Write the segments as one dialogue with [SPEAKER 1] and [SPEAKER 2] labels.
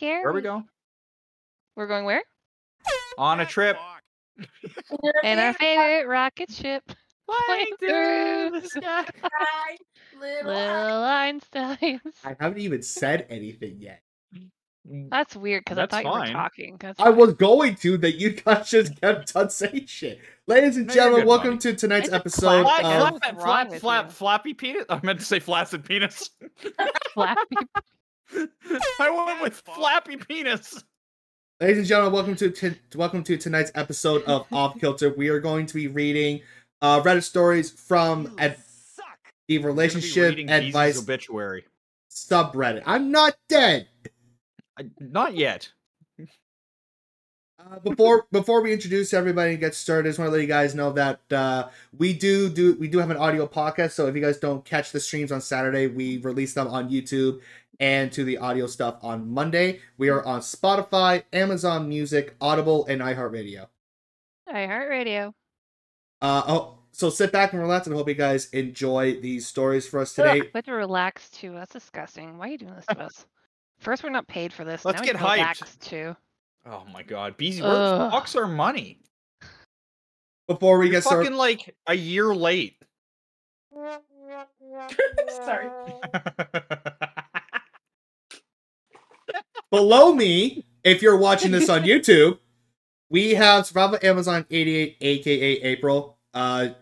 [SPEAKER 1] scary.
[SPEAKER 2] Where we go?
[SPEAKER 1] We're going where?
[SPEAKER 2] On a trip.
[SPEAKER 1] In our favorite rocket ship.
[SPEAKER 2] Flying through the sky.
[SPEAKER 1] Little Einsteins.
[SPEAKER 3] I haven't even said anything yet.
[SPEAKER 1] That's weird because I
[SPEAKER 2] That's
[SPEAKER 1] thought you were
[SPEAKER 2] fine.
[SPEAKER 1] talking. That's
[SPEAKER 3] I
[SPEAKER 1] fine.
[SPEAKER 3] was going to, that you guys just kept on saying shit. Ladies and
[SPEAKER 2] No, you're
[SPEAKER 3] gentlemen,
[SPEAKER 2] good,
[SPEAKER 3] welcome
[SPEAKER 2] buddy.
[SPEAKER 3] to tonight's
[SPEAKER 1] It's a
[SPEAKER 3] episode
[SPEAKER 1] clap,
[SPEAKER 3] of...
[SPEAKER 1] clap. What's wrong with you?
[SPEAKER 2] Flappy penis? I meant to say flaccid penis.
[SPEAKER 1] Flappy.
[SPEAKER 2] I went with flappy penis.
[SPEAKER 3] Ladies and gentlemen, welcome to tonight's episode of Off Kilter. We are going to be reading Reddit stories from the relationship advice
[SPEAKER 2] obituary
[SPEAKER 3] subreddit. I'm not dead.
[SPEAKER 2] Not yet.
[SPEAKER 3] Before we introduce everybody and get started, I just want to let you guys know that we do have an audio podcast. So if you guys don't catch the streams on Saturday, we release them on YouTube and to the audio stuff on Monday. We are on Spotify, Amazon Music, Audible, and iHeartRadio.
[SPEAKER 1] iHeartRadio.
[SPEAKER 3] So sit back and relax, and I hope you guys enjoy these stories for us today.
[SPEAKER 1] We have to relax too. That's disgusting. Why are you doing this to us? First, we're not paid for this.
[SPEAKER 2] Let's
[SPEAKER 1] now
[SPEAKER 2] get
[SPEAKER 1] we
[SPEAKER 2] hyped.
[SPEAKER 1] relax too.
[SPEAKER 2] Oh my god, Beezy, where the fuck's our money?
[SPEAKER 3] Before we
[SPEAKER 2] You're
[SPEAKER 3] get started,
[SPEAKER 2] fucking like a year late.
[SPEAKER 4] Sorry.
[SPEAKER 3] below me, if you're watching this on YouTube, we have Survival Amazon 88, aka April. A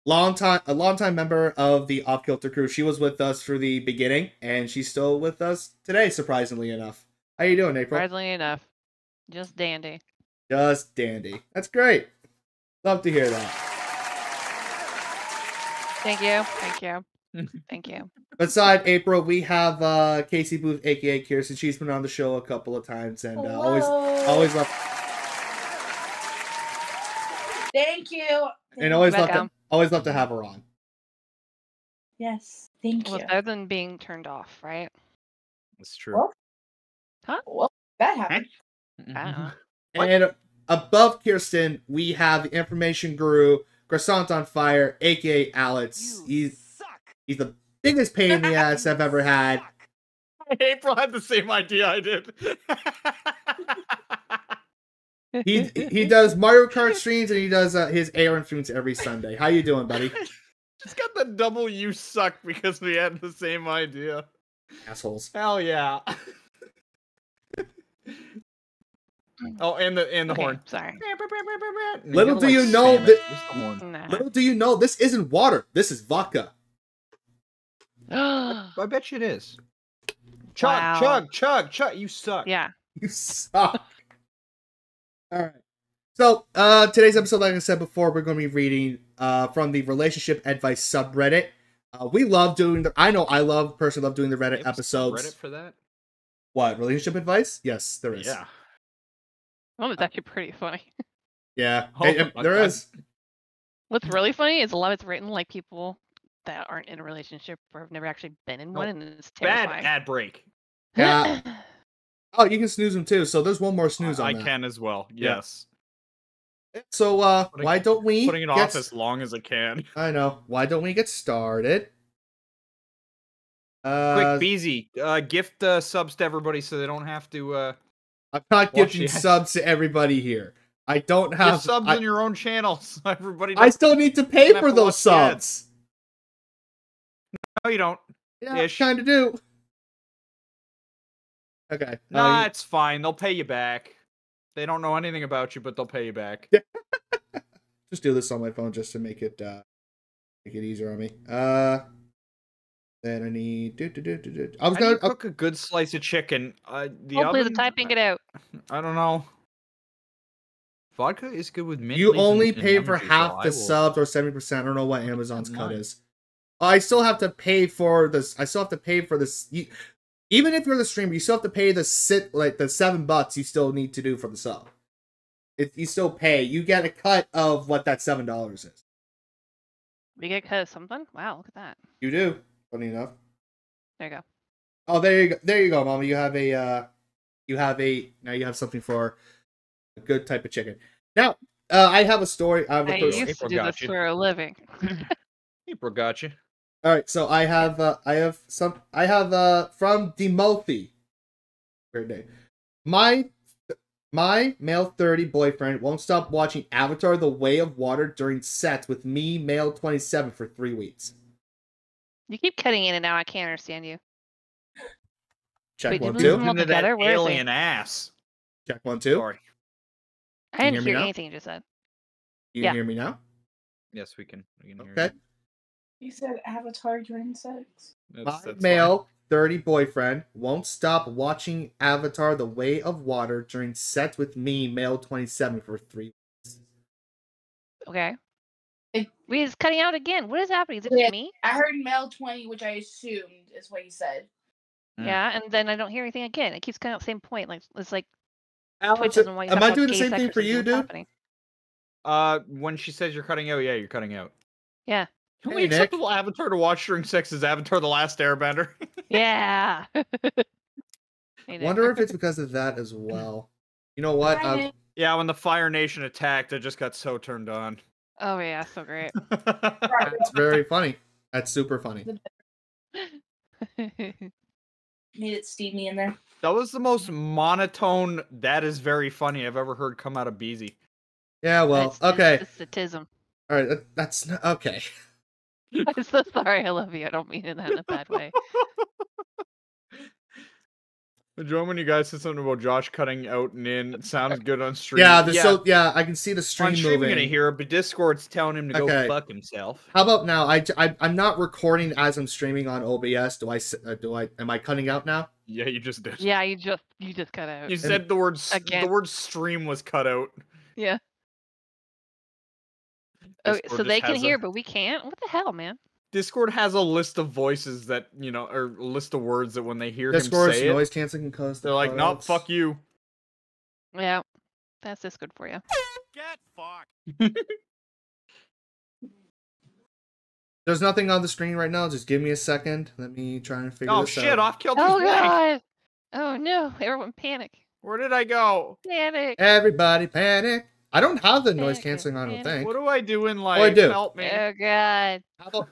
[SPEAKER 3] long time member of the Off Kilter crew. She was with us through the beginning, and she's still with us today, surprisingly enough. How you doing, April?
[SPEAKER 1] Surprisingly enough, just dandy.
[SPEAKER 3] Just dandy. That's great. Love to hear that.
[SPEAKER 1] Thank you. Thank you. Thank you.
[SPEAKER 3] Beside April, we have Casey Booth, aka Kirsten. She's been on the show a couple of times, and always love.
[SPEAKER 4] Thank you.
[SPEAKER 3] And always love to have her on.
[SPEAKER 4] Yes, thank
[SPEAKER 1] Well,
[SPEAKER 4] you.
[SPEAKER 1] it's better than being turned off, right?
[SPEAKER 2] That's true.
[SPEAKER 4] Well,
[SPEAKER 1] Huh?
[SPEAKER 4] Well, that happened.
[SPEAKER 1] I don't know.
[SPEAKER 3] And above Kirsten, we have the information guru, Croissant on Fire, aka Alex. He's the biggest pain in the ass I've ever had.
[SPEAKER 2] April had the same idea I did.
[SPEAKER 3] He does Mario Kart streams, and he does his Aaron streams every Sunday. How you doing, buddy?
[SPEAKER 2] Just got the double you suck because we had the same idea.
[SPEAKER 3] Assholes.
[SPEAKER 2] Hell yeah. Oh, and the
[SPEAKER 1] Okay,
[SPEAKER 2] horn.
[SPEAKER 1] sorry.
[SPEAKER 3] Little do you know that.
[SPEAKER 1] Nah.
[SPEAKER 3] Little do you know, this isn't water. This is vodka.
[SPEAKER 2] I bet you it is. Chug,
[SPEAKER 1] Wow.
[SPEAKER 2] chug. You suck.
[SPEAKER 1] Yeah.
[SPEAKER 3] You suck. All right. So today's episode, like I said before, we're going to be reading from the relationship advice subreddit. We love doing the. I know I personally love doing the Reddit episodes.
[SPEAKER 2] Reddit for that?
[SPEAKER 3] What, relationship advice? Yes, there is.
[SPEAKER 2] Yeah.
[SPEAKER 1] Well, it's actually pretty funny.
[SPEAKER 3] Yeah,
[SPEAKER 2] Oh,
[SPEAKER 3] there is.
[SPEAKER 1] What's really funny is a lot of it's written like people that aren't in a relationship or have never actually been in one, and it's
[SPEAKER 2] Bad
[SPEAKER 1] terrifying.
[SPEAKER 2] ad break.
[SPEAKER 3] Yeah. Oh, you can snooze them too. So there's one more snooze on
[SPEAKER 2] I
[SPEAKER 3] that.
[SPEAKER 2] can as well.
[SPEAKER 3] Yeah.
[SPEAKER 2] Yes.
[SPEAKER 3] So why don't we
[SPEAKER 2] Putting it off as long as I can.
[SPEAKER 3] I know. Why don't we get started?
[SPEAKER 2] Quick, Beezy, gift subs to everybody so they don't have to.
[SPEAKER 3] I'm not
[SPEAKER 2] watch
[SPEAKER 3] giving
[SPEAKER 2] the-
[SPEAKER 3] subs to everybody here. I don't have
[SPEAKER 2] Give subs in your own channel so everybody.
[SPEAKER 3] I still need to pay
[SPEAKER 2] have
[SPEAKER 3] for
[SPEAKER 2] to
[SPEAKER 3] those
[SPEAKER 2] watch the ads.
[SPEAKER 3] subs.
[SPEAKER 2] No, you don't.
[SPEAKER 3] Yeah, I
[SPEAKER 2] Ish.
[SPEAKER 3] kind of do. Okay.
[SPEAKER 2] Nah, it's fine. They'll pay you back. They don't know anything about you, but they'll pay you back.
[SPEAKER 3] Just do this on my phone just to make it easier on me. Then I need I was
[SPEAKER 2] How do you
[SPEAKER 3] gonna
[SPEAKER 2] cook a good slice of chicken. The
[SPEAKER 1] Hopefully,
[SPEAKER 2] oven,
[SPEAKER 1] the typing it out.
[SPEAKER 2] I don't know. Vodka is good with mint.
[SPEAKER 3] you
[SPEAKER 2] leaves
[SPEAKER 3] only
[SPEAKER 2] and
[SPEAKER 3] pay
[SPEAKER 2] lemon
[SPEAKER 3] for
[SPEAKER 2] juice,
[SPEAKER 3] half
[SPEAKER 2] so I
[SPEAKER 3] the
[SPEAKER 2] will-
[SPEAKER 3] subs or 70%. I don't know what Amazon's cut
[SPEAKER 2] mine.
[SPEAKER 3] is. I still have to pay for this. I still have to pay for this. Even if you're the streamer, you still have to pay the $7 you still need to do for the sub. If you still pay, you get a cut of what that $7 is.
[SPEAKER 1] We get cut of something? Wow, look at that.
[SPEAKER 3] You do, funny enough.
[SPEAKER 1] There you go.
[SPEAKER 3] Oh, there you go. There you go, Mama. You have now you have something for a good type of chicken. Now, I have a story.
[SPEAKER 1] I used to
[SPEAKER 2] April
[SPEAKER 1] do
[SPEAKER 2] got
[SPEAKER 1] this
[SPEAKER 2] you.
[SPEAKER 1] for a living.
[SPEAKER 2] April got you.
[SPEAKER 3] All right, so I have from Demothy. Great day. My male 30 boyfriend won't stop watching Avatar: The Way of Water during sets with me, male 27, for 3 weeks.
[SPEAKER 1] You keep cutting in and out. I can't understand you.
[SPEAKER 3] Check
[SPEAKER 1] Wait,
[SPEAKER 3] 1,
[SPEAKER 1] did we lose
[SPEAKER 3] 2.
[SPEAKER 1] him all
[SPEAKER 2] Into
[SPEAKER 1] together?
[SPEAKER 2] that
[SPEAKER 1] Where is he?
[SPEAKER 2] alien ass.
[SPEAKER 3] Check 1, 2.
[SPEAKER 2] Sorry.
[SPEAKER 1] I
[SPEAKER 3] Can you
[SPEAKER 1] didn't
[SPEAKER 3] hear me
[SPEAKER 1] hear
[SPEAKER 3] now?
[SPEAKER 1] anything you just said.
[SPEAKER 3] You
[SPEAKER 1] Yeah.
[SPEAKER 3] hear me now?
[SPEAKER 2] Yes, we can. We can hear
[SPEAKER 3] Okay.
[SPEAKER 4] You said Avatar during sex.
[SPEAKER 2] you.
[SPEAKER 3] My
[SPEAKER 2] That's
[SPEAKER 3] male 30 boyfriend won't stop watching Avatar: The Way of Water during sets with me, male 27, for 3 weeks.
[SPEAKER 1] Okay.
[SPEAKER 4] It-
[SPEAKER 1] Wait, it's cutting out again. What is happening? Is it
[SPEAKER 4] Yeah.
[SPEAKER 1] just me?
[SPEAKER 4] I heard male 20, which I assumed is what you said.
[SPEAKER 2] Mm.
[SPEAKER 1] Yeah, and then I don't hear anything again. It keeps cutting out the same point. Like it's like
[SPEAKER 3] Alex,
[SPEAKER 1] Twitch doesn't want you to
[SPEAKER 3] am
[SPEAKER 1] talk
[SPEAKER 3] I
[SPEAKER 1] about
[SPEAKER 3] doing the
[SPEAKER 1] gay
[SPEAKER 3] same
[SPEAKER 1] sex
[SPEAKER 3] thing
[SPEAKER 1] or
[SPEAKER 3] for
[SPEAKER 1] something.
[SPEAKER 3] you,
[SPEAKER 1] What's
[SPEAKER 3] dude?
[SPEAKER 1] happening?
[SPEAKER 2] When she says you're cutting out, yeah, you're cutting out.
[SPEAKER 1] Yeah.
[SPEAKER 2] The
[SPEAKER 3] Hey,
[SPEAKER 2] only
[SPEAKER 3] Nick.
[SPEAKER 2] acceptable Avatar to watch during sex is Avatar: The Last Airbender.
[SPEAKER 1] Yeah. Hey, Nick.
[SPEAKER 3] Wonder if it's because of that as well. You know what?
[SPEAKER 4] Hi, Nick.
[SPEAKER 2] Yeah, when the Fire Nation attacked, I just got so turned on.
[SPEAKER 1] Oh yeah, so great.
[SPEAKER 3] That's very funny. That's super funny.
[SPEAKER 4] Needed steamy in there.
[SPEAKER 2] That was the most monotone, that is very funny I've ever heard come out of Beezy.
[SPEAKER 3] Yeah, well,
[SPEAKER 1] It's
[SPEAKER 3] okay.
[SPEAKER 1] It's a tism.
[SPEAKER 3] All right, that's not, okay.
[SPEAKER 1] I'm so sorry. I love you. I don't mean it in a bad way.
[SPEAKER 2] Joe, when you guys said something about Josh cutting out and in, it sounds good on stream.
[SPEAKER 3] Yeah, I can see the
[SPEAKER 2] on
[SPEAKER 3] stream
[SPEAKER 2] stream you're
[SPEAKER 3] moving.
[SPEAKER 2] gonna hear it, but Discord's telling him to
[SPEAKER 3] Okay.
[SPEAKER 2] go fuck himself.
[SPEAKER 3] How about now? I'm not recording as I'm streaming on OBS. Am I cutting out now?
[SPEAKER 2] Yeah, you just did.
[SPEAKER 1] Yeah, you just cut out.
[SPEAKER 2] You said the word
[SPEAKER 1] Again.
[SPEAKER 2] the word stream was cut out.
[SPEAKER 1] Yeah. Oh,
[SPEAKER 2] Discord
[SPEAKER 1] so
[SPEAKER 2] just
[SPEAKER 1] they can
[SPEAKER 2] has
[SPEAKER 1] hear, but we can't? What the hell, man?
[SPEAKER 2] Discord has a list of voices that, you know, or a list of words that when they hear
[SPEAKER 3] Discord's
[SPEAKER 2] him say
[SPEAKER 3] noise
[SPEAKER 2] it,
[SPEAKER 3] canceling cause
[SPEAKER 2] they're like, nope, fuck you.
[SPEAKER 1] Yeah. That's just good for you.
[SPEAKER 2] Get fucked.
[SPEAKER 3] There's nothing on the screen right now. Just give me a second. Let me try and figure
[SPEAKER 2] Oh
[SPEAKER 3] this
[SPEAKER 2] shit,
[SPEAKER 3] out.
[SPEAKER 2] off Kilter's
[SPEAKER 1] Oh
[SPEAKER 2] blank.
[SPEAKER 1] god. Oh no. Everyone panic.
[SPEAKER 2] Where did I go?
[SPEAKER 1] Panic.
[SPEAKER 3] Everybody panic. I don't have the noise
[SPEAKER 1] Panic,
[SPEAKER 3] canceling on, I don't
[SPEAKER 1] panic.
[SPEAKER 3] think.
[SPEAKER 2] What do I do in life?
[SPEAKER 3] I do.
[SPEAKER 2] Help me.
[SPEAKER 1] Oh god.
[SPEAKER 3] How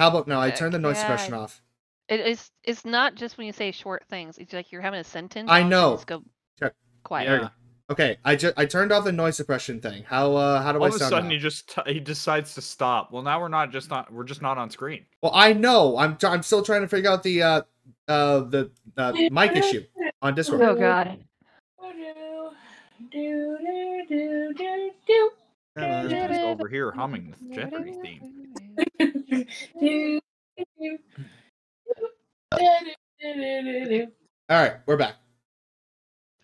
[SPEAKER 3] about now? I turned the noise suppression
[SPEAKER 1] God.
[SPEAKER 3] off.
[SPEAKER 1] It's not just when you say short things. It's like you're having a sentence.
[SPEAKER 3] I
[SPEAKER 1] all of a sudden
[SPEAKER 3] know.
[SPEAKER 1] Just go
[SPEAKER 3] Check.
[SPEAKER 1] quiet.
[SPEAKER 2] Yeah.
[SPEAKER 3] Okay, I turned off the noise suppression thing. How do
[SPEAKER 2] All
[SPEAKER 3] I
[SPEAKER 2] of a
[SPEAKER 3] sound
[SPEAKER 2] sudden,
[SPEAKER 3] now?
[SPEAKER 2] he decides to stop. Well, now we're just not on screen.
[SPEAKER 3] Well, I know. I'm still trying to figure out the mic issue on Discord.
[SPEAKER 1] Oh god.
[SPEAKER 3] Come on.
[SPEAKER 2] He's just over here humming the Jeopardy theme.
[SPEAKER 3] All right, we're back.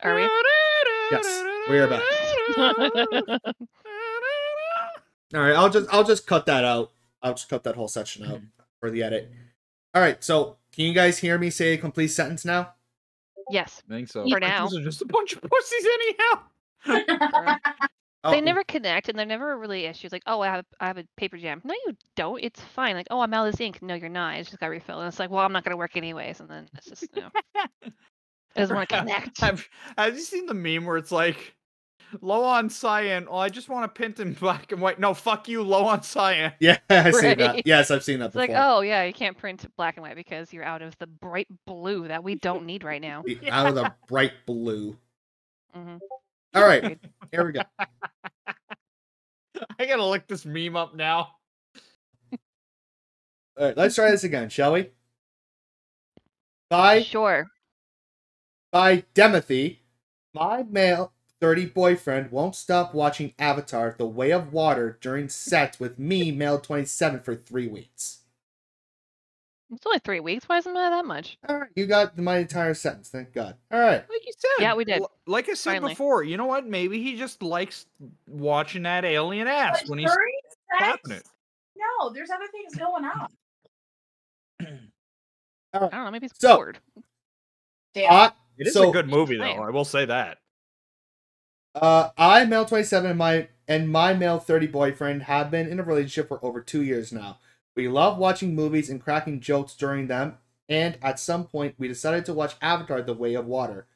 [SPEAKER 1] Are we?
[SPEAKER 3] Yes, we are back. All right, I'll just cut that out. I'll just cut that whole section out for the edit. All right, so can you guys hear me say a complete sentence now?
[SPEAKER 1] Yes.
[SPEAKER 2] I think so.
[SPEAKER 1] For now.
[SPEAKER 2] These are just a bunch of pussies anyhow.
[SPEAKER 3] Oh,
[SPEAKER 1] They never connect, and they're never really issues. Like, oh, I have a paper jam. No, you don't. It's fine. Like, oh, I'm out of this ink. No, you're not. It's just got refilled. And it's like, well, I'm not gonna work anyways. And then it's just, you know, it doesn't want to connect.
[SPEAKER 2] Have you seen the meme where it's like, low on cyan? Well, I just want to print in black and white. No, fuck you, low on cyan.
[SPEAKER 3] Yeah, I've seen that.
[SPEAKER 1] Right.
[SPEAKER 3] Yes, I've seen that
[SPEAKER 1] It's
[SPEAKER 3] before.
[SPEAKER 1] like, oh yeah, you can't print black and white because you're out of the bright blue that we don't need right now.
[SPEAKER 3] Out of the bright blue.
[SPEAKER 1] Hmm.
[SPEAKER 3] All right, here we go.
[SPEAKER 2] I gotta look this meme up now.
[SPEAKER 3] All right, let's try this again, shall we? By
[SPEAKER 1] Sure.
[SPEAKER 3] Demothy, my male 30 boyfriend won't stop watching Avatar: The Way of Water during sets with me, male 27, for 3 weeks.
[SPEAKER 1] It's only 3 weeks. Why isn't it that much?
[SPEAKER 3] All right, you got my entire sentence. Thank God. All right.
[SPEAKER 2] Like you said.
[SPEAKER 1] Yeah, we did.
[SPEAKER 2] Like I said
[SPEAKER 1] Finally.
[SPEAKER 2] before, you know what? Maybe he just likes watching that alien ass
[SPEAKER 4] But
[SPEAKER 2] when he's
[SPEAKER 4] during
[SPEAKER 2] tapping
[SPEAKER 4] sex?
[SPEAKER 2] it.
[SPEAKER 4] No, there's other things going on.
[SPEAKER 1] I don't know. Maybe it's
[SPEAKER 3] So-
[SPEAKER 1] bored.
[SPEAKER 4] Damn.
[SPEAKER 2] It is
[SPEAKER 3] So-
[SPEAKER 2] a good movie, though.
[SPEAKER 1] saying.
[SPEAKER 2] I will say that.
[SPEAKER 3] I, male 27, and my male 30 boyfriend have been in a relationship for over 2 years now. We love watching movies and cracking jokes during them, and at some point we decided to watch Avatar: The Way of Water.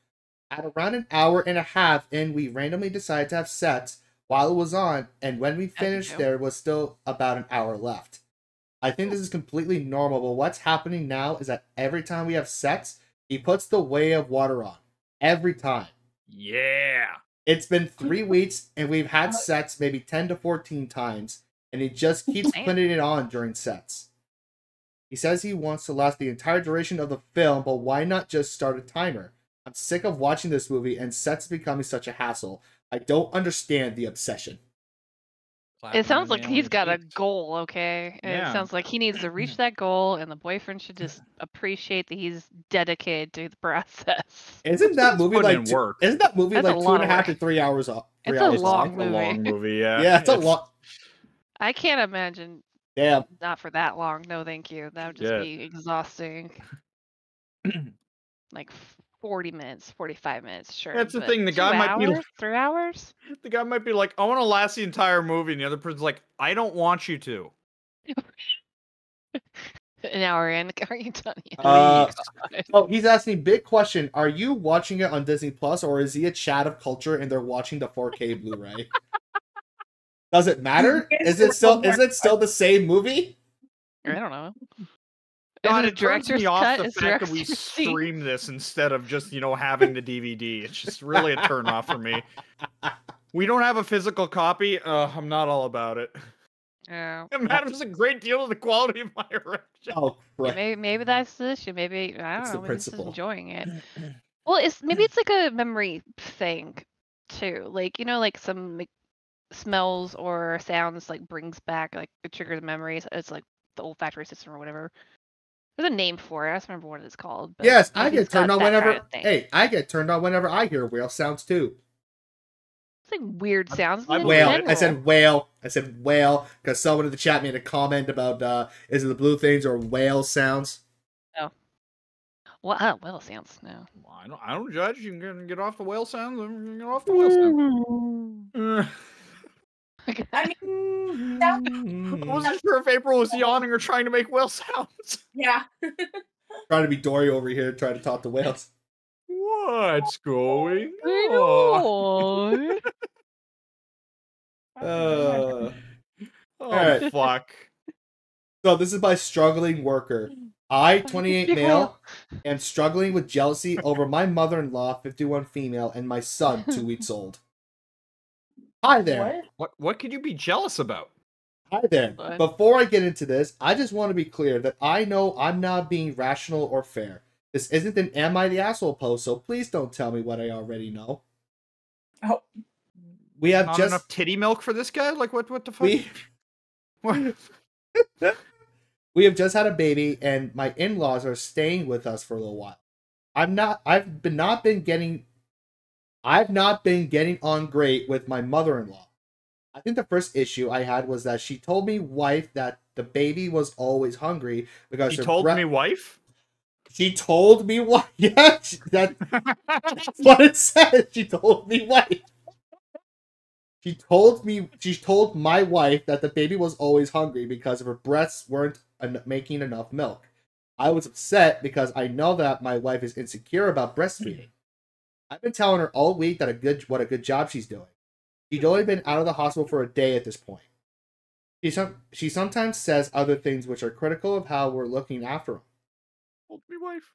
[SPEAKER 3] At around an hour and a half in, we randomly decided to have sex while it was on, and when we finished,
[SPEAKER 1] do.
[SPEAKER 3] there was still about an hour left. I think this is completely normal, but what's happening now is that every time we have sex, he puts The Way of Water on. Every time.
[SPEAKER 2] Yeah.
[SPEAKER 3] It's been 3 weeks, and we've had sets maybe 10 to 14 times, and he just keeps
[SPEAKER 1] Damn.
[SPEAKER 3] putting it on during sets. He says he wants to last the entire duration of the film, but why not just start a timer? I'm sick of watching this movie, and sets becoming such a hassle. I don't understand the obsession.
[SPEAKER 1] It sounds like
[SPEAKER 2] Platinum
[SPEAKER 1] he's got a
[SPEAKER 2] Aliens.
[SPEAKER 1] goal, okay?
[SPEAKER 2] Yeah.
[SPEAKER 1] It sounds like he needs to reach that goal, and the boyfriend should just appreciate that he's dedicated to the process.
[SPEAKER 3] Isn't that movie
[SPEAKER 2] putting
[SPEAKER 3] like
[SPEAKER 2] in work.
[SPEAKER 3] Isn't that movie
[SPEAKER 1] That's a
[SPEAKER 3] like
[SPEAKER 1] lot of
[SPEAKER 3] 2.5 to
[SPEAKER 1] work.
[SPEAKER 3] 3 hours up?
[SPEAKER 1] It's a
[SPEAKER 3] hours
[SPEAKER 1] long
[SPEAKER 2] It's a long
[SPEAKER 1] movie.
[SPEAKER 2] movie, yeah.
[SPEAKER 3] Yeah, it's a lot.
[SPEAKER 1] I can't imagine
[SPEAKER 3] Damn.
[SPEAKER 1] not for that long. No, thank you. That would just
[SPEAKER 2] Yeah.
[SPEAKER 1] be exhausting. Like 40 minutes, 45 minutes, sure.
[SPEAKER 2] That's the
[SPEAKER 1] but
[SPEAKER 2] thing, the
[SPEAKER 1] 2
[SPEAKER 2] guy might be
[SPEAKER 1] hours, 3 hours?
[SPEAKER 2] The guy might be like, I want to last the entire movie, and the other person's like, I don't want you to.
[SPEAKER 1] An hour in, are you done yet?
[SPEAKER 3] Uh,
[SPEAKER 2] Please.
[SPEAKER 3] Oh, he's asking, big question. Are you watching it on Disney Plus, or is he a chat of culture and they're watching the 4K Blu-ray? Does it matter? Is it still the same movie?
[SPEAKER 1] I don't know.
[SPEAKER 2] God,
[SPEAKER 1] Is
[SPEAKER 2] it turns me
[SPEAKER 1] director's
[SPEAKER 2] off
[SPEAKER 1] cut?
[SPEAKER 2] the
[SPEAKER 1] Is
[SPEAKER 2] fact that we
[SPEAKER 1] director's scene?
[SPEAKER 2] stream this instead of just, having the DVD. It's just really a turn off for me. We don't have a physical copy. I'm not all about it.
[SPEAKER 1] Yeah.
[SPEAKER 2] It matters a great deal to the quality of my erection.
[SPEAKER 3] Oh, right.
[SPEAKER 1] Maybe that's the issue. Maybe I
[SPEAKER 3] It's
[SPEAKER 1] don't
[SPEAKER 3] the
[SPEAKER 1] know. Maybe he's just
[SPEAKER 3] principle.
[SPEAKER 1] enjoying it. Well, maybe it's like a memory thing too. Like like some like smells or sounds like brings back like it triggers memories. It's like the olfactory system or whatever. There's a name for it. I don't remember what it's called. But
[SPEAKER 3] Yes, I
[SPEAKER 1] maybe
[SPEAKER 3] get
[SPEAKER 1] it's got
[SPEAKER 3] turned on
[SPEAKER 1] that
[SPEAKER 3] whenever.
[SPEAKER 1] kind of thing.
[SPEAKER 3] Hey, I get turned on whenever I hear whale sounds too.
[SPEAKER 1] It's like weird sounds.
[SPEAKER 2] I
[SPEAKER 1] in
[SPEAKER 2] believe
[SPEAKER 3] Whale.
[SPEAKER 2] it.
[SPEAKER 1] general.
[SPEAKER 3] I said whale. I said whale because someone in the chat made a comment about is it the blue things or whale sounds?
[SPEAKER 1] Well, whale sounds. No.
[SPEAKER 2] I don't judge. You can get off the whale sounds. Get off the whale sounds.
[SPEAKER 4] I mean,
[SPEAKER 2] I wasn't sure if April was yawning or trying to make whale sounds.
[SPEAKER 4] yeah.
[SPEAKER 3] Trying to be Dory over here, trying to talk to whales.
[SPEAKER 2] What's going
[SPEAKER 1] I
[SPEAKER 2] on?
[SPEAKER 1] know.
[SPEAKER 3] Oh,
[SPEAKER 2] Oh, fuck.
[SPEAKER 3] So this is by struggling worker. I, 28
[SPEAKER 1] Big
[SPEAKER 3] male,
[SPEAKER 1] whale.
[SPEAKER 3] am struggling with jealousy over my mother-in-law, 51 female, and my son, 2 weeks old. Hi there.
[SPEAKER 2] What could you be jealous about?
[SPEAKER 3] Hi there.
[SPEAKER 1] What?
[SPEAKER 3] Before I get into this, I just want to be clear that I know I'm not being rational or fair. This isn't an Am I the Asshole post, so please don't tell me what I already know.
[SPEAKER 4] Oh.
[SPEAKER 3] We have
[SPEAKER 2] Not
[SPEAKER 3] just
[SPEAKER 2] enough titty milk for this guy? Like, what the fuck?
[SPEAKER 3] we
[SPEAKER 2] What?
[SPEAKER 3] we have just had a baby, and my in-laws are staying with us for a little while. I've not been getting on great with my mother-in-law. I think the first issue I had was that she told me wife that the baby was always hungry because
[SPEAKER 2] He
[SPEAKER 3] her
[SPEAKER 2] told me wife?
[SPEAKER 3] She told me wife. Yeah, that's what it says. She told me wife. She told my wife that the baby was always hungry because her breasts weren't making enough milk. I was upset because I know that my wife is insecure about breastfeeding. I've been telling her all week that what a good job she's doing. She'd only been out of the hospital for a day at this point. She sometimes says other things which are critical of how we're looking after him.
[SPEAKER 2] Told me wife.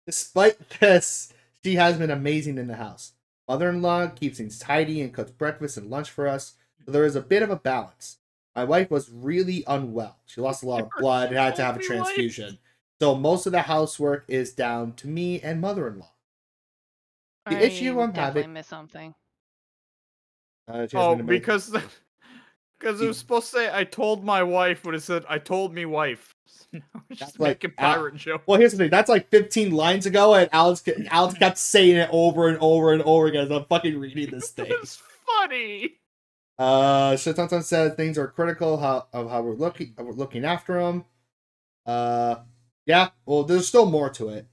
[SPEAKER 3] Despite this, she has been amazing in the house. Mother-in-law keeps things tidy and cooks breakfast and lunch for us, so there is a bit of a balance. My wife was really unwell. She lost a lot of blood and had to have a transfusion. So most of the housework is down to me and mother-in-law. The issue I'm
[SPEAKER 1] definitely
[SPEAKER 3] having...
[SPEAKER 1] miss something.
[SPEAKER 2] Because it was supposed to say I told my wife, but it said I told me wife. Just
[SPEAKER 3] like
[SPEAKER 2] making pirate joke.
[SPEAKER 3] Well, here's the thing. That's like 15 lines ago, and Alex kept saying it over and over and over again as I'm fucking reading this thing.
[SPEAKER 2] It's funny.
[SPEAKER 3] Shitantan said things are critical of how we're looking after him. Yeah, well, there's still more to it.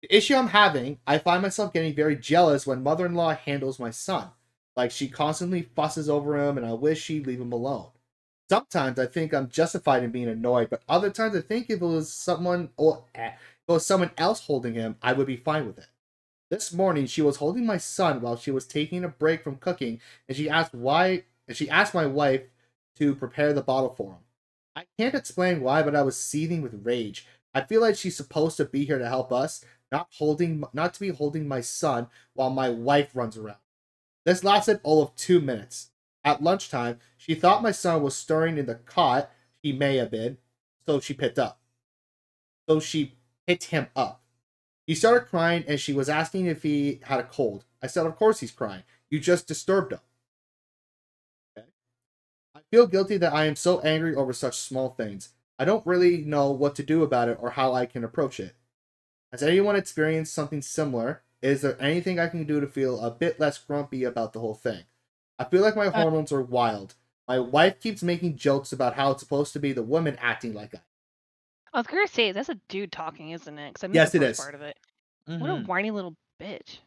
[SPEAKER 3] The issue I'm having, I find myself getting very jealous when mother-in-law handles my son. Like, she constantly fusses over him, and I wish she'd leave him alone. Sometimes I think I'm justified in being annoyed, but other times I think if it was someone else holding him, I would be fine with it. This morning, she was holding my son while she was taking a break from cooking, and she asked my wife to prepare the bottle for him. I can't explain why, but I was seething with rage. I feel like she's supposed to be here to help us, not to be holding my son while my wife runs around. This lasted all of 2 minutes. At lunchtime, she thought my son was stirring in the cot he may have been, so she picked him up. He started crying and she was asking if he had a cold. I said, of course he's crying. You just disturbed him. Okay. I feel guilty that I am so angry over such small things. I don't really know what to do about it or how I can approach it. Has anyone experienced something similar? Is there anything I can do to feel a bit less grumpy about the whole thing? I feel like my hormones are wild. My wife keeps making jokes about how it's supposed to be the woman acting like that.
[SPEAKER 1] I was gonna say that's a dude talking, isn't it? 'Cause I missed
[SPEAKER 3] Yes,
[SPEAKER 1] the
[SPEAKER 3] it
[SPEAKER 1] first
[SPEAKER 3] is.
[SPEAKER 1] part of it. What a whiny little bitch.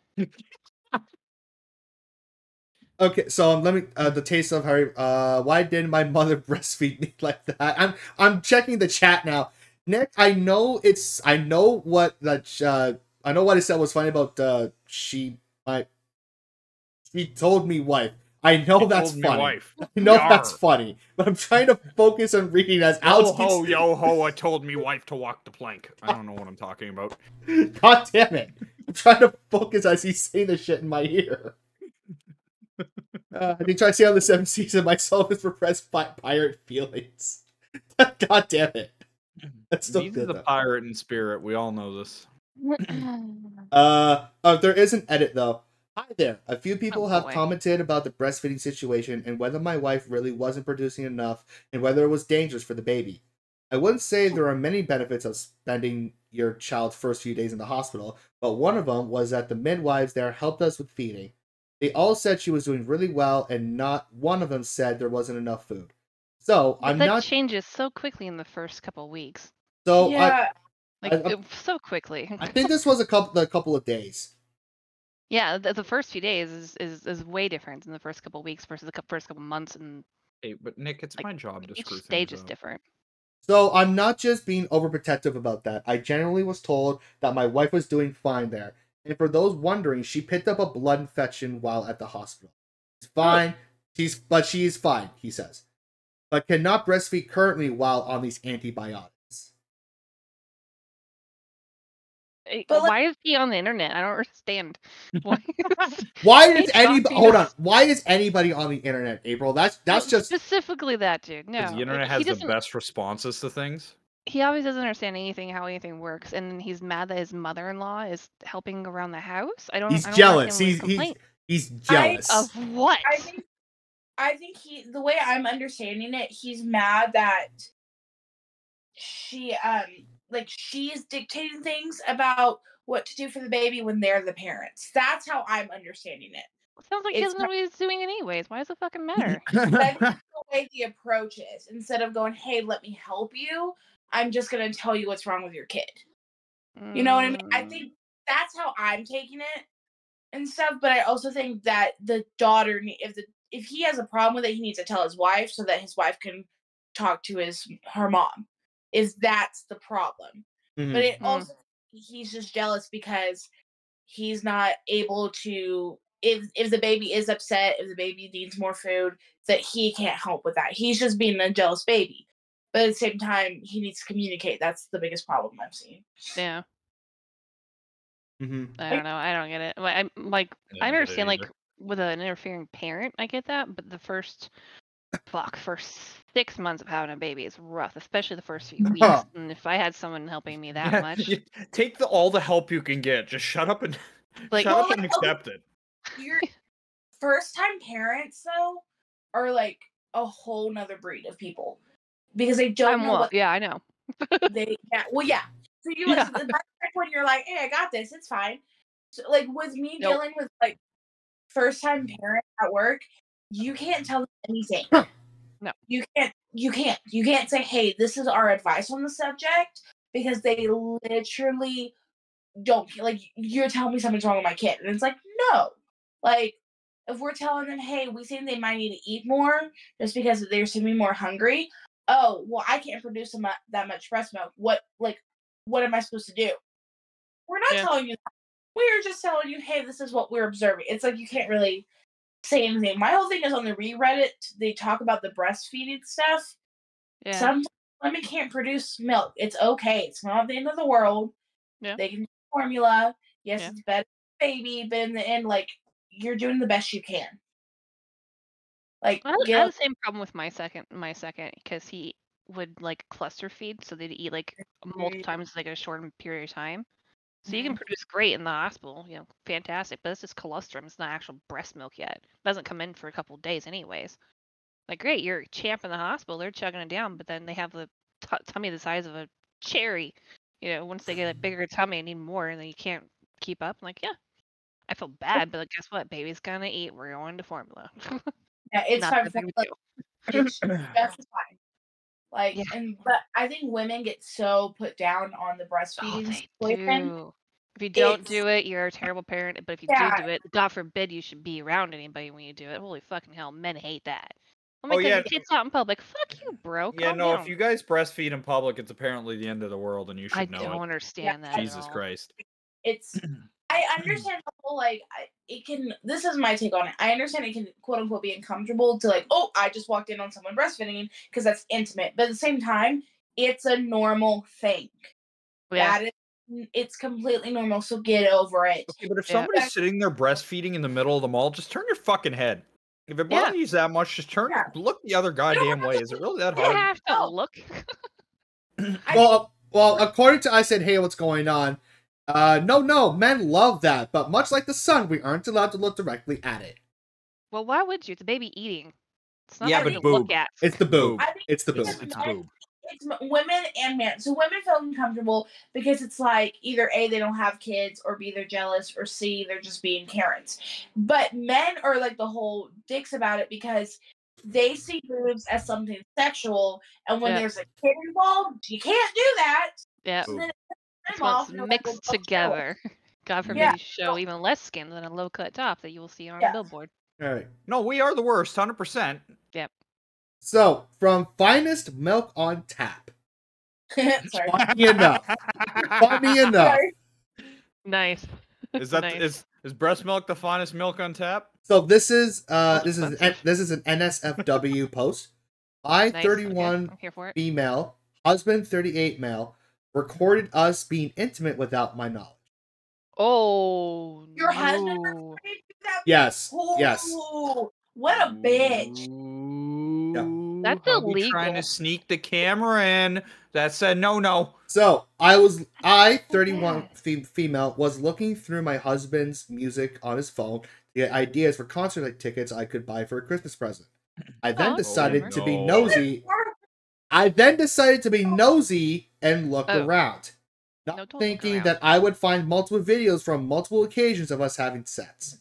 [SPEAKER 3] Okay, so let me the taste of Harry. Why didn't my mother breastfeed me like that? I'm checking the chat now. Nick, I know what it said was funny about she told me wife. I know that's funny.
[SPEAKER 2] Wife.
[SPEAKER 3] I know that's funny, but I'm trying to focus on reading as Alex.
[SPEAKER 2] Yo ho! I told me wife to walk the plank. I don't know what I'm talking about.
[SPEAKER 3] God damn it! I'm trying to focus as he's saying the shit in my ear. I need to try to see on the 7th season myself as repressed pirate feelings. God damn it! That's still
[SPEAKER 2] He's
[SPEAKER 3] good.
[SPEAKER 2] the pirate in spirit. We all know this.
[SPEAKER 3] There is an edit though. Hi there. A few people have
[SPEAKER 1] boy.
[SPEAKER 3] commented about the breastfeeding situation and whether my wife really wasn't producing enough and whether it was dangerous for the baby. I wouldn't say there are many benefits of spending your child's first few days in the hospital, but one of them was that the midwives there helped us with feeding. They all said she was doing really well, and not one of them said there wasn't enough food. So
[SPEAKER 1] But that changes so quickly in the first couple weeks.
[SPEAKER 3] So
[SPEAKER 4] Yeah.
[SPEAKER 1] So quickly.
[SPEAKER 3] I think this was a couple of days.
[SPEAKER 1] Yeah, the first few days is way different than the first couple weeks versus the first couple months, and
[SPEAKER 2] Hey, but Nick, it's my job to
[SPEAKER 1] each
[SPEAKER 2] screw
[SPEAKER 1] stage
[SPEAKER 2] things
[SPEAKER 1] is
[SPEAKER 2] up.
[SPEAKER 1] different.
[SPEAKER 3] So I'm not just being overprotective about that. I genuinely was told that my wife was doing fine there. And for those wondering, she picked up a blood infection while at the hospital. It's fine. She is fine, he says. But cannot breastfeed currently while on these antibiotics.
[SPEAKER 4] But
[SPEAKER 1] Why is he on the internet? I don't understand.
[SPEAKER 3] Why is anybody on the internet, April? That's just
[SPEAKER 1] specifically that dude. No,
[SPEAKER 2] the internet has the best responses to things.
[SPEAKER 1] He always doesn't understand how anything works, and he's mad that his mother-in-law is helping around the house.
[SPEAKER 3] He's jealous. He's jealous
[SPEAKER 1] of what?
[SPEAKER 4] I think the way I'm understanding it, he's mad that she's dictating things about what to do for the baby when they're the parents. That's how I'm understanding it.
[SPEAKER 1] Sounds like he doesn't know what he's doing anyways. Why does it fucking matter?
[SPEAKER 4] That's the way the approach is. Instead of going, hey, let me help you, I'm just going to tell you what's wrong with your kid. You know what I mean? I think that's how I'm taking it and stuff. But I also think that the daughter, if he has a problem with it, he needs to tell his wife so that his wife can talk to her mom. That's the problem. Mm-hmm. But it also, he's just jealous because he's not able to, if the baby is upset, if the baby needs more food, that he can't help with that. He's just being a jealous baby. But at the same time, he needs to communicate. That's the biggest problem I've seen.
[SPEAKER 1] Yeah.
[SPEAKER 3] Mm-hmm.
[SPEAKER 1] I don't know. I don't get it. I understand, with an interfering parent, I get that. But the first 6 months of having a baby is rough, especially the first few weeks. And if I had someone helping me that much,
[SPEAKER 2] take all the help you can get. Just shut up and accept it.
[SPEAKER 4] Your first-time parents, though, are like a whole nother breed of people because they don't know what.
[SPEAKER 1] Yeah, I know.
[SPEAKER 4] So you when you're like, hey, I got this, it's fine. So, like with me dealing with like first-time parents at work, you can't tell them anything.
[SPEAKER 1] No,
[SPEAKER 4] you can't say, hey, this is our advice on the subject, because they literally don't, like, you're telling me something's wrong with my kid, and it's like, no, like, if we're telling them, hey, we think they might need to eat more just because they're seeming more hungry, oh, well, I can't produce that much breast milk, what am I supposed to do? We're not telling you that. We're just telling you, hey, this is what we're observing. It's like you can't really say anything. My whole thing is on the Reddit, they talk about the breastfeeding stuff. Yeah. Sometimes women can't produce milk. It's okay. It's not the end of the world.
[SPEAKER 1] Yeah.
[SPEAKER 4] They can do formula. Yes,
[SPEAKER 1] Yeah.
[SPEAKER 4] it's better for baby, but in the end, like, you're doing the best you can. Like,
[SPEAKER 1] I had the same problem with my second, because he would like cluster feed, so they'd eat like multiple times like a short period of time. So you can produce great in the hospital, fantastic, but it's just colostrum. It's not actual breast milk yet. It doesn't come in for a couple of days, anyways. Like, great, you're a champ in the hospital. They're chugging it down, but then they have the tummy the size of a cherry. Once they get a bigger tummy and need more, and then you can't keep up. I'm like, yeah, I feel bad, but like, guess what? Baby's gonna eat. We're going to formula.
[SPEAKER 4] Yeah, it's
[SPEAKER 1] Not
[SPEAKER 4] fine.
[SPEAKER 1] that big of a deal.
[SPEAKER 4] It's just fine. Like,
[SPEAKER 1] Yeah.
[SPEAKER 4] but I think women get so put down on the
[SPEAKER 1] Oh,
[SPEAKER 4] breastfeeding
[SPEAKER 1] they
[SPEAKER 4] situation.
[SPEAKER 1] do. If you don't
[SPEAKER 4] It's
[SPEAKER 1] do it, you're a terrible parent. But if you
[SPEAKER 4] yeah,
[SPEAKER 1] do it, God forbid you should be around anybody when you do it. Holy fucking hell, men hate that. Oh
[SPEAKER 2] Oh
[SPEAKER 1] my god,
[SPEAKER 2] yeah,
[SPEAKER 1] your kid's out in public. Fuck you, bro.
[SPEAKER 2] yeah.
[SPEAKER 1] Calm
[SPEAKER 2] No, if
[SPEAKER 1] down.
[SPEAKER 2] you guys breastfeed in public, it's apparently the end of the world, and you
[SPEAKER 1] I
[SPEAKER 2] should know
[SPEAKER 1] don't
[SPEAKER 2] it.
[SPEAKER 1] understand that at
[SPEAKER 2] Jesus
[SPEAKER 1] all.
[SPEAKER 2] Christ.
[SPEAKER 4] it's. I understand the whole it can. This is my take on it. I understand it can quote unquote be uncomfortable to like, oh, I just walked in on someone breastfeeding because that's intimate. But at the same time, it's a normal thing.
[SPEAKER 1] Yeah.
[SPEAKER 4] That is, it's completely normal. So get over it.
[SPEAKER 2] Okay, but if
[SPEAKER 1] Yeah.
[SPEAKER 2] somebody's sitting there breastfeeding in the middle of the mall, just turn your fucking head. If it
[SPEAKER 1] Yeah.
[SPEAKER 2] bothers you that much, just look the other goddamn way. Is it really that
[SPEAKER 1] You
[SPEAKER 2] hard?
[SPEAKER 1] have to look.
[SPEAKER 3] Well, according to I said, hey, what's going on? No, men love that, but much like the sun, we aren't allowed to look directly at it.
[SPEAKER 1] Well, why would you? It's a baby eating. It's not
[SPEAKER 2] Yeah,
[SPEAKER 1] something
[SPEAKER 2] but
[SPEAKER 1] to look
[SPEAKER 2] boob.
[SPEAKER 1] at.
[SPEAKER 3] It's the boob.
[SPEAKER 4] I think
[SPEAKER 3] It's the boob.
[SPEAKER 2] It's boob.
[SPEAKER 4] It's women and men. So women feel uncomfortable because it's like either A, they don't have kids, or B, they're jealous, or C, they're just being Karens. But men are like the whole dicks about it because they see boobs as something sexual, and when
[SPEAKER 1] Yeah.
[SPEAKER 4] there's a kid involved, you can't do that.
[SPEAKER 1] Yeah.
[SPEAKER 4] So then
[SPEAKER 1] It's
[SPEAKER 4] them off,
[SPEAKER 1] when
[SPEAKER 4] and
[SPEAKER 1] it's
[SPEAKER 4] they're like, well,
[SPEAKER 1] mixed
[SPEAKER 4] don't show it.
[SPEAKER 1] together. God forbid
[SPEAKER 4] Yeah.
[SPEAKER 1] you show even less skin than a low cut top that you will see on a
[SPEAKER 4] Yeah.
[SPEAKER 1] billboard.
[SPEAKER 3] All right.
[SPEAKER 2] No, we are the worst, 100%.
[SPEAKER 1] Yep.
[SPEAKER 3] So, from finest milk on tap.
[SPEAKER 4] Sorry.
[SPEAKER 3] Funny enough. Funny enough.
[SPEAKER 4] Sorry.
[SPEAKER 1] Nice.
[SPEAKER 2] Is that
[SPEAKER 1] Nice.
[SPEAKER 2] is breast milk the finest milk on tap?
[SPEAKER 3] So this is
[SPEAKER 1] expensive.
[SPEAKER 3] this is an NSFW post. I
[SPEAKER 1] Nice.
[SPEAKER 3] 31
[SPEAKER 1] Okay. I'm here for it.
[SPEAKER 3] female, husband 38 male, recorded us being intimate without my knowledge.
[SPEAKER 1] Oh,
[SPEAKER 4] Your husband
[SPEAKER 1] no.
[SPEAKER 4] recorded you that?
[SPEAKER 3] Yes. Yes.
[SPEAKER 4] Ooh, what a bitch.
[SPEAKER 2] Ooh,
[SPEAKER 1] That's
[SPEAKER 2] hubby trying
[SPEAKER 1] illegal.
[SPEAKER 2] to sneak the camera in. That said no.
[SPEAKER 3] So I 31 female was looking through my husband's music on his phone to get ideas for concert tickets I could buy for a Christmas present. I then
[SPEAKER 1] Oh,
[SPEAKER 3] decided
[SPEAKER 1] whatever.
[SPEAKER 3] to be
[SPEAKER 2] No.
[SPEAKER 3] nosy. I then decided to be nosy and look
[SPEAKER 1] Oh.
[SPEAKER 3] around,
[SPEAKER 1] No,
[SPEAKER 3] not
[SPEAKER 1] don't look
[SPEAKER 3] thinking
[SPEAKER 1] around.
[SPEAKER 3] that I would find multiple videos from multiple occasions of us having sex.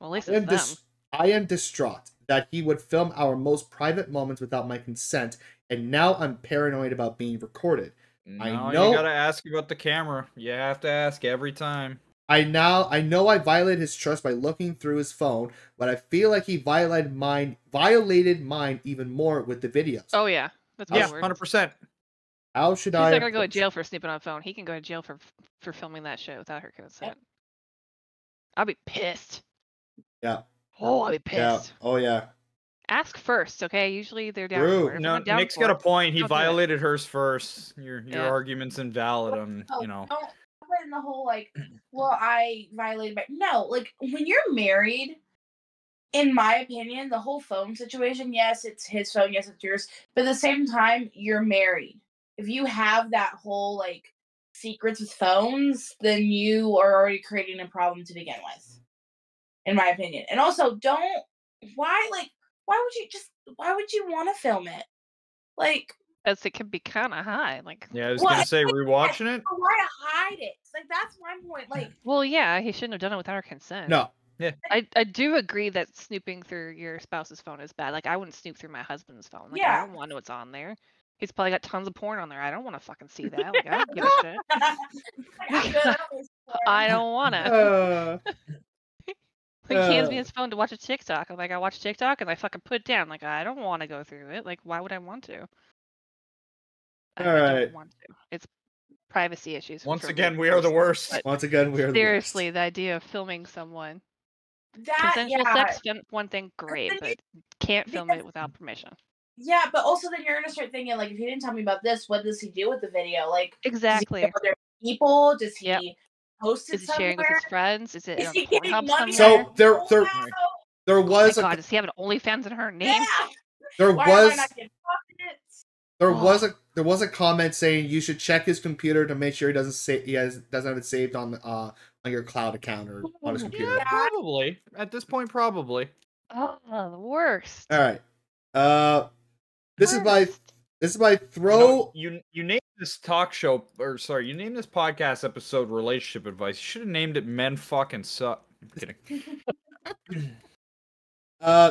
[SPEAKER 1] Well, at least
[SPEAKER 3] I am,
[SPEAKER 1] it's them.
[SPEAKER 3] I am distraught that he would film our most private moments without my consent, and now I'm paranoid about being recorded.
[SPEAKER 2] No,
[SPEAKER 3] know-
[SPEAKER 2] you gotta ask about the camera. You have to ask every time.
[SPEAKER 3] I know I violated his trust by looking through his phone, but I feel like he violated mine even more with the videos.
[SPEAKER 1] Oh, yeah. That's
[SPEAKER 2] Yeah,
[SPEAKER 1] weird.
[SPEAKER 2] 100%.
[SPEAKER 3] How should
[SPEAKER 1] He's
[SPEAKER 3] I
[SPEAKER 1] not going to go to
[SPEAKER 3] approach-
[SPEAKER 1] jail for snooping on a phone. He can go to jail for filming that shit without her consent. I'll be pissed.
[SPEAKER 3] Yeah.
[SPEAKER 1] Oh, I'll be
[SPEAKER 3] Yeah.
[SPEAKER 1] pissed.
[SPEAKER 3] Oh yeah.
[SPEAKER 1] Ask first, okay? Usually they're down
[SPEAKER 3] True.
[SPEAKER 1] for it. If they're
[SPEAKER 2] No,
[SPEAKER 1] not down
[SPEAKER 2] Nick's
[SPEAKER 1] for
[SPEAKER 2] got a
[SPEAKER 1] it,
[SPEAKER 2] point. He
[SPEAKER 1] don't do it.
[SPEAKER 2] violated hers first. Your
[SPEAKER 1] Yeah.
[SPEAKER 2] argument's invalid. You know.
[SPEAKER 4] Don't put in the whole like, well, I violated my no. Like when you're married, in my opinion, the whole phone situation, yes, it's his phone, yes, it's yours. But at the same time, you're married. If you have that whole like secrets with phones, then you are already creating a problem to begin with. In my opinion. And also why would you want to film it? Like
[SPEAKER 1] As it can be kind of high. Like,
[SPEAKER 2] Yeah, I was
[SPEAKER 4] Well,
[SPEAKER 2] gonna say rewatching it.
[SPEAKER 4] why to hide it? Like that's my point. Like
[SPEAKER 1] well, yeah, he shouldn't have done it without her consent.
[SPEAKER 3] No.
[SPEAKER 1] I do agree that snooping through your spouse's phone is bad. Like, I wouldn't snoop through my husband's phone. Like, I
[SPEAKER 4] Yeah.
[SPEAKER 1] don't want to know what's on there. He's probably got tons of porn on there. I don't want to fucking see that. Like, I don't give a shit. I don't want to. Like, he hands me his phone to watch a TikTok. I'm like, I watch TikTok and I fucking put it down. Like, I don't want to go through it. Like, why would I want to? I
[SPEAKER 3] Alright.
[SPEAKER 1] don't want to. It's privacy issues.
[SPEAKER 2] Once
[SPEAKER 1] for me,
[SPEAKER 2] again,
[SPEAKER 1] of
[SPEAKER 2] we are the
[SPEAKER 1] course.
[SPEAKER 2] worst.
[SPEAKER 1] But
[SPEAKER 3] Once again, we are
[SPEAKER 1] seriously, the idea of filming someone.
[SPEAKER 4] that
[SPEAKER 1] Consensual
[SPEAKER 4] yeah.
[SPEAKER 1] sex, one thing, great,
[SPEAKER 4] then
[SPEAKER 1] but can't film it without permission.
[SPEAKER 4] Yeah, but also then you're gonna start thinking like, if he didn't tell me about this, what does he do with the video? Like, does he
[SPEAKER 1] Exactly.
[SPEAKER 4] know other people? Does
[SPEAKER 1] Yep.
[SPEAKER 4] he post it
[SPEAKER 1] Is he sharing with his
[SPEAKER 4] somewhere?
[SPEAKER 1] friends? Is it
[SPEAKER 4] Is
[SPEAKER 1] on
[SPEAKER 4] he getting
[SPEAKER 1] Pornhub
[SPEAKER 4] money
[SPEAKER 1] somewhere?
[SPEAKER 3] So there
[SPEAKER 4] somehow?
[SPEAKER 3] there
[SPEAKER 1] Oh my
[SPEAKER 3] was a
[SPEAKER 1] god, does he have an OnlyFans in her name?
[SPEAKER 4] Yeah.
[SPEAKER 3] there
[SPEAKER 4] Why am I
[SPEAKER 3] was
[SPEAKER 4] not getting pockets?
[SPEAKER 3] there was a comment saying you should check his computer to make sure he doesn't have it saved on your cloud account or on his computer.
[SPEAKER 2] Yeah, probably. At this point, probably.
[SPEAKER 1] Oh, the worst.
[SPEAKER 3] All right. This is my
[SPEAKER 1] Worst.
[SPEAKER 3] throw.
[SPEAKER 2] You named this talk show, or sorry, you named this podcast episode "Relationship Advice." You should have named it "Men Fucking Suck." I'm kidding.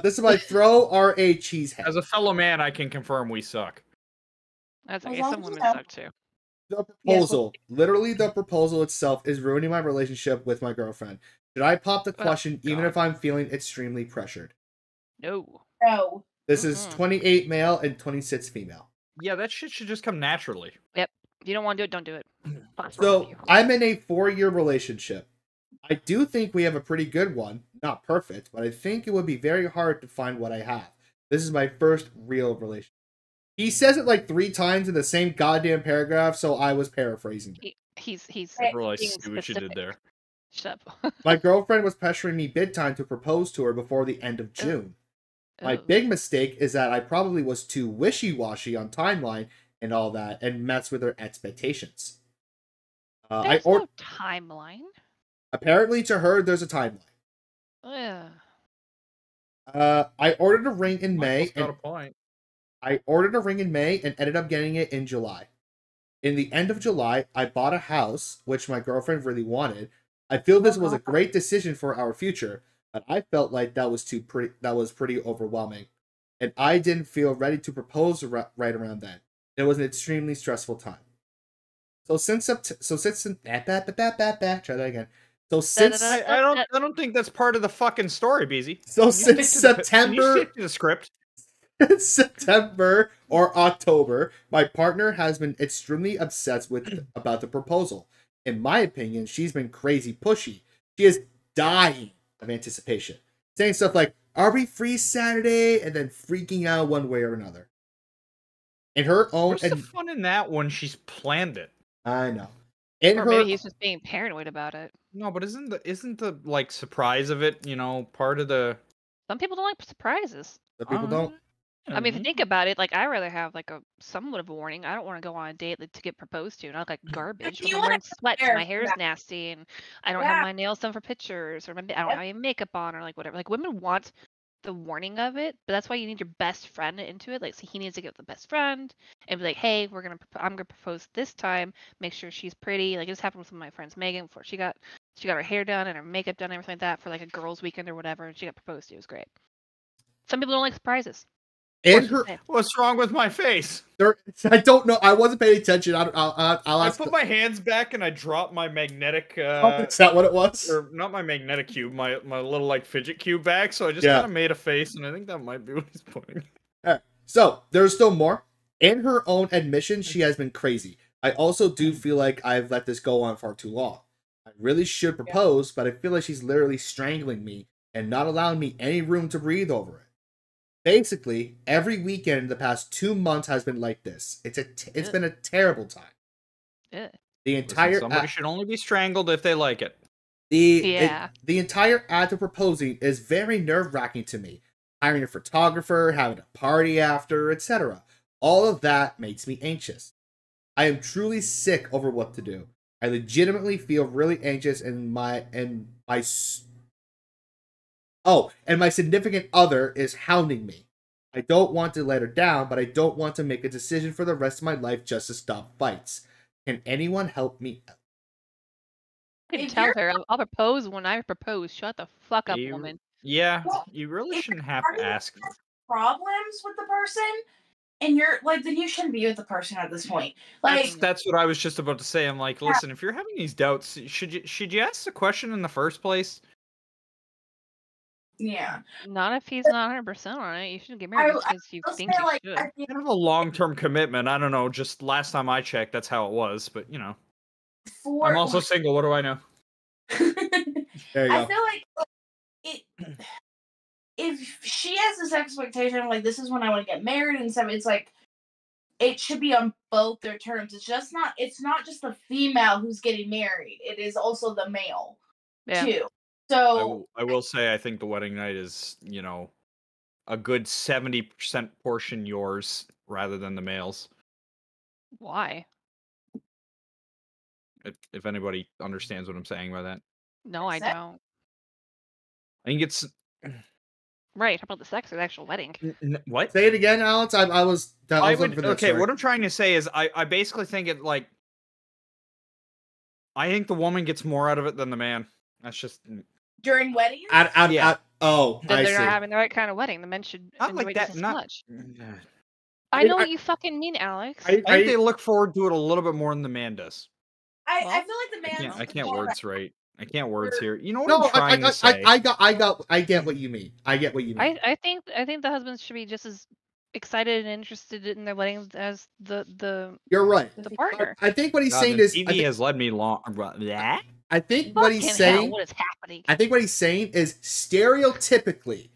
[SPEAKER 3] This is my throw RA cheesehead.
[SPEAKER 2] As a fellow man, I can confirm we suck.
[SPEAKER 1] That's
[SPEAKER 4] As
[SPEAKER 1] okay.
[SPEAKER 4] long
[SPEAKER 1] Some
[SPEAKER 4] as you
[SPEAKER 1] women
[SPEAKER 4] know.
[SPEAKER 1] suck too.
[SPEAKER 3] The proposal, literally the proposal itself, is ruining my relationship with my girlfriend. Should I pop the question even
[SPEAKER 2] God.
[SPEAKER 3] if I'm feeling extremely pressured?
[SPEAKER 1] No.
[SPEAKER 4] No.
[SPEAKER 3] This is 28 male and 26 female.
[SPEAKER 2] Yeah, that shit should just come naturally.
[SPEAKER 1] Yep. If you don't want to do it, don't do it. What's wrong with
[SPEAKER 3] So
[SPEAKER 1] you?
[SPEAKER 3] I'm in a 4-year relationship. I do think we have a pretty good one. Not perfect, but I think it would be very hard to find what I have. This is my first real relationship. He says it like 3 times in the same goddamn paragraph, so I was paraphrasing it.
[SPEAKER 1] He's
[SPEAKER 4] Hey,
[SPEAKER 2] Bro, I
[SPEAKER 1] being
[SPEAKER 2] see what you did
[SPEAKER 1] specific.
[SPEAKER 2] there.
[SPEAKER 1] Shut up.
[SPEAKER 3] My girlfriend was pressuring me big time to propose to her before the end of June. My
[SPEAKER 1] Oh.
[SPEAKER 3] big mistake is that I probably was too wishy-washy on timeline and all that, and messed with her expectations.
[SPEAKER 1] There's no timeline.
[SPEAKER 3] Apparently to her, there's a timeline.
[SPEAKER 1] Ugh.
[SPEAKER 3] I ordered a ring in May,
[SPEAKER 2] Michael's got
[SPEAKER 3] and
[SPEAKER 2] a point.
[SPEAKER 3] I ordered a ring in May and ended up getting it in July. In the end of July, I bought a house, which my girlfriend really wanted. I feel this was a great decision for our future, but I felt like that was pretty overwhelming, and I didn't feel ready to propose right around then. It was an extremely stressful time. So since try that again. So since
[SPEAKER 2] I don't think that's part of the fucking story, Beezy.
[SPEAKER 3] so since
[SPEAKER 2] Can you
[SPEAKER 3] September
[SPEAKER 2] stick to the script?
[SPEAKER 3] September or October, my partner has been extremely obsessed about the proposal. In my opinion, she's been crazy pushy. She is dying of anticipation, saying stuff like, "Are we free Saturday?" and then freaking out one way or another. In her own,
[SPEAKER 2] What's the fun in that when she's planned it?
[SPEAKER 3] I know. In
[SPEAKER 1] Or
[SPEAKER 3] her,
[SPEAKER 1] maybe he's just being paranoid about it.
[SPEAKER 2] No, but isn't the like surprise of it, part of the
[SPEAKER 1] Some people don't like surprises.
[SPEAKER 3] the people don't.
[SPEAKER 1] I mean, if you think about it, like I rather have like a somewhat of a warning. I don't want to go on a date to get proposed to, and I look like garbage.
[SPEAKER 4] You
[SPEAKER 1] I'm
[SPEAKER 4] wanna
[SPEAKER 1] wearing sweats,
[SPEAKER 4] prepare
[SPEAKER 1] my
[SPEAKER 4] for
[SPEAKER 1] hair's
[SPEAKER 4] that.
[SPEAKER 1] nasty, and I don't
[SPEAKER 4] Yeah.
[SPEAKER 1] have my nails done for pictures, or I don't have any makeup on, or like whatever. Like women want the warning of it, but that's why you need your best friend into it. Like, so he needs to get with the best friend and be like, "Hey, I'm gonna propose this time. Make sure she's pretty." Like this happened with one of my friends, Megan, before she got her hair done and her makeup done and everything like that for like a girls' weekend or whatever, and she got proposed to. It was great. Some people don't like surprises.
[SPEAKER 3] In her,
[SPEAKER 2] What's wrong with my face?
[SPEAKER 3] I don't know. I wasn't paying attention. I'll
[SPEAKER 2] I
[SPEAKER 3] ask.
[SPEAKER 2] put my hands back and I dropped my magnetic
[SPEAKER 3] Is that what it was?
[SPEAKER 2] or not my magnetic cube, my little like fidget cube back, so I just
[SPEAKER 3] Yeah.
[SPEAKER 2] kind of made a face, and I think that might be what he's putting.
[SPEAKER 3] Alright, so there's still more. In her own admission, she has been crazy. I also do feel like I've let this go on far too long. I really should propose, but I feel like she's literally strangling me and not allowing me any room to breathe over it. Basically, every weekend in the past 2 months has been like this. It's been a terrible time.
[SPEAKER 1] Yeah.
[SPEAKER 3] The entire
[SPEAKER 2] Somebody should only be strangled if they like it.
[SPEAKER 1] Yeah.
[SPEAKER 3] The entire act of proposing is very nerve-wracking to me. Hiring a photographer, having a party after, etc. All of that makes me anxious. I am truly sick over what to do. I legitimately feel really anxious, and my significant other is hounding me. I don't want to let her down, but I don't want to make a decision for the rest of my life just to stop fights. Can anyone help me out?
[SPEAKER 1] I can
[SPEAKER 4] If
[SPEAKER 1] tell
[SPEAKER 4] you're-
[SPEAKER 1] her I'll propose when I propose. Shut the fuck up,
[SPEAKER 2] You-
[SPEAKER 1] woman.
[SPEAKER 2] Yeah,
[SPEAKER 4] Well,
[SPEAKER 2] you really
[SPEAKER 4] if
[SPEAKER 2] shouldn't
[SPEAKER 4] you're
[SPEAKER 2] have to
[SPEAKER 4] having
[SPEAKER 2] ask.
[SPEAKER 4] problems with the person, and you're like, then you shouldn't be with the person at this point. Like,
[SPEAKER 2] That's what I was just about to say. I'm like, listen, if you're having these doubts, should you ask the question in the first place?
[SPEAKER 4] yeah.
[SPEAKER 1] Not if he's not 100% on it. You shouldn't get married just because you
[SPEAKER 4] I'll
[SPEAKER 1] think
[SPEAKER 4] say,
[SPEAKER 1] you
[SPEAKER 4] like,
[SPEAKER 1] should.
[SPEAKER 4] I think
[SPEAKER 2] Kind of a long-term commitment. I don't know. Just last time I checked, that's how it was. But I'm also single. What do I know?
[SPEAKER 3] There you
[SPEAKER 4] I
[SPEAKER 3] go.
[SPEAKER 4] feel like it if she has this expectation of like this is when I want to get married and stuff, it's like it should be on both their terms. It's not just the female who's getting married. It is also the male too. So
[SPEAKER 2] I will say I think the wedding night is, a good 70% portion yours rather than the males.
[SPEAKER 1] Why?
[SPEAKER 2] If anybody understands what I'm saying by that.
[SPEAKER 1] No, I don't.
[SPEAKER 2] I think it's
[SPEAKER 1] Right. How about the sex or the actual wedding?
[SPEAKER 2] what?
[SPEAKER 3] Say it again, Alex. I was looking for that,
[SPEAKER 2] okay,
[SPEAKER 3] sorry.
[SPEAKER 2] what I'm trying to say is I basically think it like I think the woman gets more out of it than the man. That's just
[SPEAKER 4] during weddings?
[SPEAKER 1] Then
[SPEAKER 3] I
[SPEAKER 1] they're
[SPEAKER 3] see.
[SPEAKER 1] not having the right kind of wedding. The men should
[SPEAKER 2] not
[SPEAKER 1] enjoy
[SPEAKER 2] like
[SPEAKER 1] it just
[SPEAKER 2] that.
[SPEAKER 1] as
[SPEAKER 2] Not.
[SPEAKER 1] much. I know what you fucking mean, Alex.
[SPEAKER 2] I think they look forward to it a little bit more than the man does.
[SPEAKER 4] I feel like the man.
[SPEAKER 2] I can't words right. I can't words here. You know what
[SPEAKER 3] No,
[SPEAKER 2] I'm trying to say?
[SPEAKER 3] I get what you mean. I get what you mean.
[SPEAKER 1] I think the husbands should be just as excited and interested in their weddings as the
[SPEAKER 3] You're right.
[SPEAKER 1] the partner.
[SPEAKER 3] I think what he's
[SPEAKER 2] God,
[SPEAKER 3] saying
[SPEAKER 2] the
[SPEAKER 3] is
[SPEAKER 2] TV has led me long. That
[SPEAKER 3] I think what he's
[SPEAKER 1] Fucking
[SPEAKER 3] saying.
[SPEAKER 1] hell, what is happening?
[SPEAKER 3] I think what he's saying is stereotypically,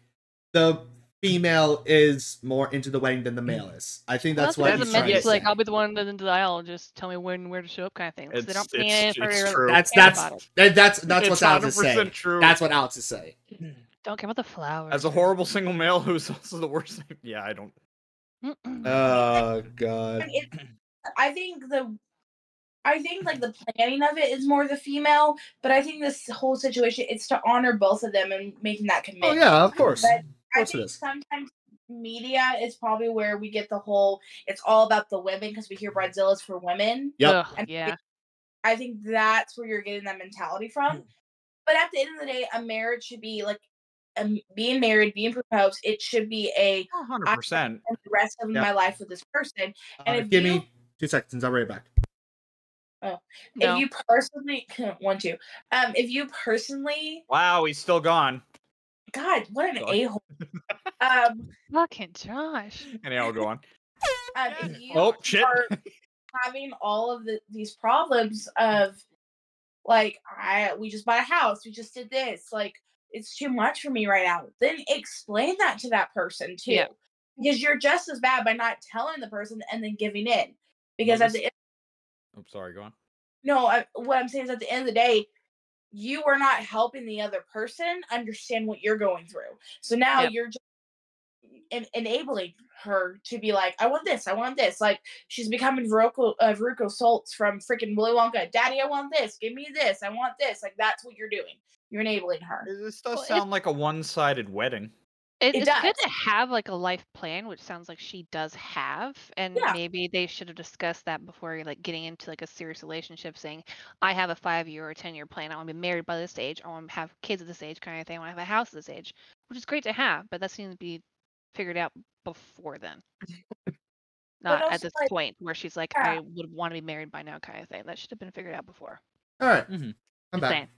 [SPEAKER 3] the female is more into the wedding than the male is. I think that's what
[SPEAKER 1] the
[SPEAKER 3] he's
[SPEAKER 1] men
[SPEAKER 3] trying to
[SPEAKER 1] just
[SPEAKER 3] say.
[SPEAKER 1] like I'll be the one in the aisle. Just tell me where to show up, kind of thing. So they don't
[SPEAKER 2] It's
[SPEAKER 1] really
[SPEAKER 2] true.
[SPEAKER 3] That's
[SPEAKER 1] about it.
[SPEAKER 3] that's
[SPEAKER 2] It's
[SPEAKER 3] what Alex is
[SPEAKER 2] 100%
[SPEAKER 3] saying.
[SPEAKER 2] true.
[SPEAKER 3] That's what Alex is saying.
[SPEAKER 1] Don't care about the flowers.
[SPEAKER 2] As a horrible single male who's also the worst. Yeah, I don't.
[SPEAKER 3] Oh God.
[SPEAKER 4] I think like the planning of it is more the female, but I think this whole situation it's to honor both of them and making that commitment.
[SPEAKER 3] Oh yeah, of course.
[SPEAKER 4] But
[SPEAKER 3] Of
[SPEAKER 4] I
[SPEAKER 3] course it
[SPEAKER 4] think
[SPEAKER 3] is.
[SPEAKER 4] sometimes media is probably where we get the whole it's all about the women because we hear Bridezillas for women.
[SPEAKER 3] Yep.
[SPEAKER 1] Ugh,
[SPEAKER 4] And
[SPEAKER 1] yeah.
[SPEAKER 4] I think that's where you're getting that mentality from. But at the end of the day, a marriage should be like being married, being proposed. It should be a
[SPEAKER 2] 100%.
[SPEAKER 4] I spend the rest of my life with this person. And if
[SPEAKER 3] Give me 2 seconds. I'll be right back.
[SPEAKER 1] No.
[SPEAKER 4] If you personally if you personally
[SPEAKER 2] Wow, he's still gone.
[SPEAKER 4] God, what an a-hole.
[SPEAKER 1] Fucking Josh.
[SPEAKER 2] Anyhow, go on.
[SPEAKER 4] If you
[SPEAKER 2] shit.
[SPEAKER 4] are having all of these problems of like we just bought a house, we just did this, like it's too much for me right now, then explain that to that person too.
[SPEAKER 1] Yeah.
[SPEAKER 4] Because you're just as bad by not telling the person and then giving in. Because at the end
[SPEAKER 2] I'm sorry, go on.
[SPEAKER 4] No, what I'm saying is at the end of the day, you are not helping the other person understand what you're going through. So now you're just enabling her to be like, I want this. Like she's becoming Veruco Saltz from freaking Willy Wonka. Daddy, I want this. Give me this. I want this. Like that's what you're doing. You're enabling her.
[SPEAKER 2] This does sound like a one-sided wedding.
[SPEAKER 1] It's
[SPEAKER 4] does.
[SPEAKER 1] good to have like a life plan, which sounds like she does have, and maybe they should have discussed that before like getting into like a serious relationship, saying, I have a 5-year or 10-year plan. I want to be married by this age. I want to have kids at this age, kind of thing. I want to have a house at this age, which is great to have, but that seems to be figured out before then. Not at this point where she's like, I would want to be married by now, kind of thing. That should have been figured out before.
[SPEAKER 3] All right.
[SPEAKER 1] I'm back.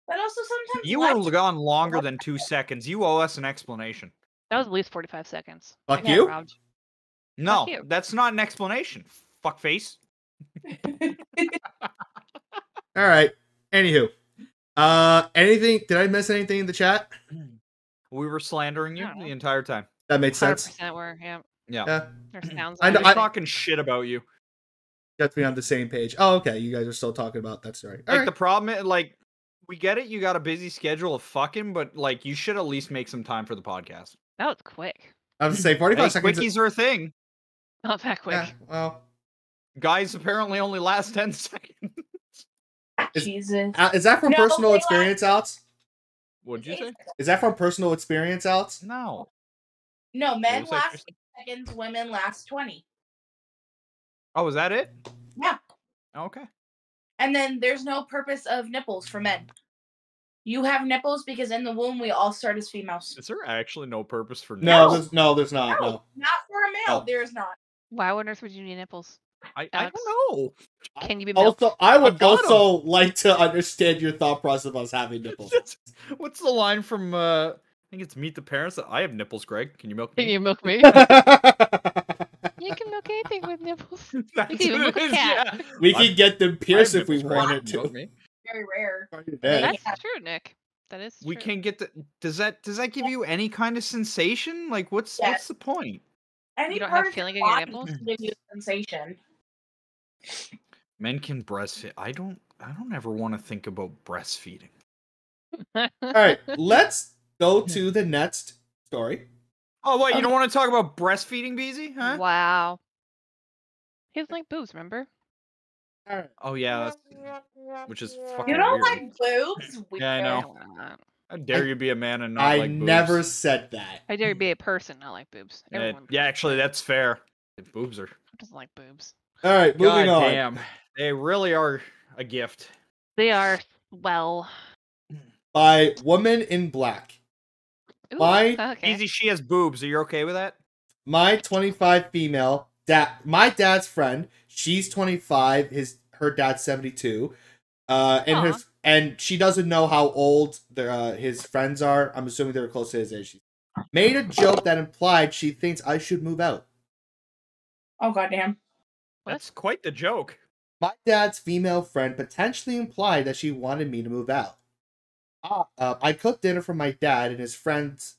[SPEAKER 4] But also sometimes
[SPEAKER 2] you were gone longer than 2 seconds. You owe us an explanation.
[SPEAKER 1] That was at least 45 seconds.
[SPEAKER 3] Fuck you?
[SPEAKER 2] No,
[SPEAKER 1] Fuck you.
[SPEAKER 2] That's not an explanation. Fuckface.
[SPEAKER 3] All right. Anywho, anything? Did I miss anything in the chat?
[SPEAKER 2] We were slandering you the entire time.
[SPEAKER 3] That makes sense.
[SPEAKER 1] 100% were,
[SPEAKER 2] Yeah.
[SPEAKER 1] There sounds
[SPEAKER 3] I
[SPEAKER 1] like
[SPEAKER 3] know.
[SPEAKER 2] I'm talking shit about you.
[SPEAKER 3] Got me on the same page. Oh, okay. You guys are still talking about that's right. All
[SPEAKER 2] Like
[SPEAKER 3] right.
[SPEAKER 2] the problem is, like, we get it. You got a busy schedule of fucking, but like, you should at least make some time for the podcast.
[SPEAKER 1] that was quick.
[SPEAKER 3] I was gonna say 45 seconds.
[SPEAKER 2] Quickies are a thing.
[SPEAKER 1] Not that quick.
[SPEAKER 3] Yeah, well,
[SPEAKER 2] Guys apparently only last 10 seconds.
[SPEAKER 4] Jesus.
[SPEAKER 3] is that from
[SPEAKER 4] No,
[SPEAKER 3] personal
[SPEAKER 4] they
[SPEAKER 3] experience, Alex?
[SPEAKER 2] What'd you say?
[SPEAKER 3] Is that from personal experience, Alex?
[SPEAKER 2] No.
[SPEAKER 4] No, men
[SPEAKER 2] was that,
[SPEAKER 4] last 6 seconds, women last 20.
[SPEAKER 2] Oh, is that it?
[SPEAKER 4] Yeah.
[SPEAKER 2] Okay.
[SPEAKER 4] And then there's no purpose of nipples for men. You have nipples because in the womb we all start as females.
[SPEAKER 2] Is there actually no purpose for
[SPEAKER 3] No,
[SPEAKER 2] nipples?
[SPEAKER 3] there's not. No.
[SPEAKER 4] Not for a male.
[SPEAKER 3] Oh.
[SPEAKER 4] There's not.
[SPEAKER 1] Why on earth would you need nipples?
[SPEAKER 2] I
[SPEAKER 1] Alex?
[SPEAKER 2] don't know.
[SPEAKER 1] Can you be milked?
[SPEAKER 3] Also, I would
[SPEAKER 2] I've got
[SPEAKER 3] also like to understand your thought process of us having nipples.
[SPEAKER 2] What's the line from, I think it's Meet the Parents? That I have nipples, Greg. Can you milk me?
[SPEAKER 1] Can you milk me? You can milk anything with nipples.
[SPEAKER 2] That's
[SPEAKER 1] You can even
[SPEAKER 2] what
[SPEAKER 1] milk
[SPEAKER 2] it
[SPEAKER 1] a
[SPEAKER 2] is,
[SPEAKER 1] cat.
[SPEAKER 2] yeah.
[SPEAKER 3] We can get them pierced
[SPEAKER 2] I have
[SPEAKER 3] if we
[SPEAKER 2] nipples, Greg.
[SPEAKER 3] wanted
[SPEAKER 2] Milk
[SPEAKER 3] to.
[SPEAKER 2] me.
[SPEAKER 4] Very rare.
[SPEAKER 3] Yeah.
[SPEAKER 1] That's true, Nick. That is
[SPEAKER 2] We
[SPEAKER 1] true.
[SPEAKER 2] can't get the. Does that give you any kind of sensation? Like, what's
[SPEAKER 4] Yes.
[SPEAKER 2] the point?
[SPEAKER 4] Any
[SPEAKER 1] You don't
[SPEAKER 4] part
[SPEAKER 1] have
[SPEAKER 4] of your
[SPEAKER 1] feeling in your
[SPEAKER 4] body
[SPEAKER 1] nipples?
[SPEAKER 4] can give you a sensation.
[SPEAKER 2] Men can breastfeed. I don't ever want to think about breastfeeding.
[SPEAKER 3] All right, let's go to the next story.
[SPEAKER 2] Oh, what? You don't want to talk about breastfeeding, Beezy? Huh?
[SPEAKER 1] Wow. He doesn't like boobs, remember?
[SPEAKER 3] All right.
[SPEAKER 2] Oh yeah, which is
[SPEAKER 4] You
[SPEAKER 2] fucking
[SPEAKER 4] don't
[SPEAKER 2] weird.
[SPEAKER 4] like boobs? Weird.
[SPEAKER 2] Yeah, I know.
[SPEAKER 1] Why not?
[SPEAKER 2] How dare you be a man and not
[SPEAKER 3] I
[SPEAKER 2] like boobs?
[SPEAKER 3] never said that.
[SPEAKER 1] I dare you be a person, not like boobs. Everyone
[SPEAKER 2] Yeah, actually, that's fair. Boobs are.
[SPEAKER 1] doesn't like boobs.
[SPEAKER 3] All right, moving
[SPEAKER 2] God
[SPEAKER 3] on.
[SPEAKER 2] damn, they really are a gift.
[SPEAKER 1] They are well.
[SPEAKER 3] By Woman in Black.
[SPEAKER 1] Ooh,
[SPEAKER 3] My
[SPEAKER 1] okay.
[SPEAKER 2] Easy, she has boobs. Are you okay with that?
[SPEAKER 3] my 25 female my dad's friend. She's 25. Her dad's 72.
[SPEAKER 1] Aw.
[SPEAKER 3] And she doesn't know how old his friends are. I'm assuming they're close to his age. She made a joke that implied she thinks I should move out.
[SPEAKER 4] Oh goddamn.
[SPEAKER 1] What?
[SPEAKER 2] That's quite the joke.
[SPEAKER 3] My dad's female friend potentially implied that she wanted me to move out. I cooked dinner for my dad and his friends.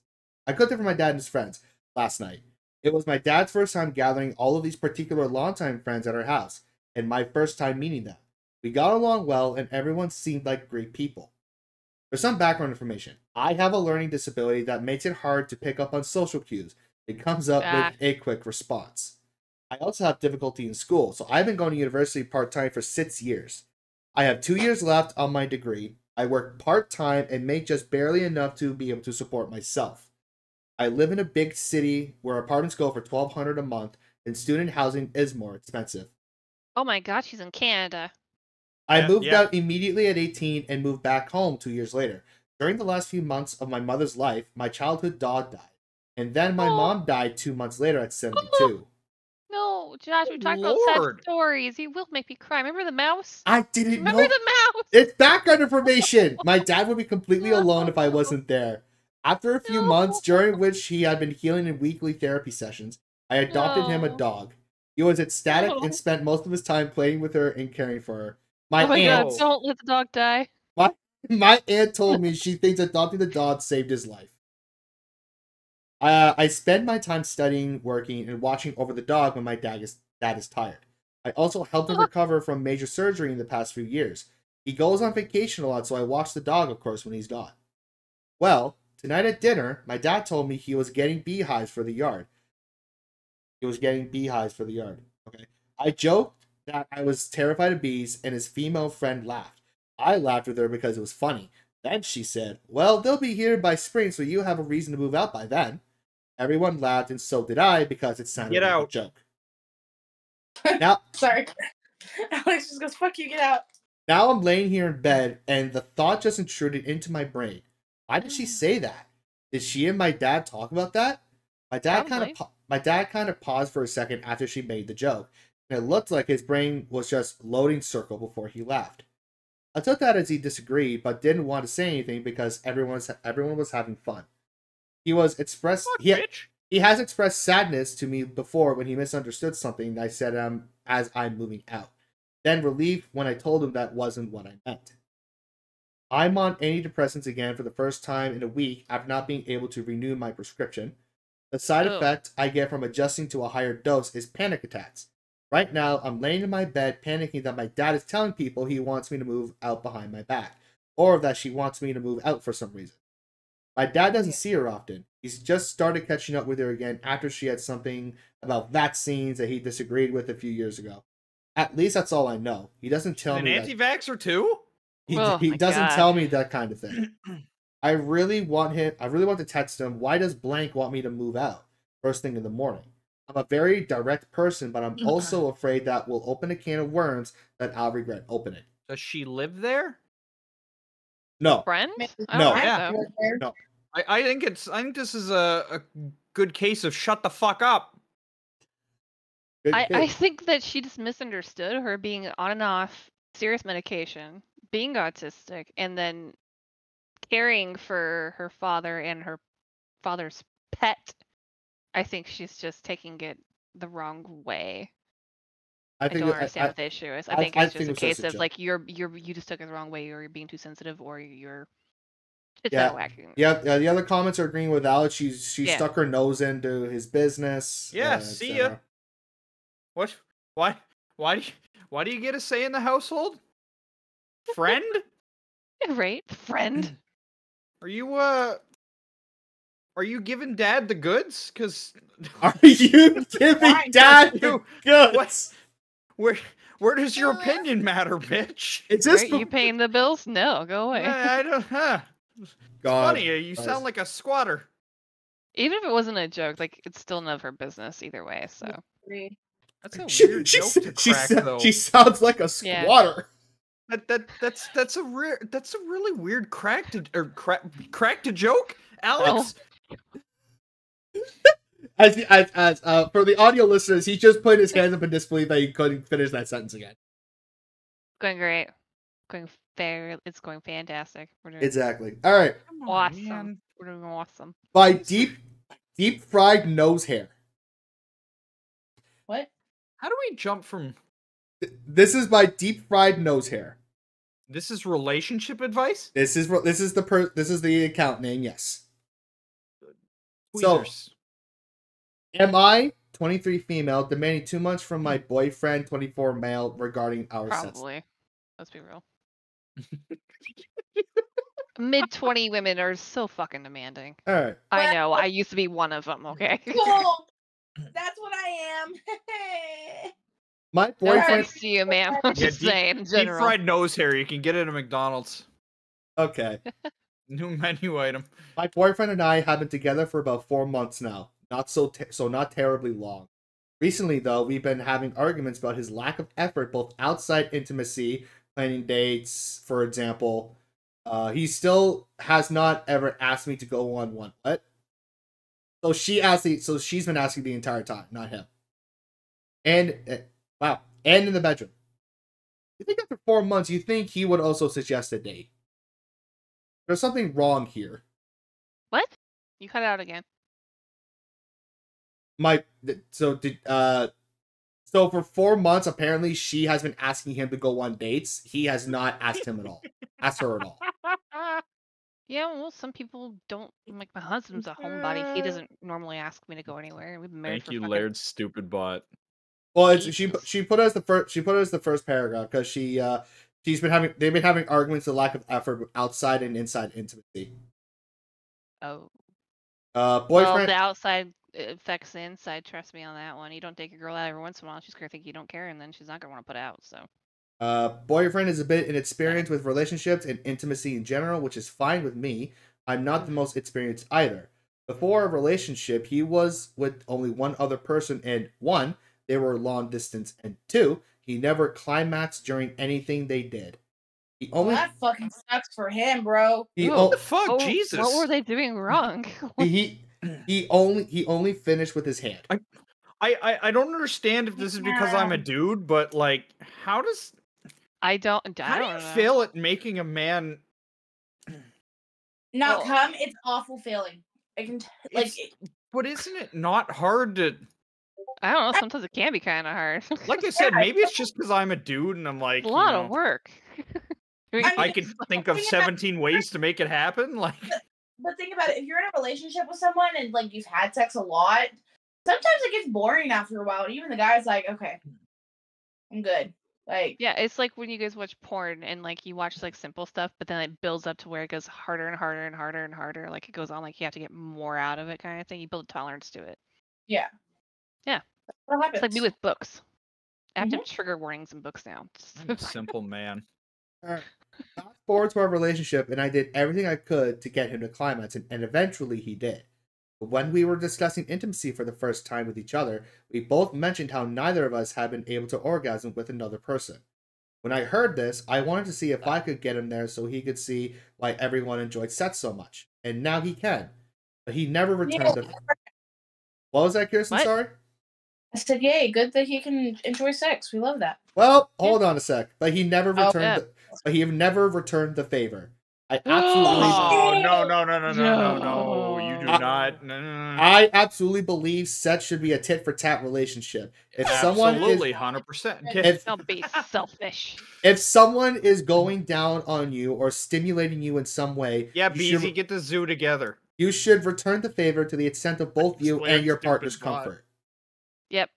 [SPEAKER 3] I cooked it for my dad and his friends last night. It was my dad's first time gathering all of these particular longtime friends at our house, and my first time meeting them. We got along well, and everyone seemed like great people. For some background information, I have a learning disability that makes it hard to pick up on social cues. It comes up with a quick response. I also have difficulty in school, so I've been going to university part-time for 6 years. I have 2 years left on my degree. I work part-time and make just barely enough to be able to support myself. I live in a big city where apartments go for $1,200 a month and student housing is more expensive.
[SPEAKER 1] Oh my god, she's in Canada.
[SPEAKER 3] I moved out immediately at 18 and moved back home 2 years later. During the last few months of my mother's life, my childhood dog died. And then my mom died 2 months later at 72.
[SPEAKER 1] No, Josh, we talked about
[SPEAKER 2] Lord.
[SPEAKER 1] sad stories. You will make me cry. Remember the mouse?
[SPEAKER 3] I didn't
[SPEAKER 1] Remember
[SPEAKER 3] know.
[SPEAKER 1] the mouse?
[SPEAKER 3] It's background information. My dad would be completely alone if I wasn't there. After a few months, during which he had been healing in weekly therapy sessions, I adopted him a dog. He was ecstatic and spent most of his time playing with her and caring for her. My aunt,
[SPEAKER 1] god, don't let the dog die.
[SPEAKER 3] my aunt told me she thinks adopting the dog saved his life. I spend my time studying, working, and watching over the dog when my dad is tired. I also helped him recover from major surgery in the past few years. He goes on vacation a lot, so I watch the dog, of course, when he's gone. Well, tonight at dinner, my dad told me he was getting beehives for the yard. Okay. I joked that I was terrified of bees, and his female friend laughed. I laughed with her because it was funny. Then she said, "Well, they'll be here by spring, so you have a reason to move out by then." Everyone laughed, and so did I, because it sounded like a joke. Now,
[SPEAKER 4] sorry. Alex just goes, "Fuck you, get out."
[SPEAKER 3] Now I'm laying here in bed, and the thought just intruded into my brain. Why did she say that? Did she and my dad talk about that? My dad kind of paused for a second after she made the joke, and it looked like his brain was just loading circle before he laughed. I took that as he disagreed, but didn't want to say anything because everyone was having fun. He has expressed sadness to me before when he misunderstood something I said as I'm moving out. Then relief when I told him that wasn't what I meant. I'm on antidepressants again for the first time in a week after not being able to renew my prescription. The side effect I get from adjusting to a higher dose is panic attacks. Right now, I'm laying in my bed panicking that my dad is telling people he wants me to move out behind my back, or that she wants me to move out for some reason. My dad doesn't see her often. He's just started catching up with her again after she had something about vaccines that he disagreed with a few years ago. At least that's all I know. He doesn't tell me.
[SPEAKER 2] An anti-vaxxer too?
[SPEAKER 3] He doesn't tell me that kind of thing. I really want to text him, "Why does blank want me to move out?" first thing in the morning. I'm a very direct person, but I'm also afraid that will open a can of worms that I'll regret opening.
[SPEAKER 2] Does she live there?
[SPEAKER 3] No.
[SPEAKER 1] Friend?
[SPEAKER 3] No.
[SPEAKER 2] No. I think this is a good case of shut the fuck up.
[SPEAKER 1] I think that she just misunderstood her being on and off serious medication, being autistic, and then caring for her father and her father's pet. I think she's just taking it the wrong way. I don't understand what the issue is. I think it's just a case of like you just took it the wrong way, or you're being too sensitive, or you're It's
[SPEAKER 3] Yeah.
[SPEAKER 1] out of whack.
[SPEAKER 3] Yeah, the other comments are agreeing with Alex. She
[SPEAKER 1] Yeah.
[SPEAKER 3] stuck her nose into his business.
[SPEAKER 2] Yeah, see ya. What? Why do you get a say in the household? Friend?
[SPEAKER 1] Right, friend.
[SPEAKER 2] Are you giving Dad the goods? Cause
[SPEAKER 3] Are you giving Dad the goods?
[SPEAKER 2] Where does your opinion matter, bitch?
[SPEAKER 3] Is this
[SPEAKER 1] Right, you paying the bills? No, go away.
[SPEAKER 2] I don't. It's
[SPEAKER 3] God,
[SPEAKER 2] funny. You sound like a squatter.
[SPEAKER 1] Even if it wasn't a joke, like it's still none of her business either way. So
[SPEAKER 2] That's a weird joke to crack, though.
[SPEAKER 3] She sounds like a
[SPEAKER 1] Yeah.
[SPEAKER 3] squatter.
[SPEAKER 2] That's a really weird crack to joke, Alex.
[SPEAKER 3] As for the audio listeners, he just put his hands up in disbelief that he couldn't finish that sentence again.
[SPEAKER 1] Going great. It's going fantastic. We're doing
[SPEAKER 3] Exactly. All right.
[SPEAKER 1] awesome.
[SPEAKER 2] Man.
[SPEAKER 1] We're doing awesome.
[SPEAKER 3] By deep fried nose hair.
[SPEAKER 4] What?
[SPEAKER 2] How do we jump from?
[SPEAKER 3] This is by deep fried nose hair.
[SPEAKER 2] This is relationship advice.
[SPEAKER 3] This is the account name. Yes. So,
[SPEAKER 2] Tweezers.
[SPEAKER 3] am I 23 female demanding too much from my boyfriend 24 male regarding our sex?
[SPEAKER 1] Probably. Let's be real. Mid-20 women are so fucking demanding.
[SPEAKER 3] All right.
[SPEAKER 1] I know. I used to be one of them. Okay.
[SPEAKER 4] Cool. That's what I am.
[SPEAKER 3] My
[SPEAKER 1] No
[SPEAKER 3] boyfriend.
[SPEAKER 1] offense to you, ma'am. I'm
[SPEAKER 2] Yeah,
[SPEAKER 1] just saying in
[SPEAKER 2] Deep
[SPEAKER 1] general.
[SPEAKER 2] fried nose hair. You can get it at McDonald's.
[SPEAKER 3] Okay.
[SPEAKER 2] New menu item.
[SPEAKER 3] My boyfriend and I have been together for about 4 months now. Not terribly long. Recently, though, we've been having arguments about his lack of effort, both outside intimacy, planning dates, for example. He still has not ever asked me to go on one. What? So she's been asking the entire time, not him. And wow, and in the bedroom. You think after 4 months, you think he would also suggest a date? There's something wrong here.
[SPEAKER 1] What? You cut out again.
[SPEAKER 3] So for 4 months, apparently she has been asking him to go on dates. He has not asked him at all. Asked her at all.
[SPEAKER 1] Yeah, well, some people don't. Like my husband's a homebody. He doesn't normally ask me to go anywhere. We've been married
[SPEAKER 2] Thank
[SPEAKER 1] for
[SPEAKER 2] you,
[SPEAKER 1] fucking...
[SPEAKER 2] Laird's stupid bot.
[SPEAKER 3] Well, it's, she put it as the first paragraph because they've been having arguments the lack of effort with outside and inside intimacy.
[SPEAKER 1] Oh.
[SPEAKER 3] Boyfriend.
[SPEAKER 1] Well, the outside affects the inside. Trust me on that one. You don't take a girl out every once in a while. She's gonna think you don't care, and then she's not gonna want to put out. So.
[SPEAKER 3] Boyfriend is a bit inexperienced with relationships and intimacy in general, which is fine with me. I'm not the most experienced either. Before our relationship, he was with only one other person, and 1, they were long distance, and 2, he never climaxed during anything they did.
[SPEAKER 4] Well, that fucking sucks for him, bro.
[SPEAKER 2] What the fuck, Jesus?
[SPEAKER 1] What were they doing wrong?
[SPEAKER 3] he only finished with his hand.
[SPEAKER 2] I don't understand if this is because I'm a dude, but like, how do you fail at making a man
[SPEAKER 4] not come? It's awful feeling. I can
[SPEAKER 2] but isn't it not hard to?
[SPEAKER 1] I don't know. Sometimes it can be kind of hard.
[SPEAKER 2] Like I said, maybe it's just because I'm a dude and I'm like,
[SPEAKER 1] a lot of work.
[SPEAKER 2] I can think of 17 ways to make it happen. Like,
[SPEAKER 4] but think about it. If you're in a relationship with someone and like you've had sex a lot, sometimes it gets boring after a while. And even the guy's like, okay, I'm good. Like,
[SPEAKER 1] yeah, it's like when you guys watch porn and like you watch like simple stuff, but then it builds up to where it goes harder and harder and harder and harder. Like it goes on, like you have to get more out of it, kind of thing. You build tolerance to it.
[SPEAKER 4] Yeah.
[SPEAKER 1] Yeah.
[SPEAKER 4] What happens?
[SPEAKER 1] It's like me with books. I have to have trigger warnings in books now.
[SPEAKER 2] I'm a simple man.
[SPEAKER 3] Fast forward to our relationship, and I did everything I could to get him to climax, and eventually he did. But when we were discussing intimacy for the first time with each other, we both mentioned how neither of us had been able to orgasm with another person. When I heard this, I wanted to see if I could get him there so he could see why everyone enjoyed sex so much. And now he can. But he never returned the... What was that, Kirsten?
[SPEAKER 1] What?
[SPEAKER 3] Sorry?
[SPEAKER 4] I said, yay, good that he can enjoy sex. We love that.
[SPEAKER 3] Well, hold on a sec. But he never returned
[SPEAKER 1] yeah.
[SPEAKER 3] But he never returned the favor. I absolutely,
[SPEAKER 2] Oh no! You do not. No.
[SPEAKER 3] I absolutely believe sex should be a tit for tat relationship. If someone is,
[SPEAKER 2] Absolutely, 100%.
[SPEAKER 1] Don't be selfish.
[SPEAKER 3] if someone is going down on you or stimulating you in some way,
[SPEAKER 2] Yeah,
[SPEAKER 3] you
[SPEAKER 2] BZ, get the zoo together.
[SPEAKER 3] you should return the favor to the extent of both you
[SPEAKER 2] Slam
[SPEAKER 3] and your
[SPEAKER 2] stupid
[SPEAKER 3] partner's
[SPEAKER 2] bot.
[SPEAKER 3] comfort.
[SPEAKER 1] Yep.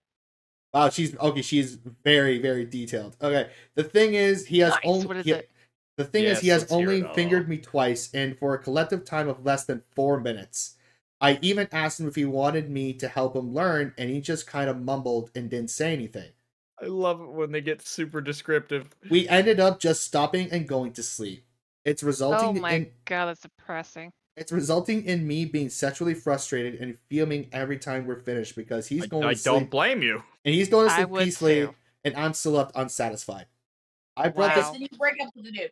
[SPEAKER 3] Wow, she's very, very detailed. Okay, the thing is, he has
[SPEAKER 1] Nice.
[SPEAKER 3] only
[SPEAKER 1] What is it?
[SPEAKER 3] the thing is
[SPEAKER 2] Yes,
[SPEAKER 3] he has
[SPEAKER 2] let's hear
[SPEAKER 3] only
[SPEAKER 2] it all.
[SPEAKER 3] fingered me twice, and for a collective time of less than 4 minutes. I even asked him if he wanted me to help him learn, and he just kind of mumbled and didn't say anything.
[SPEAKER 2] I love it when they get super descriptive.
[SPEAKER 3] We ended up just stopping and going to sleep. It's
[SPEAKER 1] Oh
[SPEAKER 3] resulting
[SPEAKER 1] my
[SPEAKER 3] in
[SPEAKER 1] god, that's depressing.
[SPEAKER 3] it's resulting in me being sexually frustrated and fuming every time we're finished because he's going
[SPEAKER 2] I
[SPEAKER 3] to sleep
[SPEAKER 2] don't blame you.
[SPEAKER 3] and he's going to
[SPEAKER 1] I
[SPEAKER 3] sleep
[SPEAKER 1] would
[SPEAKER 3] peacefully,
[SPEAKER 1] too.
[SPEAKER 3] and I'm still left unsatisfied. I brought
[SPEAKER 1] Wow.
[SPEAKER 4] Then you break up with the dude.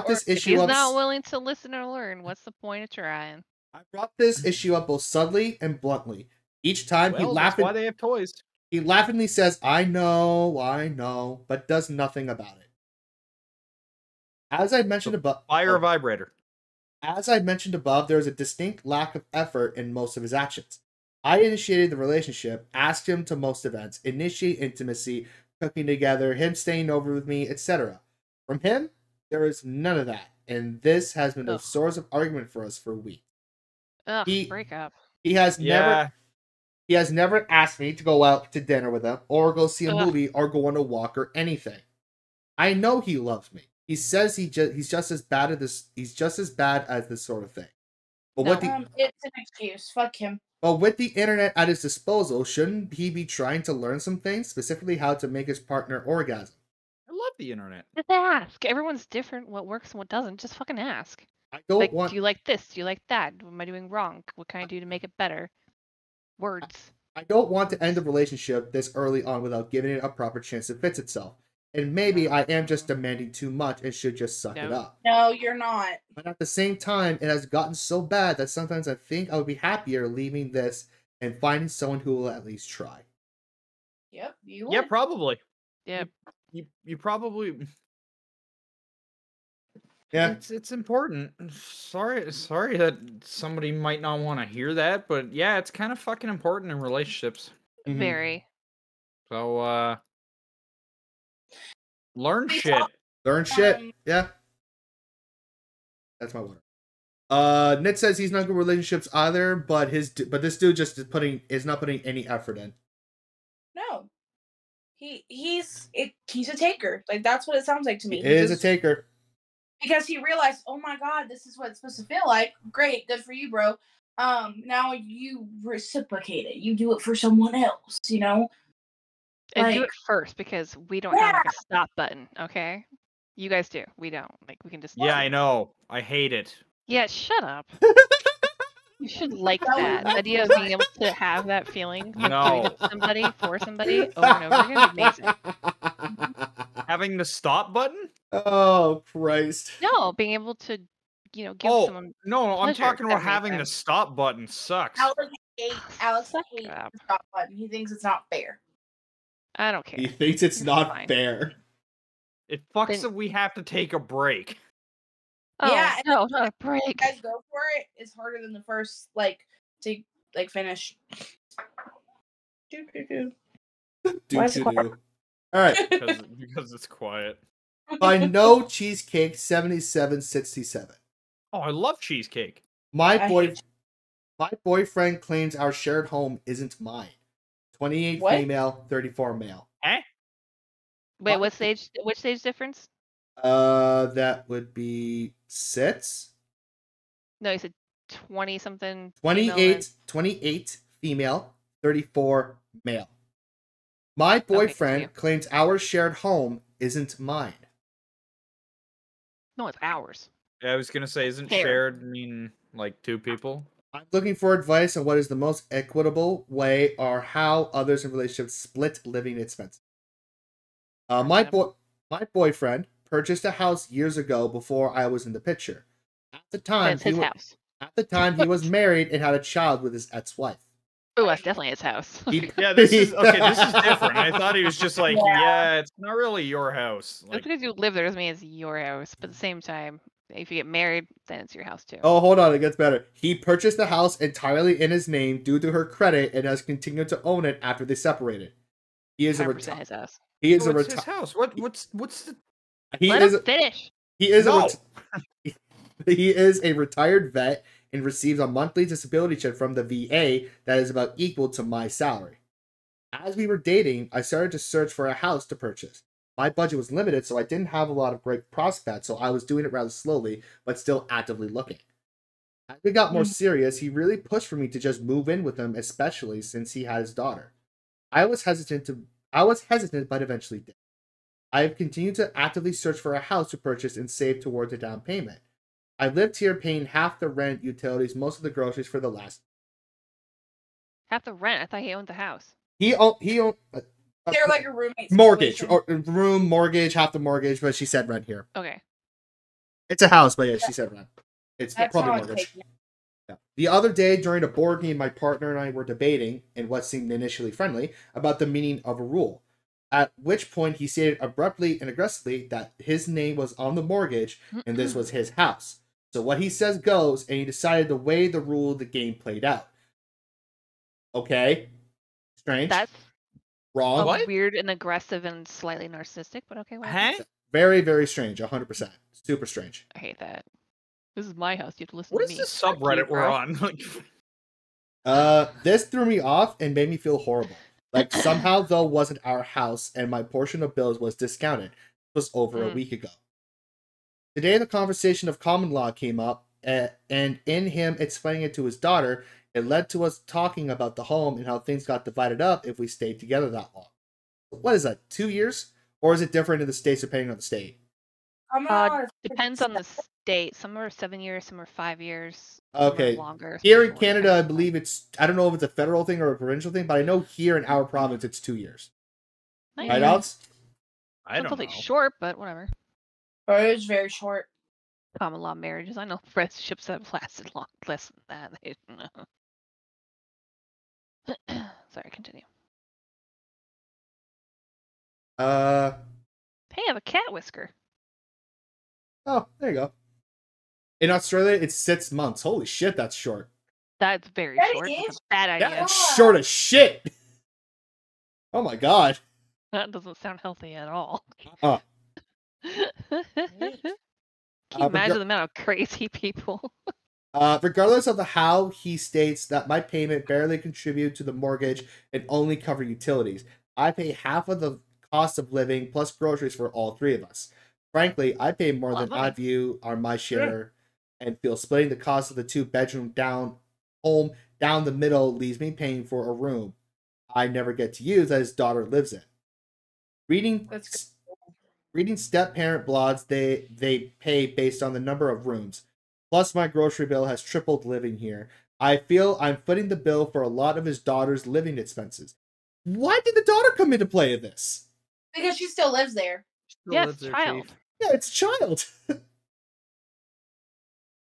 [SPEAKER 3] this
[SPEAKER 1] If
[SPEAKER 3] issue
[SPEAKER 1] he's
[SPEAKER 3] up.
[SPEAKER 1] not willing to listen or learn, what's the point of trying?
[SPEAKER 3] I brought this issue up both subtly and bluntly. Each time
[SPEAKER 2] Well, that's why they have toys.
[SPEAKER 3] he laughingly says, I know, but does nothing about it. As I mentioned above,
[SPEAKER 2] Buy her a vibrator.
[SPEAKER 3] As I mentioned above, there is a distinct lack of effort in most of his actions. I initiated the relationship, asked him to most events, initiate intimacy, cooking together, him staying over with me, etc. From him, there is none of that, and this has been a
[SPEAKER 1] Ugh.
[SPEAKER 3] source of argument for us for weeks.
[SPEAKER 1] Ugh,
[SPEAKER 3] He-
[SPEAKER 1] break up.
[SPEAKER 3] He has
[SPEAKER 2] Yeah.
[SPEAKER 3] never asked me to go out to dinner with him, or go see a
[SPEAKER 1] Ugh.
[SPEAKER 3] movie, or go on a walk, or anything. I know he loves me. He says he's just as bad at this. He's just as bad as this sort of thing. But
[SPEAKER 1] No.
[SPEAKER 4] It's an excuse. Fuck him.
[SPEAKER 3] with the internet at his disposal, shouldn't he be trying to learn some things, specifically how to make his partner orgasm?
[SPEAKER 2] I love the internet.
[SPEAKER 1] Just ask. Everyone's different. What works and what doesn't. Just fucking ask.
[SPEAKER 3] I don't
[SPEAKER 1] Like,
[SPEAKER 3] want.
[SPEAKER 1] do you like this? Do you like that? What am I doing wrong? What can I do to make it better? Words.
[SPEAKER 3] I don't want to end the relationship this early on without giving it a proper chance to fix itself. And maybe I am just demanding too much and should just suck it
[SPEAKER 1] No.
[SPEAKER 3] up.
[SPEAKER 4] No, you're not.
[SPEAKER 3] But at the same time, it has gotten so bad that sometimes I think I would be happier leaving this and finding someone who will at least try.
[SPEAKER 4] Yep, you
[SPEAKER 2] Yeah,
[SPEAKER 4] would.
[SPEAKER 2] probably.
[SPEAKER 1] Yeah.
[SPEAKER 2] You probably.
[SPEAKER 3] Yeah.
[SPEAKER 2] It's important. Sorry that somebody might not want to hear that, but yeah, it's kind of fucking important in relationships.
[SPEAKER 3] Mhm.
[SPEAKER 1] Very.
[SPEAKER 2] So learn
[SPEAKER 4] We
[SPEAKER 2] shit.
[SPEAKER 4] talked-
[SPEAKER 3] Learn shit.
[SPEAKER 4] Um,
[SPEAKER 3] Yeah. That's my water. Nit says he's not good with relationships either, but this dude just is not putting any effort in.
[SPEAKER 4] No. He's a taker. Like that's what it sounds like to me.
[SPEAKER 3] He is a
[SPEAKER 4] just-
[SPEAKER 3] taker.
[SPEAKER 4] because he realized, oh my god, this is what it's supposed to feel like. Great, good for you, bro. Now you reciprocate it. You do it for someone else, you know?
[SPEAKER 1] And do
[SPEAKER 4] Like-
[SPEAKER 1] it first because we don't have like a stop button, okay? You guys do. We don't. Like we can just
[SPEAKER 2] Yeah, I know. I hate it.
[SPEAKER 1] Yeah, shut up. You should like
[SPEAKER 4] That was
[SPEAKER 1] that. The
[SPEAKER 4] not
[SPEAKER 1] idea of
[SPEAKER 4] fun.
[SPEAKER 1] being able to have that feeling of doing
[SPEAKER 2] No.
[SPEAKER 1] it with somebody for somebody over and over again is amazing.
[SPEAKER 2] Having the stop button?
[SPEAKER 3] Oh Christ!
[SPEAKER 1] No, being able to, give
[SPEAKER 2] Oh,
[SPEAKER 1] someone
[SPEAKER 2] no, I'm
[SPEAKER 1] pleasure
[SPEAKER 2] talking about
[SPEAKER 1] every
[SPEAKER 2] having
[SPEAKER 1] time.
[SPEAKER 2] the stop button sucks.
[SPEAKER 4] Alex hates
[SPEAKER 1] Suck
[SPEAKER 4] the
[SPEAKER 1] up.
[SPEAKER 4] stop button. He thinks it's not fair.
[SPEAKER 1] I don't care.
[SPEAKER 3] He thinks it's not
[SPEAKER 1] Fine.
[SPEAKER 3] fair.
[SPEAKER 2] It fucks
[SPEAKER 1] Then-
[SPEAKER 2] if we have to take a break.
[SPEAKER 1] Oh,
[SPEAKER 4] Yeah, and
[SPEAKER 1] no, not a
[SPEAKER 4] You
[SPEAKER 1] break.
[SPEAKER 4] guys go for it. It's harder than the first, to finish.
[SPEAKER 3] Do,
[SPEAKER 4] Why is it
[SPEAKER 3] do,
[SPEAKER 4] quiet?
[SPEAKER 3] do. All right.
[SPEAKER 2] because it's quiet.
[SPEAKER 3] By No Cheesecake 7767.
[SPEAKER 2] Oh, I love cheesecake.
[SPEAKER 3] My
[SPEAKER 4] I
[SPEAKER 3] boy,
[SPEAKER 4] hate-
[SPEAKER 3] my boyfriend claims our shared home isn't mine. 28
[SPEAKER 4] What?
[SPEAKER 3] female, 34 male.
[SPEAKER 1] Wait, what stage? Which stage difference?
[SPEAKER 3] That would be 6.
[SPEAKER 1] No, you said 20 something.
[SPEAKER 3] 28 female, 34 male. My boyfriend
[SPEAKER 1] continue.
[SPEAKER 3] claims our shared home isn't mine.
[SPEAKER 1] No, it's ours.
[SPEAKER 2] Yeah, I was gonna say, isn't
[SPEAKER 1] Fair.
[SPEAKER 2] shared mean like 2 people?
[SPEAKER 3] I'm looking for advice on what is the most equitable way or how others in relationships split living expenses. My boyfriend purchased a house years ago before I was in the picture. At the time,
[SPEAKER 1] That's his house.
[SPEAKER 3] he was married and had a child with his ex-wife.
[SPEAKER 1] Oh, that's definitely his house.
[SPEAKER 3] He-
[SPEAKER 2] Yeah, this is okay. This is different. I thought he was just like,
[SPEAKER 4] Yeah.
[SPEAKER 2] yeah, it's not really your house.
[SPEAKER 1] Just
[SPEAKER 2] Like,
[SPEAKER 1] because you live there doesn't mean it's your house. But at the same time, If you get married, then it's your house too.
[SPEAKER 3] Oh, hold on, it gets better. He purchased the house entirely in his name due to her credit and has continued to own it after they separated. He is a
[SPEAKER 1] 100% his house.
[SPEAKER 3] He is a
[SPEAKER 2] What's his house? What's the?
[SPEAKER 3] He
[SPEAKER 1] Let
[SPEAKER 3] is
[SPEAKER 1] him finish.
[SPEAKER 3] he is
[SPEAKER 2] No.
[SPEAKER 3] he is a retired vet and receives a monthly disability check from the VA that is about equal to my salary. As we were dating, I started to search for a house to purchase. My budget was limited, so I didn't have a lot of great prospects, so I was doing it rather slowly, but still actively looking. As we got more serious, he really pushed for me to just move in with him, especially since he had his daughter. I was hesitant, but eventually did. I have continued to actively search for a house to purchase and save towards a down payment. I lived here paying half the rent, utilities, most of the groceries for the last.
[SPEAKER 1] Half the rent. I thought he owned the house.
[SPEAKER 3] He owned
[SPEAKER 4] They're like a roommate
[SPEAKER 3] mortgage
[SPEAKER 4] situation.
[SPEAKER 3] or room mortgage, half the mortgage, but she said rent here.
[SPEAKER 1] Okay.
[SPEAKER 3] It's a house, but yeah, she said rent. It's
[SPEAKER 4] That's
[SPEAKER 3] probably
[SPEAKER 4] how I'm
[SPEAKER 3] mortgage.
[SPEAKER 4] taking it.
[SPEAKER 3] Yeah. The other day during a board game, my partner and I were debating, in what seemed initially friendly, about the meaning of a rule. At which point he stated abruptly and aggressively that his name was on the mortgage and this was his house. So what he says goes, and he decided the way the rule of the game played out. Okay. Strange.
[SPEAKER 1] That's
[SPEAKER 3] Wrong.
[SPEAKER 2] What?
[SPEAKER 1] weird and aggressive and slightly narcissistic, but okay. Whatever.
[SPEAKER 2] Huh?
[SPEAKER 3] Very, very strange. 100%. Super strange.
[SPEAKER 1] I hate that. This is my house. You have to listen
[SPEAKER 2] What
[SPEAKER 1] to
[SPEAKER 2] is
[SPEAKER 1] me.
[SPEAKER 2] this
[SPEAKER 1] Fuck you,
[SPEAKER 2] subreddit we're
[SPEAKER 1] bro.
[SPEAKER 2] on?
[SPEAKER 3] This threw me off and made me feel horrible. Like somehow though wasn't our house and my portion of bills was discounted. It was over a week ago. Today the conversation of common law came up and in him explaining it to his daughter, it led to us talking about the home and how things got divided up if we stayed together that long. What is that, 2 years? Or is it different in the states depending on the state?
[SPEAKER 1] Depends on the state. Some are 7 years, some are 5 years.
[SPEAKER 3] Okay.
[SPEAKER 1] Some are longer. some
[SPEAKER 3] Here
[SPEAKER 1] are
[SPEAKER 3] in
[SPEAKER 1] shorter,
[SPEAKER 3] Canada, I
[SPEAKER 1] depending on-
[SPEAKER 3] believe it's, I don't know if it's a federal thing or a provincial thing, but I know here in our province it's 2 years.
[SPEAKER 1] Nice.
[SPEAKER 3] Right, Alex?
[SPEAKER 2] I don't know.
[SPEAKER 1] Totally short, but whatever.
[SPEAKER 4] But it was very short.
[SPEAKER 1] Common law marriages. I know relationships that have lasted less than that. Sorry, continue. Hey, I have a cat whisker.
[SPEAKER 3] Oh, there you go. In Australia, it's 6 months. Holy shit, that's short.
[SPEAKER 1] That's very
[SPEAKER 4] That
[SPEAKER 1] short. That's
[SPEAKER 4] is-
[SPEAKER 1] a bad idea.
[SPEAKER 3] That's short as shit. Oh my god.
[SPEAKER 1] That doesn't sound healthy at all.
[SPEAKER 3] Uh.
[SPEAKER 1] Can you imagine the amount of crazy people?
[SPEAKER 3] Regardless of how, he states that my payment barely contribute to the mortgage and only cover utilities. I pay half of the cost of living plus groceries for all three of us. Frankly, I pay more than I view on my share and feel splitting the cost of the 2-bedroom home down the middle leaves me paying for a room I never get to use that his daughter lives in. Reading step-parent blogs, they pay based on the number of rooms. Plus, my grocery bill has tripled living here. I feel I'm footing the bill for a lot of his daughter's living expenses. Why did the daughter come into play in this?
[SPEAKER 4] Because she still lives there.
[SPEAKER 1] Yes, child.
[SPEAKER 3] Yeah, it's a child.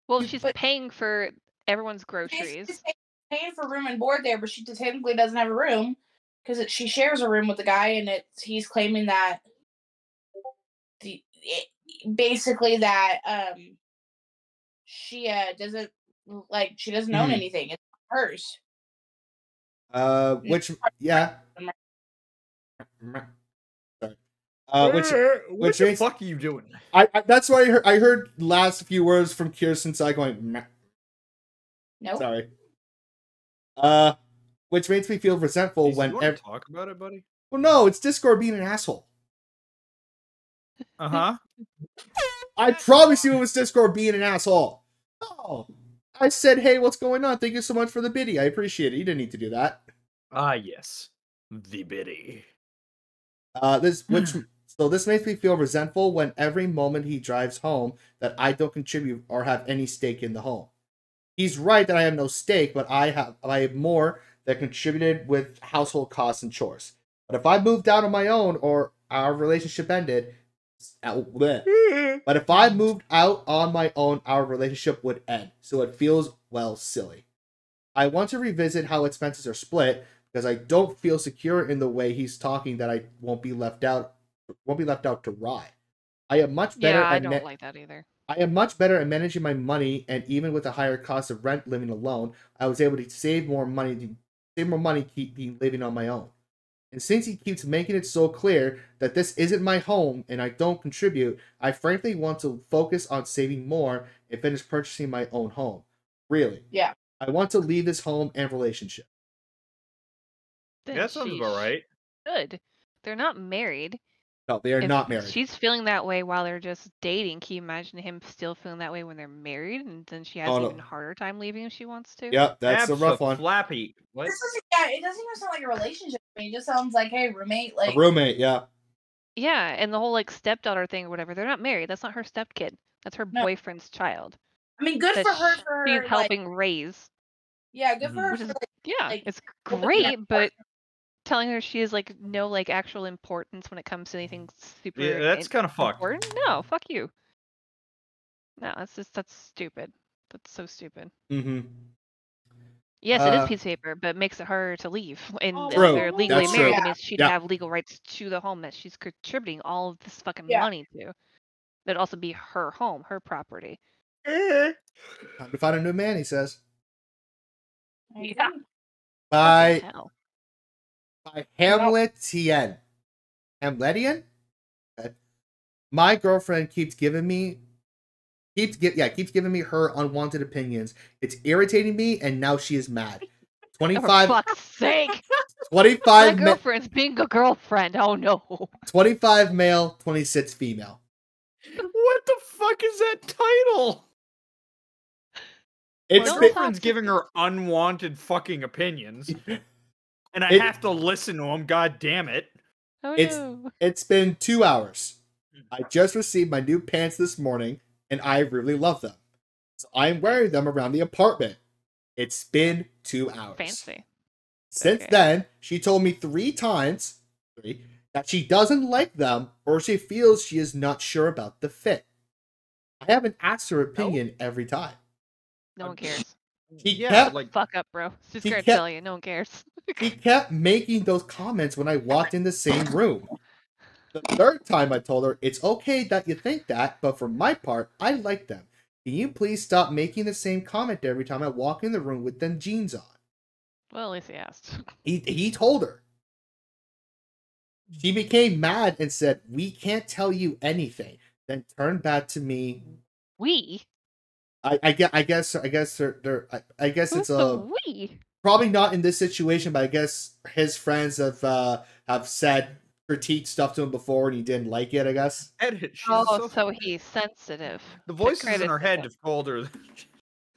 [SPEAKER 1] Well, she's
[SPEAKER 4] But-
[SPEAKER 1] paying for everyone's
[SPEAKER 4] She's
[SPEAKER 1] groceries.
[SPEAKER 4] paying for room and board there, but she technically doesn't have a room because she shares a room with the guy, and he's claiming that basically that she doesn't she doesn't own anything. It's hers.
[SPEAKER 3] Which Sorry.
[SPEAKER 2] what
[SPEAKER 3] Which
[SPEAKER 2] the
[SPEAKER 3] makes-
[SPEAKER 2] fuck are you doing?
[SPEAKER 3] I that's why I heard last few words from Kirsten side going meh.
[SPEAKER 4] Nope.
[SPEAKER 3] Sorry. Which makes me feel resentful
[SPEAKER 2] You
[SPEAKER 3] when
[SPEAKER 2] want to talk about it, buddy?
[SPEAKER 3] well, no, it's Discord being an asshole.
[SPEAKER 2] Uh-huh.
[SPEAKER 3] I promise you it was Discord being an asshole. Oh, I said, hey, what's going on? Thank you so much for the biddy. I appreciate it. You didn't need to do that.
[SPEAKER 2] Ah, yes. The biddy.
[SPEAKER 3] So this makes me feel resentful when every moment he drives home that I don't contribute or have any stake in the home. He's right that I have no stake, but I have more that contributed with household costs and chores. But if I moved out on my own or our relationship ended, but if I moved out on my own, our relationship would end. So it feels, well, silly. I want to revisit how expenses are split because I don't feel secure in the way he's talking that I won't be left out to rot. I am much better
[SPEAKER 1] Yeah, I
[SPEAKER 3] at
[SPEAKER 1] don't like that either.
[SPEAKER 3] I am much better at managing my money, and even with the higher cost of rent living alone, I was able to save more money keep living on my own. And since he keeps making it so clear that this isn't my home and I don't contribute, I frankly want to focus on saving more and finish purchasing my own home. Really.
[SPEAKER 4] Yeah.
[SPEAKER 3] I want to leave this home and relationship.
[SPEAKER 1] Then
[SPEAKER 2] Yeah, that sounds
[SPEAKER 1] she
[SPEAKER 2] about right.
[SPEAKER 1] should. They're not married.
[SPEAKER 3] No, they are
[SPEAKER 1] If
[SPEAKER 3] not married.
[SPEAKER 1] she's feeling that way while they're just dating, can you imagine him still feeling that way when they're married? And then she has
[SPEAKER 3] Oh,
[SPEAKER 1] an
[SPEAKER 3] no.
[SPEAKER 1] even harder time leaving if she wants to?
[SPEAKER 3] Yep, that's a rough one.
[SPEAKER 2] Flappy. What?
[SPEAKER 4] It doesn't even sound like a relationship to me. It just sounds like, hey, roommate,
[SPEAKER 3] A
[SPEAKER 4] like
[SPEAKER 3] roommate, yeah.
[SPEAKER 1] Yeah, and the whole like stepdaughter thing or whatever, they're not married. That's not her stepkid. That's her
[SPEAKER 4] No.
[SPEAKER 1] boyfriend's child.
[SPEAKER 4] I mean, good
[SPEAKER 1] That
[SPEAKER 4] for her
[SPEAKER 1] she's
[SPEAKER 4] like
[SPEAKER 1] helping raise.
[SPEAKER 4] yeah, good for her
[SPEAKER 1] Which
[SPEAKER 4] for
[SPEAKER 1] is
[SPEAKER 4] like
[SPEAKER 1] yeah,
[SPEAKER 4] like,
[SPEAKER 1] it's
[SPEAKER 4] opening that
[SPEAKER 1] great, but
[SPEAKER 4] door.
[SPEAKER 1] telling her she has like no like actual importance when it comes to anything super
[SPEAKER 2] Yeah, that's kind of fucked.
[SPEAKER 1] important. No, fuck you. No, that's stupid. That's so stupid.
[SPEAKER 3] Mm-hmm.
[SPEAKER 1] Yes, it is a piece of paper, but it makes it harder to leave. And if
[SPEAKER 3] True.
[SPEAKER 1] they're legally
[SPEAKER 3] That's
[SPEAKER 1] married,
[SPEAKER 3] true.
[SPEAKER 1] that means she'd
[SPEAKER 3] Yeah.
[SPEAKER 1] have legal rights to the home that she's contributing all of this fucking
[SPEAKER 4] Yeah.
[SPEAKER 1] money to. That'd also be her home, her property.
[SPEAKER 3] Time to find a new man, he says.
[SPEAKER 1] Yeah.
[SPEAKER 3] By
[SPEAKER 1] Fucking hell.
[SPEAKER 3] Hamletian. Hamletian? Okay. My girlfriend keeps giving me her unwanted opinions. It's irritating me, and now she is mad.
[SPEAKER 1] For
[SPEAKER 3] 25
[SPEAKER 1] fuck's sake.
[SPEAKER 3] 25
[SPEAKER 1] My girlfriend's being a girlfriend. Oh no.
[SPEAKER 3] 25 male, 26 female.
[SPEAKER 2] What the fuck is that title?
[SPEAKER 3] It's
[SPEAKER 2] My
[SPEAKER 1] Don't
[SPEAKER 2] girlfriend's
[SPEAKER 1] talk-
[SPEAKER 2] giving her unwanted fucking opinions, and I
[SPEAKER 3] It-
[SPEAKER 2] have to listen to them. God damn it!
[SPEAKER 1] Oh
[SPEAKER 3] It's-
[SPEAKER 1] no.
[SPEAKER 3] It's been 2 hours. I just received my new pants this morning, and I really love them. So I'm wearing them around the apartment. It's been 2 hours.
[SPEAKER 1] Fancy.
[SPEAKER 3] Since
[SPEAKER 1] Okay.
[SPEAKER 3] then, she told me 3 times that she doesn't like them or she feels she is not sure about the fit. I haven't asked her opinion every time.
[SPEAKER 1] No one cares.
[SPEAKER 3] She
[SPEAKER 2] Yeah,
[SPEAKER 3] kept
[SPEAKER 2] like
[SPEAKER 1] Fuck up, bro. Just
[SPEAKER 3] She
[SPEAKER 1] gonna
[SPEAKER 3] kept-
[SPEAKER 1] tell you, no one cares.
[SPEAKER 3] she kept making those comments when I walked in the same room. The third time I told her, it's okay that you think that, but for my part, I like them. Can you please stop making the same comment every time I walk in the room with them jeans on?
[SPEAKER 1] Well, at least he asked.
[SPEAKER 3] He told her. She became mad and said, "We can't tell you anything." Then turned back to me.
[SPEAKER 1] We?
[SPEAKER 3] I guess it's
[SPEAKER 1] Who's
[SPEAKER 3] a
[SPEAKER 1] the we?
[SPEAKER 3] probably not in this situation, but I guess his friends have said critique stuff to him before and he didn't like it. I guess.
[SPEAKER 2] edit. She's
[SPEAKER 1] Oh, so he's sensitive.
[SPEAKER 2] the
[SPEAKER 1] To
[SPEAKER 2] voices in
[SPEAKER 1] credit
[SPEAKER 2] her
[SPEAKER 1] to
[SPEAKER 2] head
[SPEAKER 1] him.
[SPEAKER 2] have told her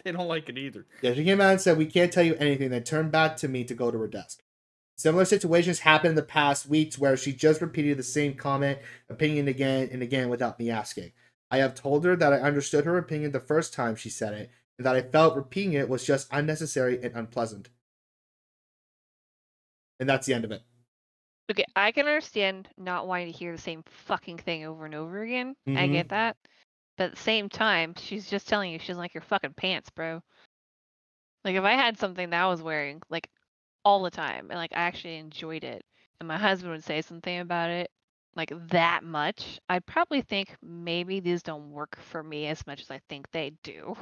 [SPEAKER 2] they don't like it either.
[SPEAKER 3] Yeah, she came out and said, "We can't tell you anything." Then turned back to me to go to her desk. Similar situations happened in the past weeks where she just repeated the same comment, opinion again and again without me asking. I have told her that I understood her opinion the first time she said it, and that I felt repeating it was just unnecessary and unpleasant. And that's the end of it.
[SPEAKER 1] Okay, I can understand not wanting to hear the same fucking thing over and over again. I
[SPEAKER 3] Mhm.
[SPEAKER 1] get that. But at the same time, she's just telling you she doesn't like your fucking pants, bro. Like, if I had something that I was wearing, like, all the time, and, like, I actually enjoyed it, and my husband would say something about it, like, that much, I'd probably think maybe these don't work for me as much as I think they do.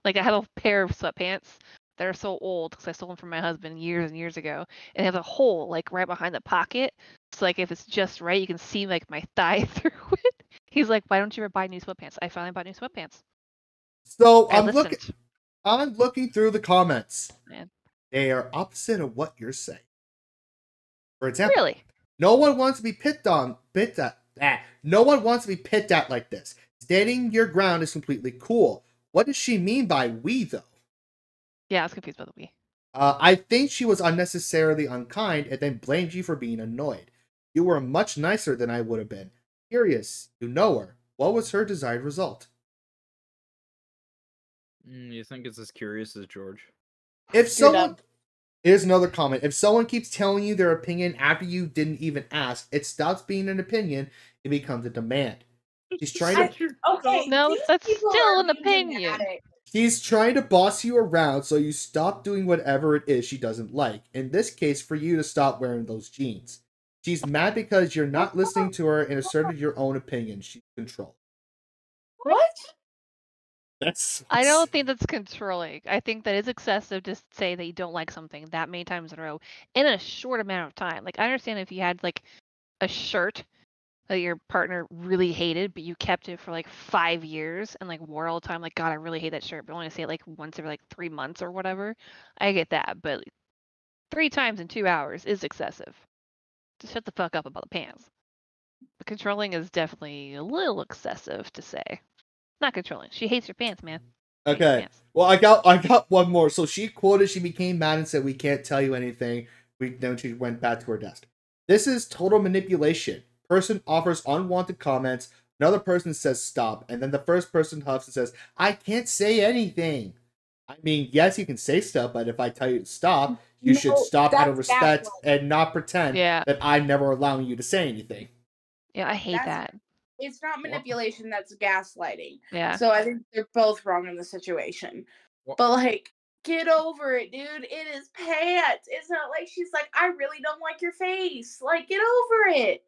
[SPEAKER 1] Like, I have a pair of sweatpants that are so old because I stole them from my husband years and years ago, and they have a hole, like, right behind the pocket. So, like, if it's just right, you can see, like, my thigh through it. He's like, why don't you ever buy new sweatpants? I finally bought new sweatpants.
[SPEAKER 3] So
[SPEAKER 1] I
[SPEAKER 3] I'm
[SPEAKER 1] listened.
[SPEAKER 3] looking through the comments.
[SPEAKER 1] Man.
[SPEAKER 3] They are opposite of what you're saying. For example,
[SPEAKER 1] Really?
[SPEAKER 3] no one wants to be no one wants to be picked at like this. Standing your ground is completely cool. What does she mean by we, though?
[SPEAKER 1] Yeah, I was confused by the we.
[SPEAKER 3] I think she was unnecessarily unkind and then blamed you for being annoyed. You were much nicer than I would have been. Curious, you know her. What was her desired result?
[SPEAKER 2] You think it's as curious as George?
[SPEAKER 3] If someone... Here's another comment. If someone keeps telling you their opinion after you didn't even ask, it stops being an opinion. It becomes a demand. She's trying to...
[SPEAKER 4] Okay.
[SPEAKER 1] No,
[SPEAKER 4] these
[SPEAKER 1] that's
[SPEAKER 4] people
[SPEAKER 1] still
[SPEAKER 4] are
[SPEAKER 1] an
[SPEAKER 4] being
[SPEAKER 1] opinion.
[SPEAKER 4] dramatic.
[SPEAKER 3] She's trying to boss you around so you stop doing whatever it is she doesn't like. In this case, for you to stop wearing those jeans. She's mad because you're not listening to her and asserted your own opinion. She's controlled.
[SPEAKER 4] What?
[SPEAKER 1] I don't think that's controlling. I think that is excessive to say that you don't like something that many times in a row in a short amount of time. Like, I understand if you had like a shirt that your partner really hated, but you kept it for like 5 years and like wore all the time. Like, God, I really hate that shirt, but only say it like once every like 3 months or whatever. I get that, but 3 times in 2 hours is excessive. Just shut the fuck up about the pants. But controlling is definitely a little excessive to say. Not controlling. She hates your pants, man. Hates your
[SPEAKER 3] Okay.
[SPEAKER 1] pants.
[SPEAKER 3] Well, I got one more. So she quoted, she became mad and said, "We can't tell you anything." Then she went back to her desk. This is total manipulation. Person offers unwanted comments. Another person says stop, and then the first person huffs and says, "I can't say anything." I mean, yes, you can say stuff, but if I tell you to stop, you should stop out of respect and not pretend that I'm never allowing you to say anything.
[SPEAKER 1] Yeah, I hate that.
[SPEAKER 4] It's not manipulation, that's gaslighting.
[SPEAKER 1] Yeah.
[SPEAKER 4] So I think they're both wrong in the situation. But like, get over it, dude. It is pants. It's not like she's like, I really don't like your face. Like, get over it.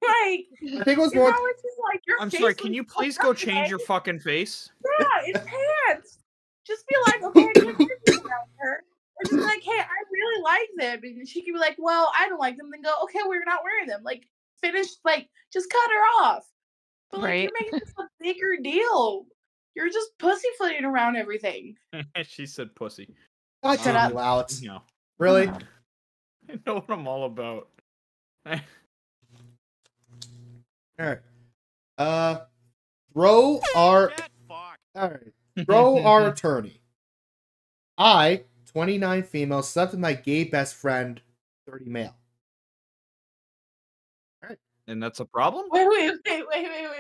[SPEAKER 4] Like,
[SPEAKER 3] I think it was more.
[SPEAKER 4] Like, your
[SPEAKER 2] I'm
[SPEAKER 4] face
[SPEAKER 2] sorry, can you please go change your fucking face?
[SPEAKER 4] Yeah, it's pants. Just be like, okay, I can't be around her. Or just be like, hey, I really like them. And she can be like, well, I don't like them. Then go, okay, we're not wearing them. Like, finish, like, just cut her off. But, like, you're making this a bigger deal. You're just pussyfooting around everything.
[SPEAKER 2] She said pussy.
[SPEAKER 3] I tell you, Alex.
[SPEAKER 2] No.
[SPEAKER 3] Really?
[SPEAKER 2] I know what I'm all about.
[SPEAKER 3] Alright. Throw our... Alright. Throw our attorney. I, 29 female, slept with my gay best friend, 30 male.
[SPEAKER 2] Alright. And that's a problem?
[SPEAKER 4] Wait.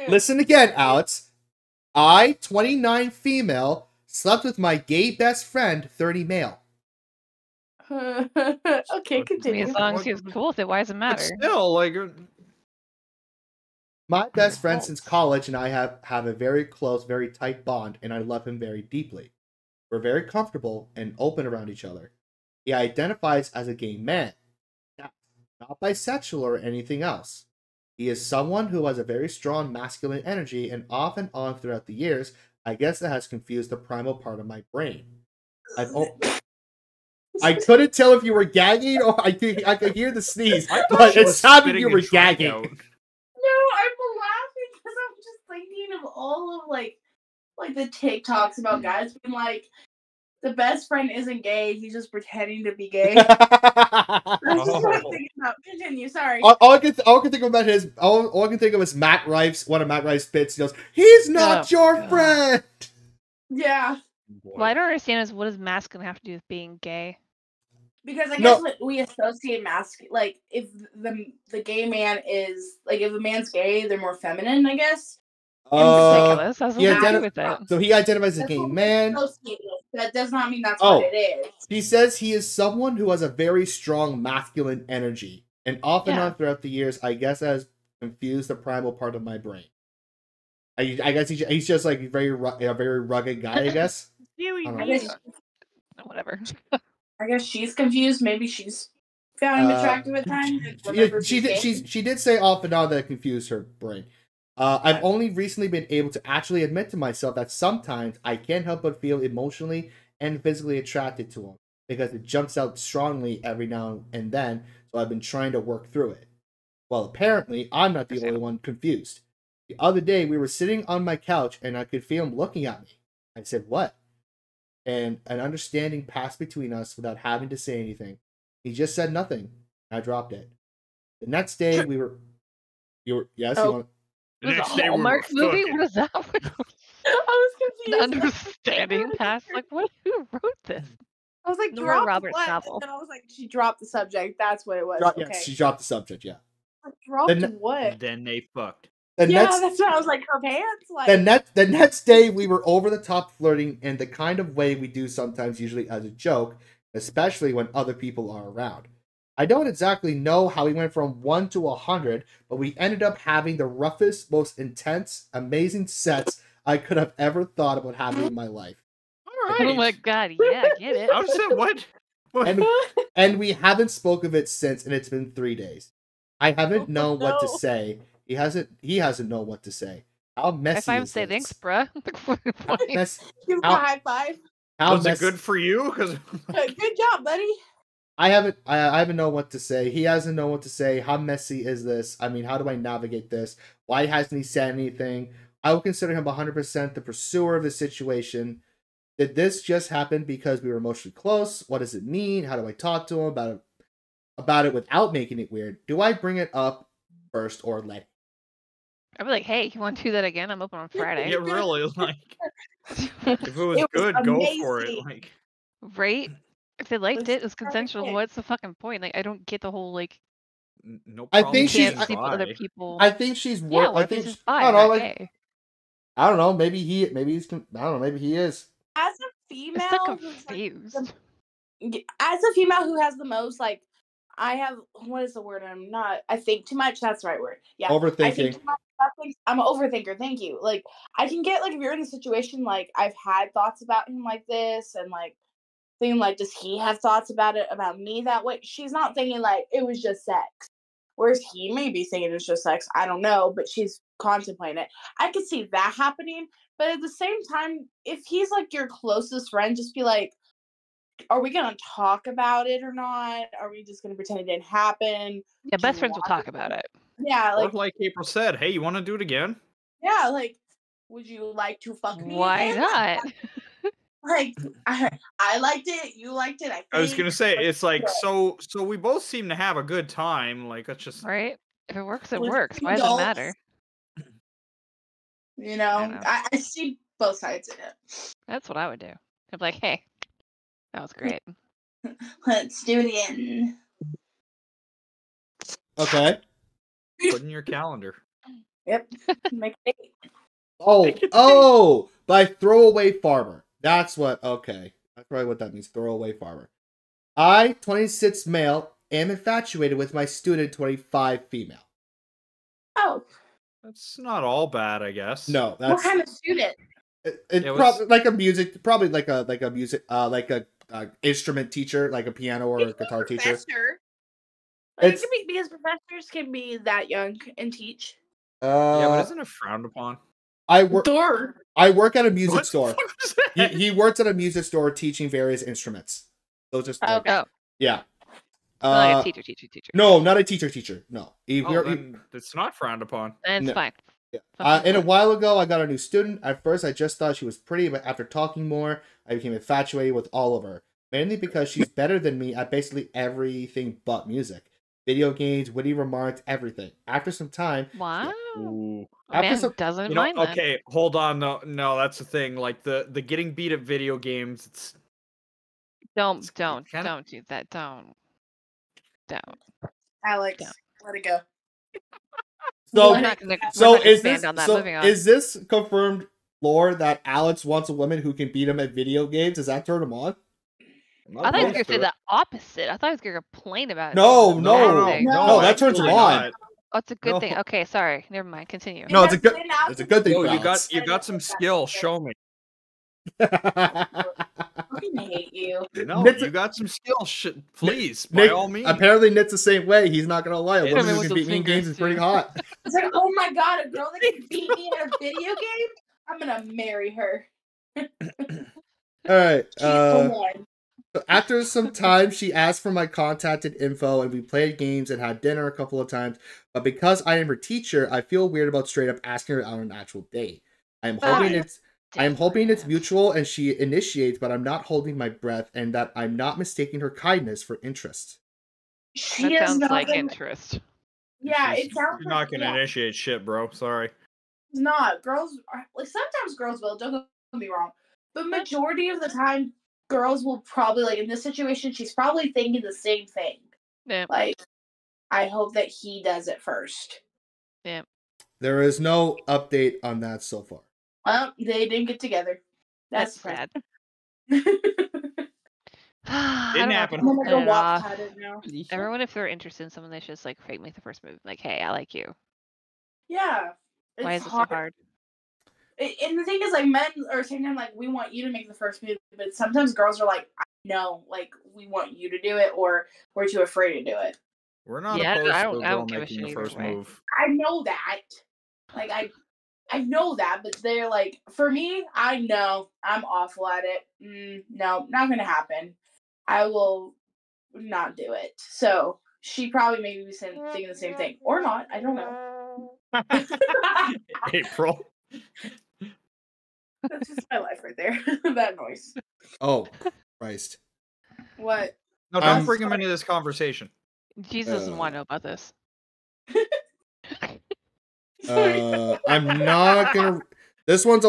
[SPEAKER 3] Listen again, Alex. I, 29 female, slept with my gay best friend, 30 male.
[SPEAKER 4] Okay, continue.
[SPEAKER 1] As long as he was cool with it, why does it matter?
[SPEAKER 2] But still, like...
[SPEAKER 3] My best friend since college and I have a very close, very tight bond, and I love him very deeply. We're very comfortable and open around each other. He identifies as a gay man, not bisexual or anything else. He is someone who has a very strong masculine energy, and off and on throughout the years, I guess that has confused the primal part of my brain. I couldn't tell if you were gagging or I could hear the sneeze, but it sounded you were gagging.
[SPEAKER 4] No, I'm laughing because I'm just thinking of all of like the TikToks about guys being like, the best friend isn't gay, he's just pretending to be gay. That's just what I'm thinking about. Continue, sorry.
[SPEAKER 3] All I can think about all I can think of is Matt Rife's one of Matt Rife's bits. He goes, "He's not your friend."
[SPEAKER 4] Yeah.
[SPEAKER 1] Well, I don't understand is what does masculine have to do with being gay?
[SPEAKER 4] Because I guess what we associate like if the gay man is like if a man's gay, they're more feminine, I guess.
[SPEAKER 1] Ridiculous. I was with that.
[SPEAKER 3] So he identifies as a gay man.
[SPEAKER 4] That does not mean that's what it is.
[SPEAKER 3] He says he is someone who has a very strong masculine energy, and off and on throughout the years, I guess that has confused the primal part of my brain. I guess he's just like a very rugged guy. I guess.
[SPEAKER 1] Whatever.
[SPEAKER 3] I
[SPEAKER 4] guess she's confused. Maybe she's found him attractive at times.
[SPEAKER 3] She did say off and on that it confused her brain. I've only recently been able to actually admit to myself that sometimes I can't help but feel emotionally and physically attracted to him because it jumps out strongly every now and then, so I've been trying to work through it. Well, apparently, I'm not the only one confused. The other day, we were sitting on my couch and I could feel him looking at me. I said, "What?" And an understanding passed between us without having to say anything. He just said nothing. I dropped it. The next day, yes?
[SPEAKER 1] Oh. You want... Was it a Hallmark movie? What is that? I
[SPEAKER 4] was confused.
[SPEAKER 1] The understanding passed. Like, who wrote this?
[SPEAKER 4] I was like,
[SPEAKER 1] Nora Roberts novel.
[SPEAKER 4] And then I was like, she dropped the subject. That's what it was.
[SPEAKER 3] Yes, she dropped the subject. Yeah.
[SPEAKER 4] Dropped what?
[SPEAKER 2] Then they fucked.
[SPEAKER 4] That's what I was like. Her pants. Like
[SPEAKER 3] the next day, we were over the top flirting in the kind of way we do sometimes, usually as a joke, especially when other people are around. I don't exactly know how we went from 1 to 100, but we ended up having the roughest, most intense, amazing sex I could have ever thought about having in my life.
[SPEAKER 2] All right.
[SPEAKER 1] Oh my god, yeah, I get it.
[SPEAKER 2] I said what?
[SPEAKER 3] And we haven't spoke of it since, and it's been 3 days. I haven't known what to say, He hasn't known what to say. How messy
[SPEAKER 1] If I
[SPEAKER 3] is
[SPEAKER 1] say
[SPEAKER 3] this?
[SPEAKER 1] thanks, bruh.
[SPEAKER 3] How
[SPEAKER 1] Fine.
[SPEAKER 3] mess-
[SPEAKER 4] Give him a
[SPEAKER 3] how-
[SPEAKER 4] high five.
[SPEAKER 3] how
[SPEAKER 2] Was it
[SPEAKER 3] mess-
[SPEAKER 2] good for you? Because
[SPEAKER 4] Good job, buddy.
[SPEAKER 3] I haven't known what to say. He hasn't known what to say. How messy is this? I mean, how do I navigate this? Why hasn't he said anything? I would consider him 100% the pursuer of the situation. Did this just happen because we were emotionally close? What does it mean? How do I talk to him about it without making it weird? Do I bring it up first or let it?
[SPEAKER 1] I'd be like, hey, you want to do that again? I'm open on Friday.
[SPEAKER 2] yeah, really, like if it was
[SPEAKER 4] It was
[SPEAKER 2] good, go for it.
[SPEAKER 4] amazing.
[SPEAKER 2] Like
[SPEAKER 1] Right? If they liked it, it was
[SPEAKER 4] perfect
[SPEAKER 1] consensual.
[SPEAKER 4] pick.
[SPEAKER 1] What's the fucking point? Like, I don't get the whole like
[SPEAKER 2] no
[SPEAKER 3] I
[SPEAKER 2] problem.
[SPEAKER 3] think
[SPEAKER 1] you
[SPEAKER 3] she's-
[SPEAKER 1] can't
[SPEAKER 2] being
[SPEAKER 1] sleep with other
[SPEAKER 2] bi.
[SPEAKER 1] people.
[SPEAKER 3] I think she's
[SPEAKER 1] Yeah,
[SPEAKER 3] I
[SPEAKER 1] what if
[SPEAKER 3] think
[SPEAKER 1] he's just
[SPEAKER 3] she-
[SPEAKER 1] bi?
[SPEAKER 3] I don't know,
[SPEAKER 1] not
[SPEAKER 3] like
[SPEAKER 1] gay?
[SPEAKER 3] I don't know. Maybe he's. I don't know. Maybe he is.
[SPEAKER 4] As a
[SPEAKER 1] I'm still
[SPEAKER 4] female, who's like
[SPEAKER 1] confused.
[SPEAKER 4] as a female who has the most like, I have what is the word? I think too much. That's the right word. Yeah, I think
[SPEAKER 3] Overthinking.
[SPEAKER 4] too much. I'm an overthinker. Thank you. Like I can get like if you're in a situation like I've had thoughts about him like this and like thinking like does he have thoughts about it about me that way? She's not thinking like it was just sex. Whereas he may be thinking it's just sex. I don't know, but she's contemplating it. I could see that happening. But at the same time, if he's like your closest friend, just be like, are we going to talk about it or not? Are we just going to pretend it didn't happen?
[SPEAKER 1] Yeah,
[SPEAKER 4] Do
[SPEAKER 1] best
[SPEAKER 4] you
[SPEAKER 1] friends will
[SPEAKER 4] want
[SPEAKER 1] talk
[SPEAKER 4] to-
[SPEAKER 1] about it.
[SPEAKER 4] Yeah,
[SPEAKER 2] Or
[SPEAKER 4] like,
[SPEAKER 2] like April said, hey, you want to do it again?
[SPEAKER 4] yeah, like, would you like to fuck me
[SPEAKER 1] Why
[SPEAKER 4] again?
[SPEAKER 1] not?
[SPEAKER 4] Like, I liked it. You liked it.
[SPEAKER 2] I was
[SPEAKER 4] think.
[SPEAKER 2] gonna say
[SPEAKER 4] Let's
[SPEAKER 2] it's like
[SPEAKER 4] do it.
[SPEAKER 2] so we both seem to have a good time. Like let's just
[SPEAKER 1] Right? If it works, it
[SPEAKER 4] We're
[SPEAKER 1] works.
[SPEAKER 4] two
[SPEAKER 1] Why does it
[SPEAKER 4] adults.
[SPEAKER 1] matter?
[SPEAKER 4] You
[SPEAKER 1] I
[SPEAKER 4] know,
[SPEAKER 1] know.
[SPEAKER 4] I see both sides of it.
[SPEAKER 1] That's what I would do. I'd be like, hey, that was great.
[SPEAKER 4] Let's do it again.
[SPEAKER 3] Okay.
[SPEAKER 2] put in your calendar.
[SPEAKER 4] Yep. Make it.
[SPEAKER 3] Oh, by throwaway farmer. That's what. Okay, that's probably what that means. Throwaway farmer. I, 26 male, am infatuated with my student, 25 female.
[SPEAKER 4] Oh,
[SPEAKER 2] That's not all bad, I guess.
[SPEAKER 3] No,
[SPEAKER 4] what
[SPEAKER 3] that's
[SPEAKER 4] kind of student?
[SPEAKER 3] it's
[SPEAKER 2] It was-
[SPEAKER 3] probably like a music, probably like a music, like a instrument teacher, like a piano or a guitar teacher.
[SPEAKER 4] Professor. Like, it
[SPEAKER 3] It's-
[SPEAKER 4] can be because professors can be that young and teach.
[SPEAKER 2] Yeah, but isn't it frowned upon?
[SPEAKER 3] I work.
[SPEAKER 4] Door.
[SPEAKER 3] I work at a music
[SPEAKER 2] What the
[SPEAKER 3] store.
[SPEAKER 2] fuck was
[SPEAKER 3] He,
[SPEAKER 2] that?
[SPEAKER 3] he works at a music store teaching various instruments. So just like,
[SPEAKER 4] Okay.
[SPEAKER 1] Oh,
[SPEAKER 3] yeah.
[SPEAKER 1] not like a teacher.
[SPEAKER 3] No, not a teacher. No.
[SPEAKER 2] Oh, then it's not frowned upon.
[SPEAKER 1] Then it's
[SPEAKER 3] No.
[SPEAKER 1] fine.
[SPEAKER 3] Yeah.
[SPEAKER 1] Fucking
[SPEAKER 3] And a
[SPEAKER 1] fine.
[SPEAKER 3] while ago, I got a new student. At first, I just thought she was pretty, but after talking more, I became infatuated with all of her. Mainly because she's better than me at basically everything but music. Video games, witty remarks, everything. After some time,
[SPEAKER 1] Wow.
[SPEAKER 2] Ooh.
[SPEAKER 1] A man
[SPEAKER 3] After some-
[SPEAKER 1] doesn't
[SPEAKER 2] You know,
[SPEAKER 1] mind that.
[SPEAKER 2] okay, hold on. No, that's the thing. Like the getting beat at video games. It's
[SPEAKER 1] Don't
[SPEAKER 2] kinda-
[SPEAKER 1] do that. Don't.
[SPEAKER 4] Alex,
[SPEAKER 1] Yeah.
[SPEAKER 4] let it go.
[SPEAKER 3] so
[SPEAKER 1] We're not gonna
[SPEAKER 3] so
[SPEAKER 1] expand
[SPEAKER 3] is this
[SPEAKER 1] on that.
[SPEAKER 3] so
[SPEAKER 1] Moving on.
[SPEAKER 3] is this confirmed lore that Alex wants a woman who can beat him at video games? Does that turn him on?
[SPEAKER 2] I'm
[SPEAKER 1] I
[SPEAKER 2] not
[SPEAKER 1] thought you were
[SPEAKER 2] opposed
[SPEAKER 1] gonna say
[SPEAKER 2] to
[SPEAKER 1] the
[SPEAKER 2] it.
[SPEAKER 1] opposite. I thought he was gonna complain about it.
[SPEAKER 3] No,
[SPEAKER 1] being a
[SPEAKER 3] no,
[SPEAKER 1] bad thing.
[SPEAKER 3] no, that turns him
[SPEAKER 2] absolutely
[SPEAKER 3] on.
[SPEAKER 2] not.
[SPEAKER 1] Oh, it's a good thing.
[SPEAKER 2] No.
[SPEAKER 1] Okay, sorry. Never mind. Continue.
[SPEAKER 3] No, it's a good-
[SPEAKER 4] Then Alex
[SPEAKER 3] it's a good thing
[SPEAKER 2] Yo,
[SPEAKER 3] for
[SPEAKER 2] you
[SPEAKER 3] Alex.
[SPEAKER 2] got some skill. Show me.
[SPEAKER 4] I fucking hate you.
[SPEAKER 2] No,
[SPEAKER 3] Nick's-
[SPEAKER 2] you got some skill. Please, by
[SPEAKER 3] Nick,
[SPEAKER 2] all means.
[SPEAKER 3] apparently Nick's the same way. He's not gonna lie. A
[SPEAKER 2] Show
[SPEAKER 3] woman
[SPEAKER 1] me
[SPEAKER 3] who
[SPEAKER 1] with
[SPEAKER 3] can
[SPEAKER 1] those
[SPEAKER 3] beat me in
[SPEAKER 1] fingers,
[SPEAKER 3] games is pretty
[SPEAKER 1] too.
[SPEAKER 3] hot.
[SPEAKER 4] It's like, oh my god, a girl that can beat me in a video game? I'm gonna marry her.
[SPEAKER 3] All right.
[SPEAKER 4] She's the one.
[SPEAKER 3] So after some time, she asked for my contact info, and we played games and had dinner a couple of times. But because I am her teacher, I feel weird about straight up asking her out on an actual date. I am hoping it's mutual and she initiates, but I'm not holding my breath, and that I'm not mistaking her kindness for interest.
[SPEAKER 4] She
[SPEAKER 1] That
[SPEAKER 4] is
[SPEAKER 1] sounds
[SPEAKER 4] not
[SPEAKER 1] like
[SPEAKER 4] gonna,
[SPEAKER 1] interest.
[SPEAKER 4] Yeah,
[SPEAKER 2] She's-
[SPEAKER 4] it sounds
[SPEAKER 2] You're not
[SPEAKER 4] like,
[SPEAKER 2] gonna
[SPEAKER 4] yeah,
[SPEAKER 2] initiate shit, bro. Sorry.
[SPEAKER 4] it's not. Girls are, like sometimes girls will, don't get me wrong. But majority of the time, girls will probably like in this situation, she's probably thinking the same thing.
[SPEAKER 1] Yeah.
[SPEAKER 4] Like, I hope that he does it first.
[SPEAKER 3] There is no update on that so far.
[SPEAKER 4] Well, they didn't get together.
[SPEAKER 1] That's
[SPEAKER 4] That's
[SPEAKER 1] sad.
[SPEAKER 2] Didn't
[SPEAKER 1] Didn't
[SPEAKER 2] happen.
[SPEAKER 4] I'm gonna go
[SPEAKER 1] It
[SPEAKER 4] walk
[SPEAKER 1] off.
[SPEAKER 4] at it now.
[SPEAKER 1] Everyone, if they're interested in someone, they should just like fake make the first move. Like, hey, I like you.
[SPEAKER 4] Yeah.
[SPEAKER 1] Why is it so hard?
[SPEAKER 4] And the thing is, like, men are saying, like, we want you to make the first move, but sometimes girls are like, no, like, we want you to do it, or we're too afraid to do it.
[SPEAKER 2] We're not
[SPEAKER 1] Yeah,
[SPEAKER 2] opposed
[SPEAKER 1] I
[SPEAKER 2] to
[SPEAKER 1] don't
[SPEAKER 2] a girl
[SPEAKER 1] give a
[SPEAKER 2] making
[SPEAKER 1] shit
[SPEAKER 2] the
[SPEAKER 1] either
[SPEAKER 2] first
[SPEAKER 1] way.
[SPEAKER 2] move.
[SPEAKER 4] I know that. Like I know that, but they're like, for me, I know I'm awful at it. No, not gonna happen. I will not do it. So she probably maybe was thinking the same thing, or not. I don't know.
[SPEAKER 2] April.
[SPEAKER 4] That's just my life right there. That noise.
[SPEAKER 3] Oh, Christ.
[SPEAKER 4] What?
[SPEAKER 2] No, don't bring him into this conversation.
[SPEAKER 1] Jesus doesn't want to know about this.
[SPEAKER 3] I'm not gonna. This one's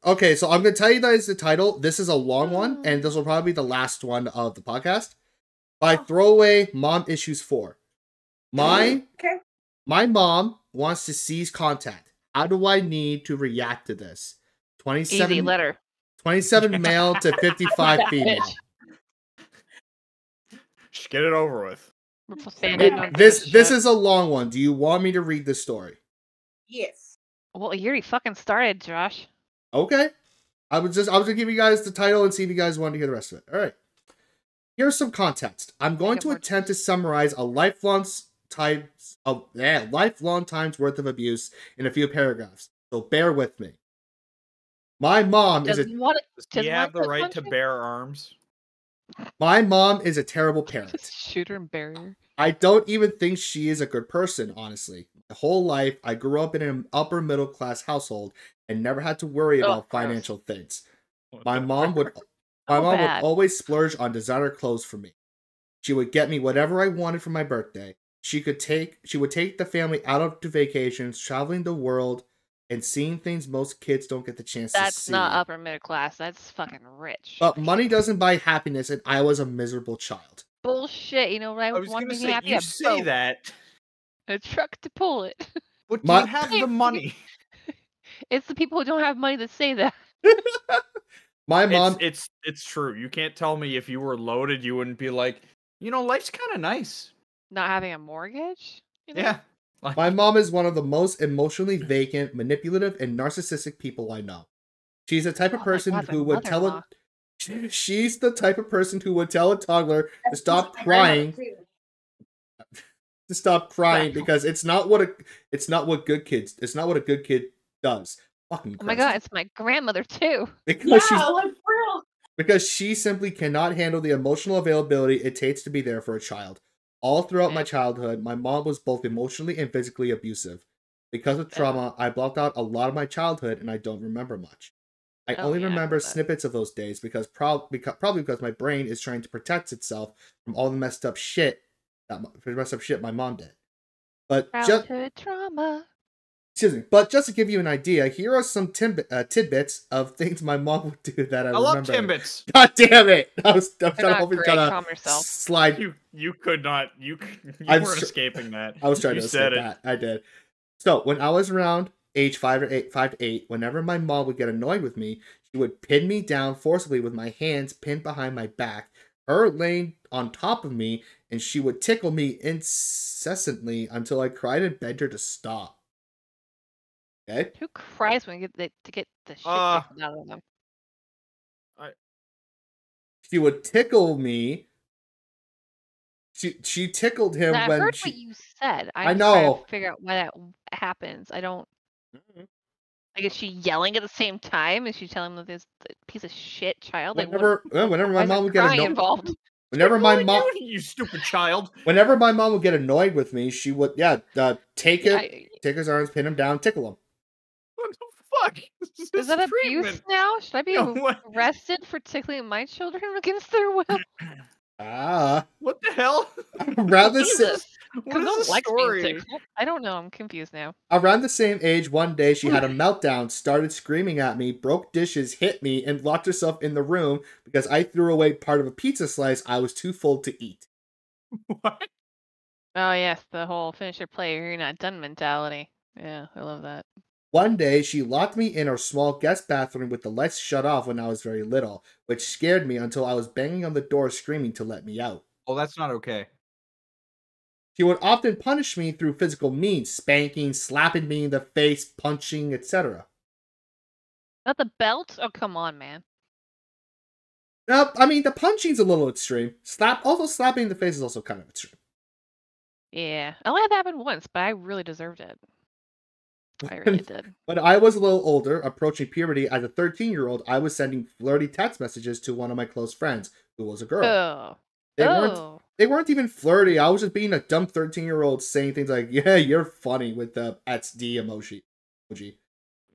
[SPEAKER 3] okay. So I'm gonna tell you guys the title. This is a long one, and this will probably be the last one of the podcast. By Throwaway Mom Issues 4. My mom wants to seize contact. How do I need to react to this? 27
[SPEAKER 1] Easy letter.
[SPEAKER 3] 27 male to 55 female.
[SPEAKER 2] Just get it over with.
[SPEAKER 3] This is a long one. Do you want me to read the story?
[SPEAKER 4] Yes.
[SPEAKER 1] Well, you already fucking started, Josh.
[SPEAKER 3] Okay. I was gonna give you guys the title and see if you guys want to hear the rest of it. All right. Here's some context. I'm going to attempt to summarize a lifelong time's worth of abuse in a few paragraphs. So bear with me. My mom is a
[SPEAKER 2] Does he have the right to bear arms?
[SPEAKER 3] My mom is a terrible parent.
[SPEAKER 1] Shoot her and bury her.
[SPEAKER 3] I don't even think she is a good person, honestly. My whole life, I grew up in an upper middle class household and never had to worry about financial things. My mom would always splurge on designer clothes for me. She would get me whatever I wanted for my birthday. She would take the family out to vacations, traveling the world, and seeing things most kids don't get the chance to see.
[SPEAKER 1] That's not upper middle class. That's fucking rich.
[SPEAKER 3] But money doesn't buy happiness, and I was a miserable child.
[SPEAKER 1] Bullshit. You know what?
[SPEAKER 2] I was going to say, you say that.
[SPEAKER 1] A truck to pull it.
[SPEAKER 2] But do you have the money?
[SPEAKER 1] It's the people who don't have money that say that.
[SPEAKER 3] My mom...
[SPEAKER 2] It's true. You can't tell me if you were loaded, you wouldn't be like, life's kind of nice.
[SPEAKER 1] Not having a mortgage? You know?
[SPEAKER 2] Yeah.
[SPEAKER 3] My mom is one of the most emotionally vacant, manipulative, and narcissistic people I know. She's the type of person who would tell She's the type of person who would tell a toddler to stop crying. To stop crying because it's not what a good kid does. Fucking
[SPEAKER 1] oh my god, it's my grandmother too.
[SPEAKER 3] Because she simply cannot handle the emotional availability it takes to be there for a child. All throughout my childhood, my mom was both emotionally and physically abusive. Because of trauma, I blocked out a lot of my childhood and I don't remember much. I only remember snippets of those days probably because my brain is trying to protect itself from all the messed up shit my mom did. But
[SPEAKER 1] childhood trauma.
[SPEAKER 3] Excuse me. But just to give you an idea, here are some tidbits of things my mom would do that I remember.
[SPEAKER 2] love tidbits.
[SPEAKER 3] God damn it! I'm trying to slide.
[SPEAKER 2] You could not. You weren't escaping that.
[SPEAKER 3] I was trying to escape that. I did. So when I was around age 5 to 8, whenever my mom would get annoyed with me, she would pin me down forcibly with my hands pinned behind my back, her laying on top of me, and she would tickle me incessantly until I cried and begged her to stop. Okay.
[SPEAKER 1] Who cries when you get to get the shit out of them?
[SPEAKER 3] She would tickle me. She tickled him
[SPEAKER 1] now,
[SPEAKER 3] when
[SPEAKER 1] I heard what you said.
[SPEAKER 3] I know.
[SPEAKER 1] Trying to figure out why that happens. I don't. Like, is she yelling at the same time? Is she telling him that this piece of shit child?
[SPEAKER 3] Whenever my mom would get
[SPEAKER 1] involved.
[SPEAKER 3] Whenever my mom,
[SPEAKER 2] you stupid child.
[SPEAKER 3] Whenever my mom would get annoyed with me, she would take his arms, pin him down, tickle him.
[SPEAKER 2] What the fuck?
[SPEAKER 1] Is that abuse now? Should I be arrested for tickling my children against their will?
[SPEAKER 2] What the hell?
[SPEAKER 3] Around the
[SPEAKER 2] story?
[SPEAKER 1] I don't know. I'm confused now.
[SPEAKER 3] Around the same age, one day she had a meltdown, started screaming at me, broke dishes, hit me, and locked herself in the room because I threw away part of a pizza slice I was too full to eat.
[SPEAKER 2] What?
[SPEAKER 1] Oh yes, the whole finish your plate, you're not done mentality. Yeah, I love that.
[SPEAKER 3] One day, she locked me in her small guest bathroom with the lights shut off when I was very little, which scared me until I was banging on the door screaming to let me out.
[SPEAKER 2] Oh, that's not okay.
[SPEAKER 3] She would often punish me through physical means, spanking, slapping me in the face, punching, etc.
[SPEAKER 1] Not the belt? Oh, come on, man.
[SPEAKER 3] I mean, the punching's a little extreme. Slapping in the face is also kind of extreme.
[SPEAKER 1] Yeah. I only had that happen once, but I really deserved it. I really did.
[SPEAKER 3] When I was a little older, approaching puberty as a 13-year-old, I was sending flirty text messages to one of my close friends, who was a girl.
[SPEAKER 1] Oh.
[SPEAKER 3] They weren't
[SPEAKER 1] Oh.
[SPEAKER 3] they weren't even flirty. I was just being a dumb 13-year-old saying things like, "Yeah, you're funny," with the XD emoji.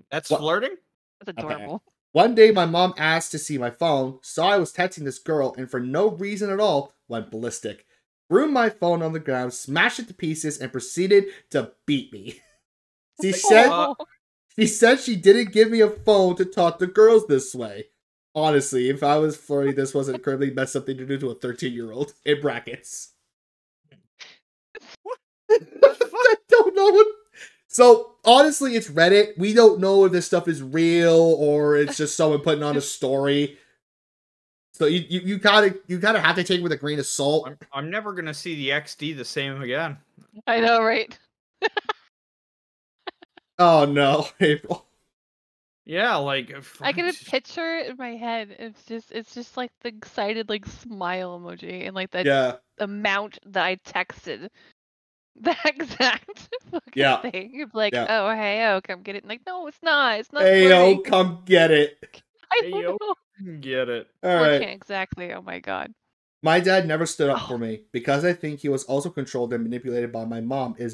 [SPEAKER 2] That's
[SPEAKER 3] What?
[SPEAKER 2] flirting?
[SPEAKER 1] That's adorable.
[SPEAKER 3] One day, my mom asked to see my phone, saw I was texting this girl, and for no reason at all, went ballistic. Threw my phone on the ground, smashed it to pieces, and proceeded to beat me. She said,
[SPEAKER 1] Oh.
[SPEAKER 3] she said she didn't give me a phone to talk to girls this way. Honestly, if I was flirty, this was an incredibly messed up thing to do to a 13-year-old. In brackets. I don't know what. So, honestly, it's Reddit. We don't know if this stuff is real or it's just someone putting on a story. So you gotta have to take it with a grain of salt.
[SPEAKER 2] I'm never gonna see the XD the same again.
[SPEAKER 1] I know, right?
[SPEAKER 3] Oh no, April.
[SPEAKER 2] Yeah, like
[SPEAKER 1] I get a picture in my head. It's just like the excited like smile emoji and like the
[SPEAKER 3] Yeah,
[SPEAKER 1] amount that I texted. The exact fucking
[SPEAKER 3] Yeah.
[SPEAKER 1] thing. You're like,
[SPEAKER 3] Yeah.
[SPEAKER 1] oh hey, oh come get it. Like, no, it's not. It's not
[SPEAKER 3] hey
[SPEAKER 1] flirting.
[SPEAKER 3] yo, come get it.
[SPEAKER 1] I
[SPEAKER 2] Hey,
[SPEAKER 1] don't
[SPEAKER 2] yo.
[SPEAKER 1] know.
[SPEAKER 2] Get it.
[SPEAKER 3] All
[SPEAKER 1] Poor
[SPEAKER 3] right.
[SPEAKER 1] Chan, exactly. Oh my god.
[SPEAKER 3] My dad never stood up
[SPEAKER 1] Oh.
[SPEAKER 3] for me because I think he was also controlled and manipulated by my mom in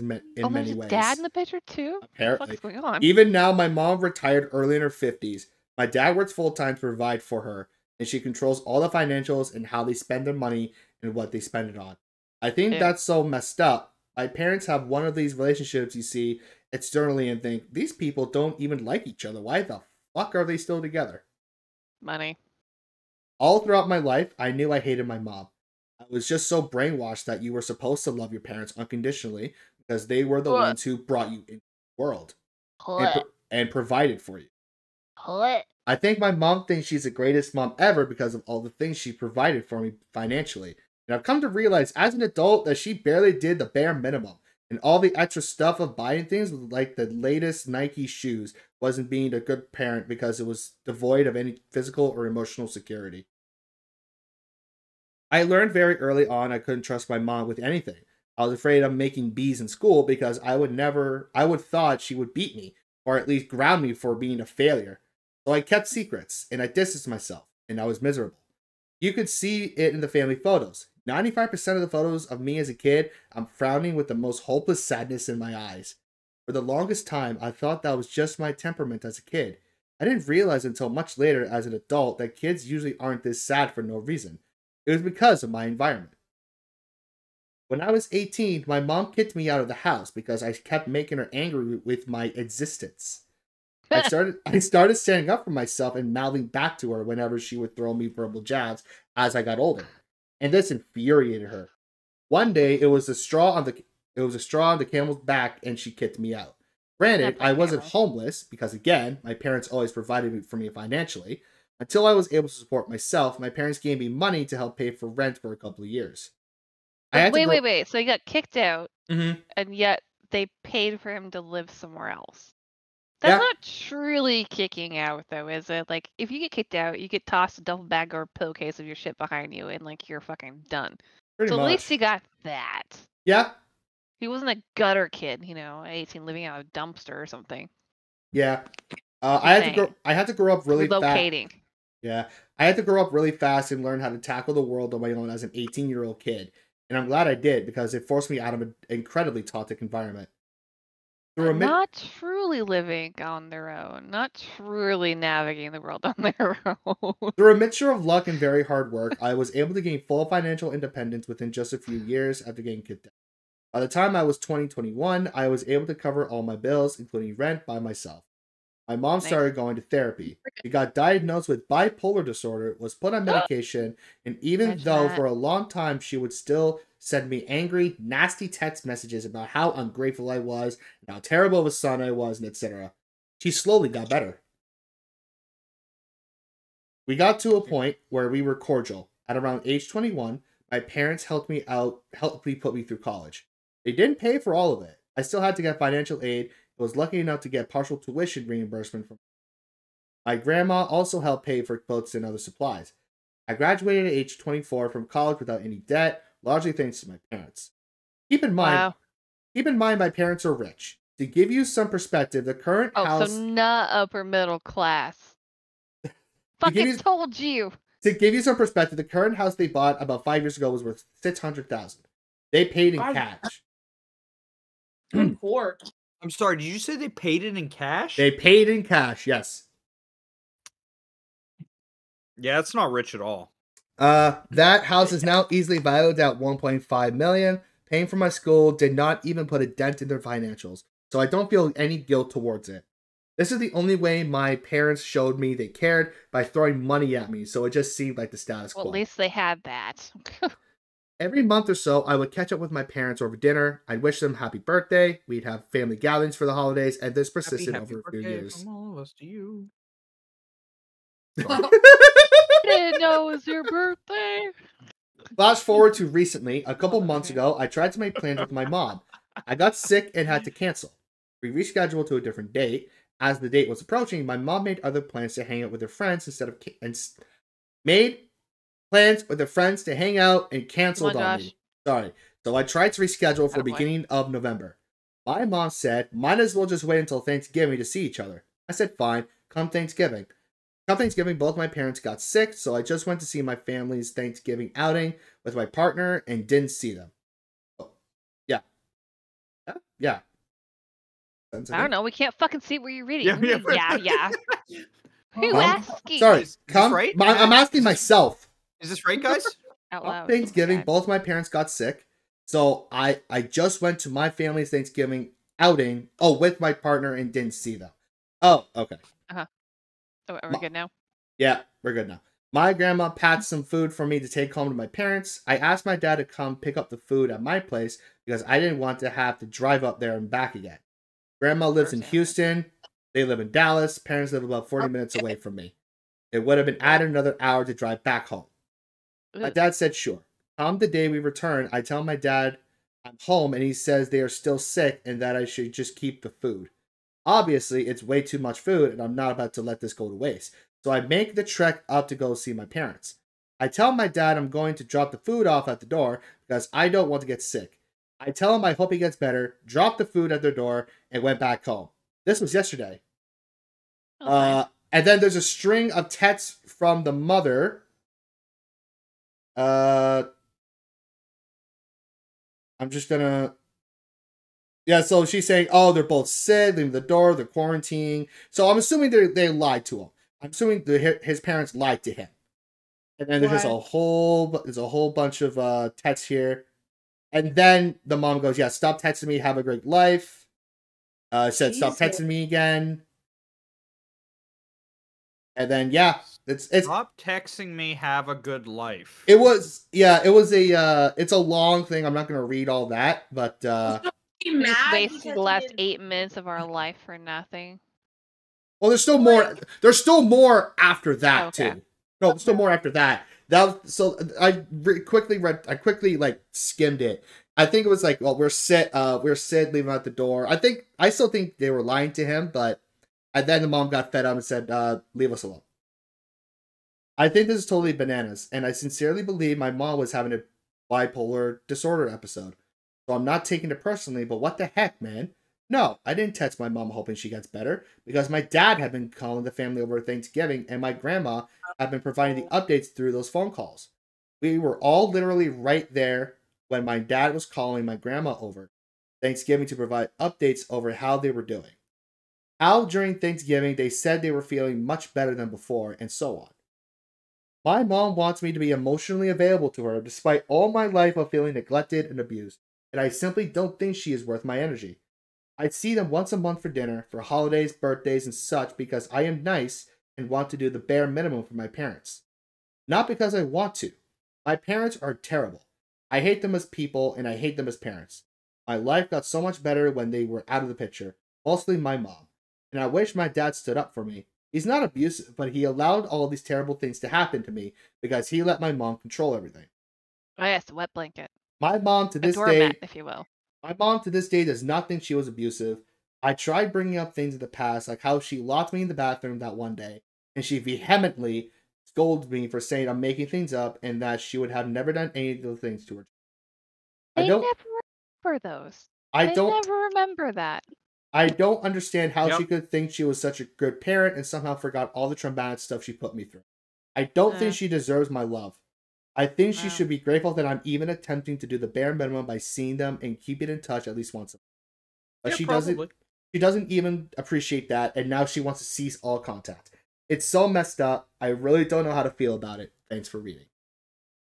[SPEAKER 1] Oh,
[SPEAKER 3] many
[SPEAKER 1] there's a
[SPEAKER 3] ways.
[SPEAKER 1] dad in the picture too?
[SPEAKER 3] Apparently.
[SPEAKER 1] What's going on?
[SPEAKER 3] Even now, my mom retired early in her 50s. My dad works full time to provide for her, and she controls all the financials and how they spend their money and what they spend it on. I think
[SPEAKER 1] Yeah.
[SPEAKER 3] that's so messed up. My parents have one of these relationships you see externally and think, these people don't even like each other. Why the fuck are they still together?
[SPEAKER 1] Money.
[SPEAKER 3] All throughout my life, I knew I hated my mom. I was just so brainwashed that you were supposed to love your parents unconditionally because they were the
[SPEAKER 1] What?
[SPEAKER 3] ones who brought you into the world and,
[SPEAKER 1] What?
[SPEAKER 3] and provided for you.
[SPEAKER 1] What?
[SPEAKER 3] I think my mom thinks she's the greatest mom ever because of all the things she provided for me financially. And I've come to realize as an adult that she barely did the bare minimum. And all the extra stuff of buying things like the latest Nike shoes wasn't being a good parent because it was devoid of any physical or emotional security. I learned very early on I couldn't trust my mom with anything. I was afraid of making B's in school because I would thought she would beat me or at least ground me for being a failure. So I kept secrets and I distanced myself and I was miserable. You could see it in the family photos. 95% of the photos of me as a kid, I'm frowning with the most hopeless sadness in my eyes. For the longest time, I thought that was just my temperament as a kid. I didn't realize until much later as an adult that kids usually aren't this sad for no reason. It was because of my environment. When I was 18, my mom kicked me out of the house because I kept making her angry with my existence. I started standing up for myself and mouthing back to her whenever she would throw me verbal jabs as I got older. And this infuriated her. One day it was a straw on the camel's back and she kicked me out. Granted, I wasn't homeless because again, my parents always provided for me financially. Until I was able to support myself, my parents gave me money to help pay for rent for a couple of years.
[SPEAKER 1] Wait. So he got kicked out,
[SPEAKER 3] Mm-hmm.
[SPEAKER 1] and yet they paid for him to live somewhere else. That's not truly kicking out, though, is it? Like, if you get kicked out, you get tossed a duffel bag or a pillowcase of your shit behind you, and like you're fucking done.
[SPEAKER 3] Pretty
[SPEAKER 1] so
[SPEAKER 3] much.
[SPEAKER 1] At least he got that.
[SPEAKER 3] Yeah.
[SPEAKER 1] He wasn't a gutter kid, 18, living out of a dumpster or something.
[SPEAKER 3] Yeah. I had to grow up really
[SPEAKER 1] Relocating.
[SPEAKER 3] fast. Yeah. I had to grow up really fast and learn how to tackle the world on my own as an 18-year-old kid. And I'm glad I did because it forced me out of an incredibly toxic environment.
[SPEAKER 1] Not truly living on their own. Not truly navigating the world on their own.
[SPEAKER 3] Through a mixture of luck and very hard work, I was able to gain full financial independence within just a few years after getting kicked out. By the time I was 21, I was able to cover all my bills, including rent, by myself. My mom started going to therapy. She got diagnosed with bipolar disorder, was put on medication, and even though for a long time she would still send me angry, nasty text messages about how ungrateful I was, and how terrible of a son I was, and etc., she slowly got better. We got to a point where we were cordial. At around age 21, my parents helped me put me through college. They didn't pay for all of it. I still had to get financial aid. I was lucky enough to get partial tuition reimbursement from my grandma also helped pay for books and other supplies. I graduated at age 24 from college without any debt, largely thanks to my parents. Keep in mind,
[SPEAKER 1] Wow.
[SPEAKER 3] my parents are rich. To give you some perspective, the current
[SPEAKER 1] Oh,
[SPEAKER 3] house.
[SPEAKER 1] so not upper middle class.
[SPEAKER 3] To give
[SPEAKER 1] Fucking
[SPEAKER 3] you
[SPEAKER 1] told you.
[SPEAKER 3] to give you some perspective, the current house they bought about 5 years ago was worth $600,000. They paid in
[SPEAKER 4] God,
[SPEAKER 3] cash.
[SPEAKER 4] I'm poor.
[SPEAKER 2] I'm sorry, did you say they paid it in cash?
[SPEAKER 3] They paid in cash. Yes.
[SPEAKER 2] Yeah, it's not rich at all.
[SPEAKER 3] That house is now easily valued at $1.5 million. Paying for my school did not even put a dent in their financials, so I don't feel any guilt towards it. This is the only way my parents showed me they cared, by throwing money at me, so it just seemed like the status quo.
[SPEAKER 1] Well, at least they had that.
[SPEAKER 3] Every month or so, I would catch up with my parents over dinner. I'd wish them happy birthday. We'd have family gatherings for the holidays, and this persisted over a few years.
[SPEAKER 2] From all of us to you.
[SPEAKER 1] I didn't know it was your birthday.
[SPEAKER 3] Flash forward to recently, a couple months ago, I tried to make plans with my mom. I got sick and had to cancel. We rescheduled to a different date. As the date was approaching, my mom made other plans to hang out with her friends made plans with her friends to hang out and canceled on me. Sorry. So I tried to reschedule for beginning of November. My mom said, might as well just wait until Thanksgiving to see each other. I said, fine, come Thanksgiving. Come Thanksgiving, both my parents got sick, so I just went to see my family's Thanksgiving outing with my partner and didn't see them. Oh, yeah. Yeah.
[SPEAKER 1] I don't know. We can't fucking see what you're reading. Yeah. Who asking?
[SPEAKER 3] Sorry,
[SPEAKER 2] Is this right?
[SPEAKER 3] I'm asking myself.
[SPEAKER 2] Is this right, guys?
[SPEAKER 1] Out loud.
[SPEAKER 3] Thanksgiving, both my parents got sick, so I just went to my family's Thanksgiving outing. Oh, with my partner and didn't see them. Oh, okay.
[SPEAKER 1] Oh, are we good now?
[SPEAKER 3] Yeah, we're good now. My grandma packed some food for me to take home to my parents. I asked my dad to come pick up the food at my place because I didn't want to have to drive up there and back again. Grandma lives in Houston. They live in Dallas. Parents live about 40 minutes away from me. It would have been added another hour to drive back home. My dad said sure. Come the day we return, I tell my dad I'm home and he says they are still sick and that I should just keep the food. Obviously, it's way too much food and I'm not about to let this go to waste. So I make the trek up to go see my parents. I tell my dad I'm going to drop the food off at the door because I don't want to get sick. I tell him I hope he gets better, drop the food at their door, and went back home. This was yesterday.
[SPEAKER 1] Okay.
[SPEAKER 3] And then there's a string of texts from the mother. I'm just gonna... Yeah, so she's saying, oh, they're both sick, leaving the door, they're quarantining. So I'm assuming they lied to him. I'm assuming his parents lied to him. And then there's just a whole bunch of texts here. And then the mom goes, yeah, stop texting me, have a great life. Said, stop texting me again. And then, yeah, it's
[SPEAKER 2] Stop texting me, have a good life.
[SPEAKER 3] it's a long thing. I'm not going to read all that, but...
[SPEAKER 1] We just wasted the last 8 minutes of our life for nothing.
[SPEAKER 3] Well, there's still more. There's still more after that too. No, there's still more after that. I quickly like skimmed it. I think it was like, well, we're Sid leaving out the door. I still think they were lying to him, and then the mom got fed up and said, leave us alone. I think this is totally bananas, and I sincerely believe my mom was having a bipolar disorder episode. So I'm not taking it personally, but what the heck, man? No, I didn't text my mom hoping she gets better, because my dad had been calling the family over Thanksgiving, and my grandma had been providing the updates through those phone calls. We were all literally right there when my dad was calling my grandma over Thanksgiving to provide updates over how they were doing. How during Thanksgiving they said they were feeling much better than before, and so on. My mom wants me to be emotionally available to her despite all my life of feeling neglected and abused, and I simply don't think she is worth my energy. I see them once a month for dinner, for holidays, birthdays, and such because I am nice and want to do the bare minimum for my parents. Not because I want to. My parents are terrible. I hate them as people and I hate them as parents. My life got so much better when they were out of the picture, mostly my mom. And I wish my dad stood up for me. He's not abusive, but he allowed all these terrible things to happen to me because he let my mom control everything.
[SPEAKER 1] Oh yes, wet blanket.
[SPEAKER 3] My mom to this
[SPEAKER 1] doormat,
[SPEAKER 3] day,
[SPEAKER 1] if you will.
[SPEAKER 3] My mom to this day does not think she was abusive. I tried bringing up things in the past, like how she locked me in the bathroom that one day, and she vehemently scolded me for saying I'm making things up and that she would have never done any of those things to her. I don't
[SPEAKER 1] remember those.
[SPEAKER 3] I
[SPEAKER 1] They
[SPEAKER 3] don't
[SPEAKER 1] never remember that.
[SPEAKER 3] I don't understand how
[SPEAKER 2] Yep.
[SPEAKER 3] she could think she was such a good parent and somehow forgot all the traumatic stuff she put me through. I don't think she deserves my love. I think she should be grateful that I'm even attempting to do the bare minimum by seeing them and keeping in touch at least once a month. But
[SPEAKER 2] Yeah,
[SPEAKER 3] she
[SPEAKER 2] probably.
[SPEAKER 3] doesn't even appreciate that, and now she wants to cease all contact. It's so messed up. I really don't know how to feel about it. Thanks for reading.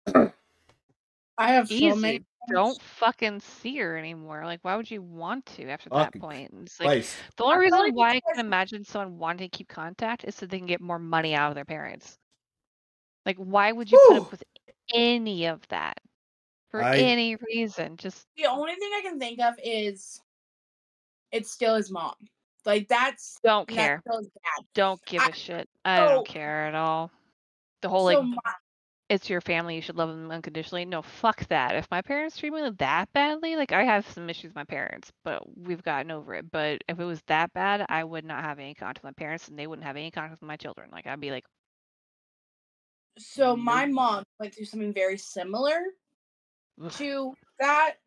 [SPEAKER 4] I have so many.
[SPEAKER 1] Easy. Don't fucking see her anymore. Like, why would you want to after that
[SPEAKER 3] Fucking
[SPEAKER 1] point? And it's like
[SPEAKER 3] Christ.
[SPEAKER 1] the only
[SPEAKER 4] I feel
[SPEAKER 1] reason
[SPEAKER 4] like
[SPEAKER 1] why I
[SPEAKER 4] because-
[SPEAKER 1] can imagine someone wanting to keep contact is so they can get more money out of their parents. Like, why would you put
[SPEAKER 3] Whew.
[SPEAKER 1] up with any of that for
[SPEAKER 3] I-
[SPEAKER 1] any reason? Just
[SPEAKER 4] The only thing I can think of is it's still his mom. Like that's
[SPEAKER 1] don't
[SPEAKER 4] that's
[SPEAKER 1] care.
[SPEAKER 4] still his dad.
[SPEAKER 1] Don't give
[SPEAKER 4] I-
[SPEAKER 1] a shit. I
[SPEAKER 4] so-
[SPEAKER 1] don't care at all. The whole
[SPEAKER 4] So
[SPEAKER 1] like it's your family, you should love them unconditionally. No, fuck that. If my parents treat me that badly, like I have some issues with my parents, but we've gotten over it. But if it was that bad, I would not have any contact with my parents and they wouldn't have any contact with my children. Like I'd be like,
[SPEAKER 4] so my mom went through something very similar
[SPEAKER 1] ugh.
[SPEAKER 4] to that,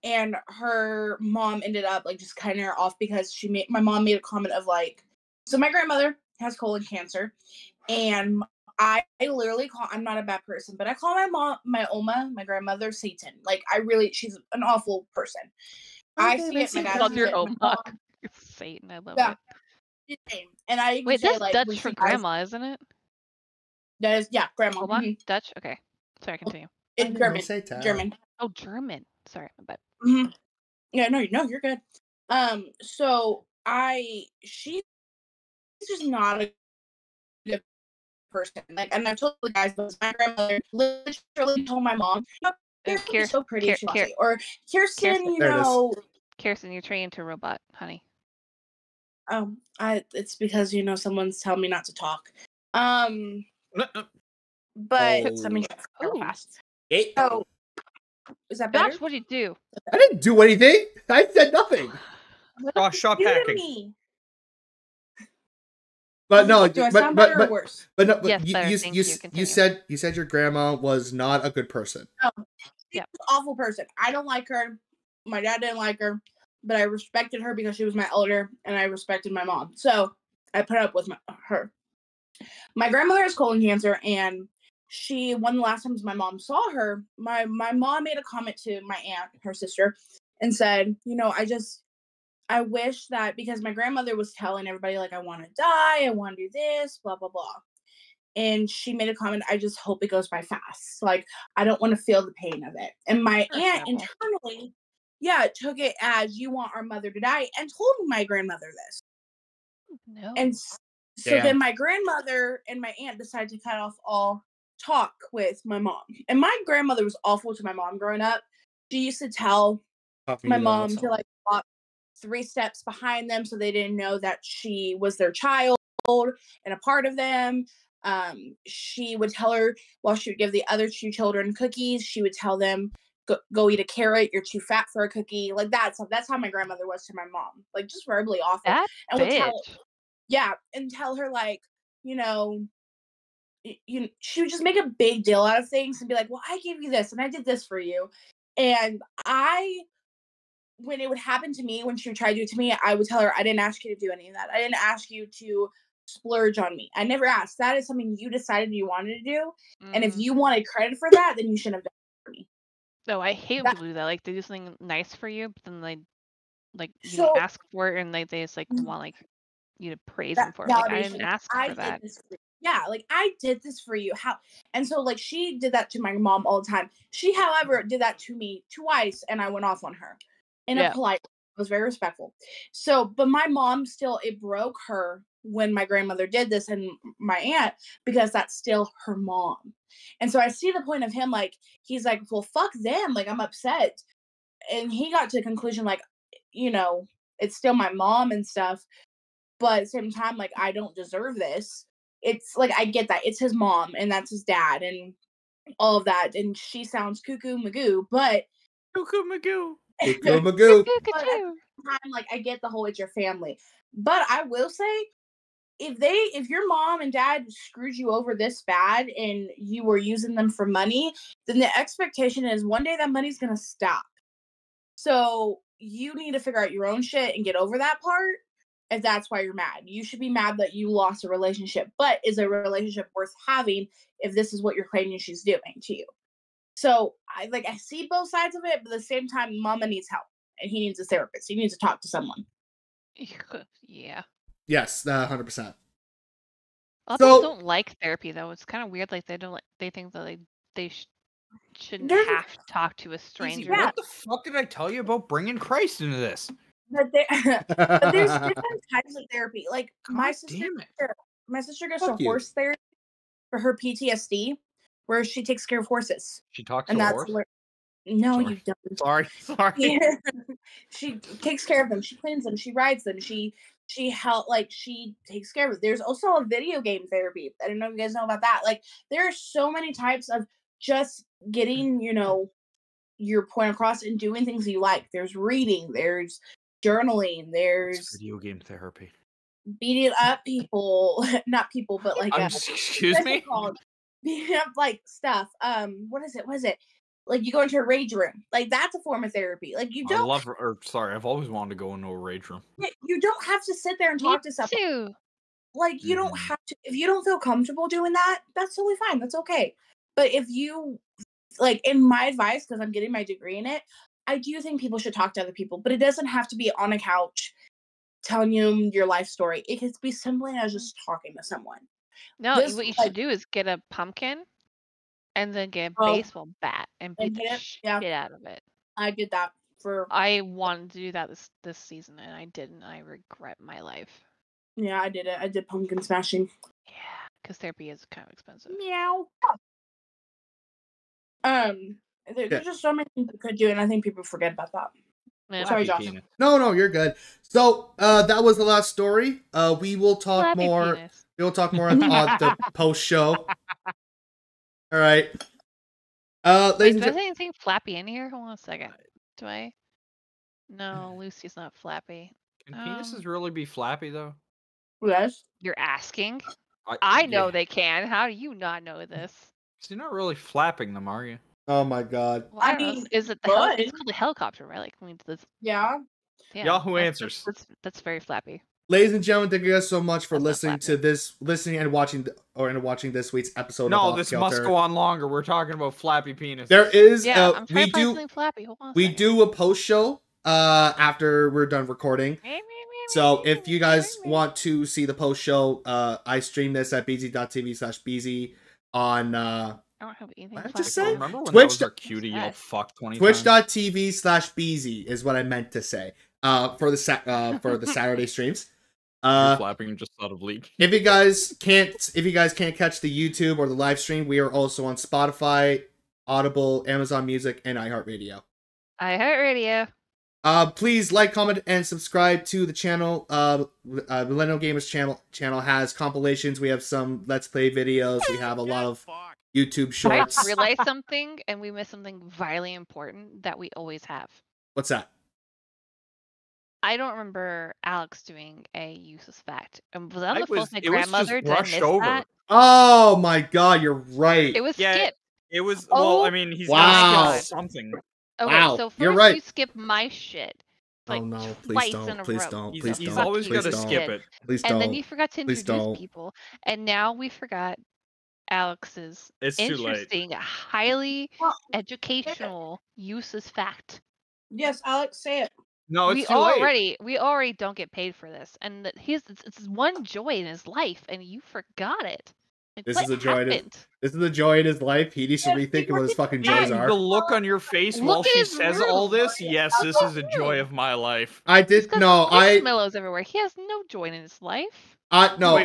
[SPEAKER 4] and her mom ended up like just cutting her off because my mom made a comment of like, so my grandmother has colon cancer, and I literally I'm not a bad person, but I call my Oma, my grandmother, Satan. Like she's an awful person. I see it. My dad
[SPEAKER 1] Love
[SPEAKER 4] sees
[SPEAKER 1] your
[SPEAKER 4] it. My
[SPEAKER 1] Oma.
[SPEAKER 4] mom,
[SPEAKER 1] Satan, I love
[SPEAKER 4] yeah,
[SPEAKER 1] it.
[SPEAKER 4] she's Satan. And I even
[SPEAKER 1] Wait,
[SPEAKER 4] say
[SPEAKER 1] that's
[SPEAKER 4] like when
[SPEAKER 1] Dutch
[SPEAKER 4] she
[SPEAKER 1] for
[SPEAKER 4] dies,
[SPEAKER 1] grandma, isn't it?
[SPEAKER 4] that is grandma.
[SPEAKER 1] Oma?
[SPEAKER 4] Mhm.
[SPEAKER 1] Dutch? Okay. Sorry, continue.
[SPEAKER 4] It's German.
[SPEAKER 1] Oh, German. Sorry, my bad.
[SPEAKER 4] Mm-hmm. Yeah, no, you're good. So she's just not a good person. Like, and I've told the guys, but my grandmother literally told my mom, "You're so pretty, she's lovely." Or Kirsten, you
[SPEAKER 3] There it is.
[SPEAKER 4] know.
[SPEAKER 1] Kirsten, you're trained to robot, honey.
[SPEAKER 4] It's because someone's telling me not to talk. But let me real fast.
[SPEAKER 3] Hey,
[SPEAKER 4] Oh, is that better?
[SPEAKER 1] Josh, what'd you do?
[SPEAKER 3] I didn't do anything. I said nothing.
[SPEAKER 2] Stop
[SPEAKER 4] You to
[SPEAKER 2] hacking.
[SPEAKER 4] me.
[SPEAKER 3] But no,
[SPEAKER 4] Do I sound better or worse?
[SPEAKER 3] But no, but
[SPEAKER 1] Yes, better.
[SPEAKER 3] you
[SPEAKER 1] Thank you.
[SPEAKER 3] you
[SPEAKER 1] Continue.
[SPEAKER 3] said your grandma was not a good person.
[SPEAKER 4] She's an awful person. I don't like her. My dad didn't like her, but I respected her because she was my elder, and I respected my mom. So I put up with her. My grandmother has colon cancer, and one of the last times my mom saw her, my mom made a comment to my aunt, her sister, and said, I wish that, because my grandmother was telling everybody, like, I want to die, I want to do this, blah, blah, blah. And she made a comment, I just hope it goes by fast. Like, I don't want to feel the pain of it. And my aunt internally, took it as, you want our mother to die, and told my grandmother this.
[SPEAKER 1] No.
[SPEAKER 4] And so then my grandmother and my aunt decided to cut off all talk with my mom. And my grandmother was awful to my mom growing up. She used to tell my mom to like walk 3 steps behind them so they didn't know that she was their child and a part of them. She would tell her, while she would give the other 2 children cookies, she would tell them, go eat a carrot, you're too fat for a cookie, like that. So that's how my grandmother was to my mom, like just verbally awful.
[SPEAKER 1] That
[SPEAKER 4] and
[SPEAKER 1] bitch.
[SPEAKER 4] and tell her like, she would just make a big deal out of things and be like, well, I gave you this and I did this for you. And when it would happen to me, when she would try to do it to me, I would tell her, I didn't ask you to do any of that. I didn't ask you to splurge on me. I never asked. That is something you decided you wanted to do. And if you wanted credit for that, then you shouldn't have done it for me.
[SPEAKER 1] No, I hate when people do that. Like they do something nice for you, but then they ask for it and they just like want like you to praise them for it. Like I didn't ask for that.
[SPEAKER 4] Like I did this for you. How? And so like she did that to my mom all the time. She, however, did that to me twice, and I went off on her in a polite way. I was very respectful. So, but my mom still, it broke her when my grandmother did this and my aunt, because that's still her mom. And so I see the point of him, like, he's like, well, fuck them. Like, I'm upset. And he got to the conclusion, like, it's still my mom and stuff. But at the same time, like, I don't deserve this. It's like, I get that. It's his mom and that's his dad and all of that. And she sounds cuckoo magoo, but
[SPEAKER 2] Cuckoo magoo.
[SPEAKER 3] Cuckoo magoo.
[SPEAKER 4] But at the same time, like, I get the whole it's your family. But I will say, if your mom and dad screwed you over this bad and you were using them for money, then the expectation is one day that money's gonna stop. So you need to figure out your own shit and get over that part. If that's why you're mad, you should be mad that you lost a relationship. But is a relationship worth having if this is what you're claiming she's doing to you? So I see both sides of it, but at the same time, Mama needs help and he needs a therapist. He needs to talk to someone.
[SPEAKER 1] Yeah.
[SPEAKER 3] Yes, 100%.
[SPEAKER 1] A lot of
[SPEAKER 3] So-
[SPEAKER 1] people don't like therapy though. It's kind of weird. Like they don't like. They think that they shouldn't
[SPEAKER 4] There's-
[SPEAKER 1] have to talk to a
[SPEAKER 2] Easy,
[SPEAKER 1] stranger.
[SPEAKER 4] Yeah.
[SPEAKER 2] what the fuck did I tell you about bringing Christ into this?
[SPEAKER 4] But, but there's different types of therapy. Like my
[SPEAKER 2] God
[SPEAKER 4] sister,
[SPEAKER 2] damn it.
[SPEAKER 4] my sister goes
[SPEAKER 3] Fuck
[SPEAKER 4] to
[SPEAKER 3] you.
[SPEAKER 4] horse therapy for her PTSD, where she takes care of horses,
[SPEAKER 2] She talks
[SPEAKER 4] and
[SPEAKER 2] to a
[SPEAKER 4] that's
[SPEAKER 2] horse?
[SPEAKER 4] no,
[SPEAKER 2] Sorry.
[SPEAKER 4] you don't.
[SPEAKER 2] Sorry.
[SPEAKER 4] Yeah. She takes care of them. She cleans them. She rides them. She she takes care of it. There's also a video game therapy. I don't know if you guys know about that. Like there are so many types of just getting, your point across and doing things you like. There's reading, there's journaling,
[SPEAKER 2] It's
[SPEAKER 4] there's
[SPEAKER 2] video game therapy.
[SPEAKER 4] beating up people, not people, but like
[SPEAKER 2] Excuse
[SPEAKER 4] what's
[SPEAKER 2] me?
[SPEAKER 4] it called? Beating up like stuff. What is it? Like you go into a rage room. Like that's a form of therapy. Like you don't
[SPEAKER 2] I've always wanted to go into a rage room.
[SPEAKER 4] you don't have to sit there and
[SPEAKER 1] Me
[SPEAKER 4] talk to someone.
[SPEAKER 1] too.
[SPEAKER 4] Like you don't have to if you don't feel comfortable doing that, that's totally fine. That's okay. But if you like in my advice, because I'm getting my degree in it, I do think people should talk to other people, but it doesn't have to be on a couch telling you your life story. It could be simply as just talking to someone.
[SPEAKER 1] No,
[SPEAKER 4] This,
[SPEAKER 1] what you
[SPEAKER 4] like-
[SPEAKER 1] should do is get a pumpkin, and then get a
[SPEAKER 4] Oh.
[SPEAKER 1] baseball bat and beat
[SPEAKER 4] And
[SPEAKER 1] the
[SPEAKER 4] hit it?
[SPEAKER 1] shit
[SPEAKER 4] Yeah.
[SPEAKER 1] out of it.
[SPEAKER 4] I did that for
[SPEAKER 1] I wanted to do that this season, and I didn't. I regret my life.
[SPEAKER 4] I did it. I did pumpkin smashing.
[SPEAKER 1] Yeah, because therapy is kind of expensive.
[SPEAKER 4] Meow. There's
[SPEAKER 3] Yeah.
[SPEAKER 4] just so many things you could do, and I think people forget about that.
[SPEAKER 1] Yeah.
[SPEAKER 4] Sorry,
[SPEAKER 2] Flappy
[SPEAKER 4] Josh.
[SPEAKER 2] penis.
[SPEAKER 3] No, you're good. So, that was the last story. We will talk
[SPEAKER 1] Flappy
[SPEAKER 3] more.
[SPEAKER 1] penis.
[SPEAKER 3] We'll talk more on the post show. All right.
[SPEAKER 1] Wait,
[SPEAKER 3] Ladies
[SPEAKER 1] do I
[SPEAKER 3] and
[SPEAKER 1] say anything flappy in here? Hold on a second. Do I? No, Lucy's not flappy.
[SPEAKER 2] Can penises really be flappy though?
[SPEAKER 4] Yes.
[SPEAKER 1] You're asking? I know
[SPEAKER 2] yeah.
[SPEAKER 1] they can. How do you not know this?
[SPEAKER 2] So you're not really flapping them, are you?
[SPEAKER 3] oh my god.
[SPEAKER 1] Well, I
[SPEAKER 4] I
[SPEAKER 1] don't know.
[SPEAKER 4] mean,
[SPEAKER 1] Is it the
[SPEAKER 4] good.
[SPEAKER 1] it's called the helicopter, right? Like when this.
[SPEAKER 4] Yeah.
[SPEAKER 1] Yeah,
[SPEAKER 2] Yahoo
[SPEAKER 1] that's-
[SPEAKER 2] Answers.
[SPEAKER 1] That's very flappy.
[SPEAKER 3] Ladies and gentlemen, thank you guys so much for
[SPEAKER 1] That's not
[SPEAKER 3] listening and watching this week's episode
[SPEAKER 2] No,
[SPEAKER 3] of
[SPEAKER 2] this
[SPEAKER 3] Off
[SPEAKER 2] must
[SPEAKER 3] Kilter.
[SPEAKER 2] go on longer. We're talking about flappy penises.
[SPEAKER 3] There is
[SPEAKER 1] Yeah, I'm trying
[SPEAKER 3] we
[SPEAKER 1] to find
[SPEAKER 3] do
[SPEAKER 1] something flappy. Hold on. A
[SPEAKER 3] we
[SPEAKER 1] second.
[SPEAKER 3] do a post show after we're done recording. So if you guys want to see the post show, I stream this at bz.tv/bz on
[SPEAKER 1] I don't have anything
[SPEAKER 3] I
[SPEAKER 1] flappy.
[SPEAKER 3] just said-
[SPEAKER 2] Remember when
[SPEAKER 3] Twitch
[SPEAKER 2] that was our cue to
[SPEAKER 1] What's
[SPEAKER 2] yell
[SPEAKER 1] that?
[SPEAKER 2] fuck 20 times?
[SPEAKER 3] twitch.tv/bz is what I meant to say. For the Saturday streams.
[SPEAKER 2] You're flapping and just thought of leak.
[SPEAKER 3] If you guys can't catch the YouTube or the live stream, we are also on Spotify, Audible, Amazon Music, and iHeartRadio.
[SPEAKER 1] iHeartRadio.
[SPEAKER 3] Please like, comment, and subscribe to the channel. Millennial Gamers channel has compilations. We have some Let's Play videos. We have a lot of YouTube
[SPEAKER 1] I
[SPEAKER 3] shorts.
[SPEAKER 1] realized something, and we missed something vitally important that we always have.
[SPEAKER 3] What's that?
[SPEAKER 1] I don't remember Alex doing a useless fact. And was I on
[SPEAKER 2] I
[SPEAKER 1] the phone
[SPEAKER 2] was-
[SPEAKER 1] with my
[SPEAKER 2] it was just
[SPEAKER 1] grandmother? Did I
[SPEAKER 2] brushed
[SPEAKER 1] miss
[SPEAKER 2] over.
[SPEAKER 1] that?
[SPEAKER 3] Oh my god, you're right.
[SPEAKER 1] It was
[SPEAKER 2] Yeah,
[SPEAKER 1] Skip.
[SPEAKER 2] It was
[SPEAKER 1] Oh
[SPEAKER 2] well, I mean, he's
[SPEAKER 3] wow.
[SPEAKER 2] got something.
[SPEAKER 1] Okay,
[SPEAKER 3] Wow,
[SPEAKER 1] so 1st
[SPEAKER 3] you're right.
[SPEAKER 1] you skip my shit. Like
[SPEAKER 3] Oh no,
[SPEAKER 1] twice
[SPEAKER 3] please don't,
[SPEAKER 1] in a
[SPEAKER 3] please
[SPEAKER 1] row.
[SPEAKER 3] don't,
[SPEAKER 2] He's,
[SPEAKER 3] please
[SPEAKER 2] he's
[SPEAKER 3] don't,
[SPEAKER 2] always
[SPEAKER 3] please
[SPEAKER 2] got to
[SPEAKER 3] don't,
[SPEAKER 2] skip it.
[SPEAKER 3] please
[SPEAKER 1] And then
[SPEAKER 3] don't.
[SPEAKER 1] you forgot to
[SPEAKER 3] Please
[SPEAKER 1] introduce
[SPEAKER 3] don't.
[SPEAKER 1] people. And now we forgot Alex's
[SPEAKER 2] It's too late.
[SPEAKER 1] interesting, highly
[SPEAKER 4] Well,
[SPEAKER 1] educational, useless fact.
[SPEAKER 4] yes, Alex, say it.
[SPEAKER 2] No, it's too late.
[SPEAKER 1] We already don't get paid for this, and that it's one joy in his life, and you forgot it. Like,
[SPEAKER 3] This
[SPEAKER 1] what
[SPEAKER 3] is a joy in his-
[SPEAKER 1] happened?
[SPEAKER 3] This is the joy in his life. He needs to rethink what his fucking joys
[SPEAKER 2] And
[SPEAKER 3] are.
[SPEAKER 2] the look on your face
[SPEAKER 1] Look
[SPEAKER 2] while
[SPEAKER 1] at
[SPEAKER 2] she
[SPEAKER 1] his
[SPEAKER 2] says
[SPEAKER 1] room.
[SPEAKER 2] all this, yes,
[SPEAKER 1] Look
[SPEAKER 2] this
[SPEAKER 1] at
[SPEAKER 2] is a
[SPEAKER 1] his
[SPEAKER 2] joy
[SPEAKER 1] room.
[SPEAKER 2] of my life.
[SPEAKER 3] I
[SPEAKER 1] He's
[SPEAKER 3] did
[SPEAKER 1] got
[SPEAKER 3] no, I
[SPEAKER 1] squishmallows everywhere. He has no joy in his life.
[SPEAKER 3] no,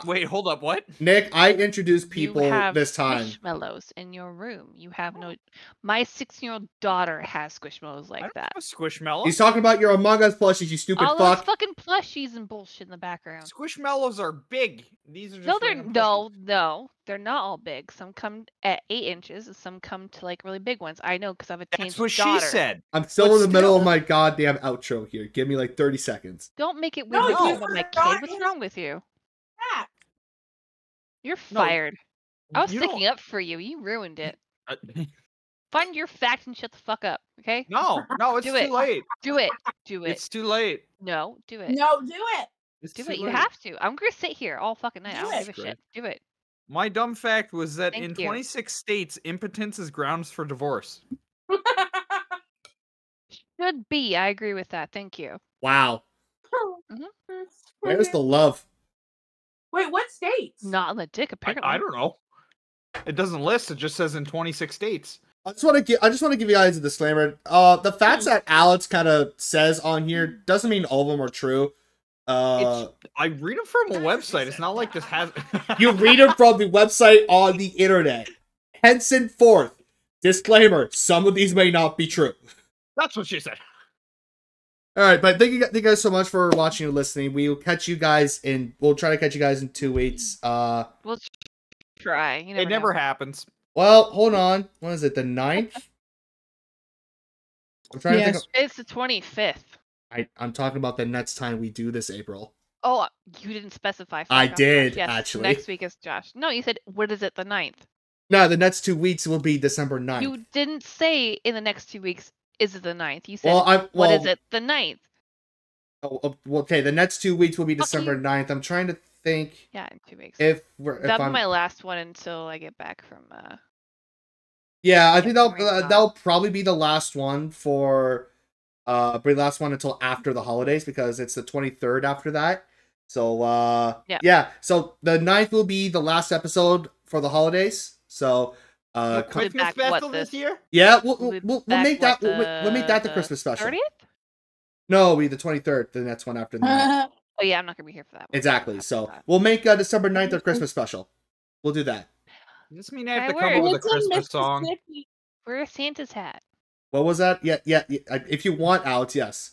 [SPEAKER 2] Wait, hold up, what?
[SPEAKER 3] Nick, I introduced people
[SPEAKER 1] you have
[SPEAKER 3] this time.
[SPEAKER 1] squishmallows in your room. You have no. My 16-year-old daughter has squishmallows
[SPEAKER 2] I
[SPEAKER 1] like
[SPEAKER 2] don't
[SPEAKER 1] that.
[SPEAKER 2] have a Squishmallow.
[SPEAKER 3] He's talking about your Among Us plushies, you stupid
[SPEAKER 1] All those
[SPEAKER 3] fuck.
[SPEAKER 1] fucking plushies and bullshit in the background.
[SPEAKER 2] Squishmallows are big. These are just
[SPEAKER 1] No, they're
[SPEAKER 2] random plushies.
[SPEAKER 1] no, they're not all big. Some come at 8 inches, and some come to like really big ones. I know because I have a teenage
[SPEAKER 2] That's what
[SPEAKER 1] daughter.
[SPEAKER 2] she said.
[SPEAKER 3] I'm still
[SPEAKER 2] But
[SPEAKER 3] in the middle of
[SPEAKER 2] still.
[SPEAKER 3] my goddamn outro here. Give me like 30 seconds.
[SPEAKER 1] Don't make it
[SPEAKER 4] No,
[SPEAKER 1] weird
[SPEAKER 2] you
[SPEAKER 1] about my
[SPEAKER 4] forgot
[SPEAKER 1] kid. What's
[SPEAKER 4] his
[SPEAKER 1] wrong with you?
[SPEAKER 4] Fact.
[SPEAKER 1] You're
[SPEAKER 2] No,
[SPEAKER 1] fired. I was
[SPEAKER 2] you
[SPEAKER 1] sticking
[SPEAKER 2] don't-
[SPEAKER 1] up for you. You ruined it.
[SPEAKER 2] Uh,
[SPEAKER 1] Find your fact and shut the fuck up, okay?
[SPEAKER 2] No, it's
[SPEAKER 1] Do
[SPEAKER 2] too
[SPEAKER 1] it.
[SPEAKER 2] late.
[SPEAKER 1] Do it. Do it.
[SPEAKER 2] It's too late.
[SPEAKER 1] No, do it.
[SPEAKER 4] No, do it.
[SPEAKER 2] It's
[SPEAKER 1] Do
[SPEAKER 2] too
[SPEAKER 1] it. You
[SPEAKER 2] late.
[SPEAKER 1] have to. I'm gonna sit here all fucking night. I
[SPEAKER 4] Do
[SPEAKER 1] don't
[SPEAKER 4] it.
[SPEAKER 1] give a shit. Do it.
[SPEAKER 2] My dumb fact was that
[SPEAKER 1] Thank
[SPEAKER 2] in
[SPEAKER 1] you.
[SPEAKER 2] 26 states, impotence is grounds for divorce.
[SPEAKER 1] Should be. I agree with that. Thank you.
[SPEAKER 3] Wow.
[SPEAKER 1] Mhm.
[SPEAKER 3] Where's the love?
[SPEAKER 4] Wait, what states?
[SPEAKER 1] Not on the dick, apparently.
[SPEAKER 2] I don't know. It doesn't list. It just says in 26 states.
[SPEAKER 3] I just want to give you guys a disclaimer. The facts that Alex kind of says on here doesn't mean all of them are true.
[SPEAKER 2] I read it from a website. It's not like this has.
[SPEAKER 3] You read it from the website on the internet. Henceforth, disclaimer: some of these may not be true.
[SPEAKER 2] That's what she said.
[SPEAKER 3] All right, but thank you guys so much for watching and listening. We'll catch you guys we'll try to catch you guys in 2 weeks.
[SPEAKER 1] We'll try. You
[SPEAKER 2] It never
[SPEAKER 1] know.
[SPEAKER 2] happens.
[SPEAKER 3] Well, hold on. What is it? The 9th? I'm trying to think.
[SPEAKER 1] It's the 25th.
[SPEAKER 3] I'm talking about the next time we do this, April.
[SPEAKER 1] Oh, you didn't specify.
[SPEAKER 3] I
[SPEAKER 1] Fuck off,
[SPEAKER 3] did,
[SPEAKER 1] Josh. Yes,
[SPEAKER 3] actually.
[SPEAKER 1] Next week is Josh. No, you said, what is it, the 9th?
[SPEAKER 3] No, the next 2 weeks will be December 9th.
[SPEAKER 1] You didn't say in the next 2 weeks, is it the 9th? You said, what is it, the 9th?
[SPEAKER 3] Okay, the next 2 weeks will be
[SPEAKER 1] Fuck
[SPEAKER 3] December
[SPEAKER 1] you.
[SPEAKER 3] 9th. I'm trying to think
[SPEAKER 1] Yeah, in 2 weeks.
[SPEAKER 3] if
[SPEAKER 1] That'll be my last one until I get back from,
[SPEAKER 3] Yeah, I think
[SPEAKER 1] my God.
[SPEAKER 3] that'll probably be the last one for be the last one until after the holidays because it's the 23rd after that. So yeah. So the 9th will be the last episode for the holidays. So
[SPEAKER 2] No
[SPEAKER 1] Put
[SPEAKER 2] Christmas
[SPEAKER 1] back,
[SPEAKER 2] special
[SPEAKER 1] what,
[SPEAKER 2] this year?
[SPEAKER 3] yeah,
[SPEAKER 1] We'll
[SPEAKER 3] we'll
[SPEAKER 1] back,
[SPEAKER 3] make that
[SPEAKER 1] what,
[SPEAKER 3] we'll make that the Christmas special.
[SPEAKER 1] 30th?
[SPEAKER 3] No, it'll be the 23rd, the next one after that.
[SPEAKER 1] Oh yeah, I'm not gonna be here for that one.
[SPEAKER 3] Exactly.
[SPEAKER 1] After
[SPEAKER 3] So
[SPEAKER 1] that.
[SPEAKER 3] we'll make December 9th our Christmas special. We'll do that.
[SPEAKER 2] Does this mean I have to
[SPEAKER 1] I
[SPEAKER 2] come up
[SPEAKER 1] work.
[SPEAKER 2] with a Christmas song?
[SPEAKER 1] Wear Santa's hat.
[SPEAKER 3] What was that? Yeah. If you want, Alex, yes.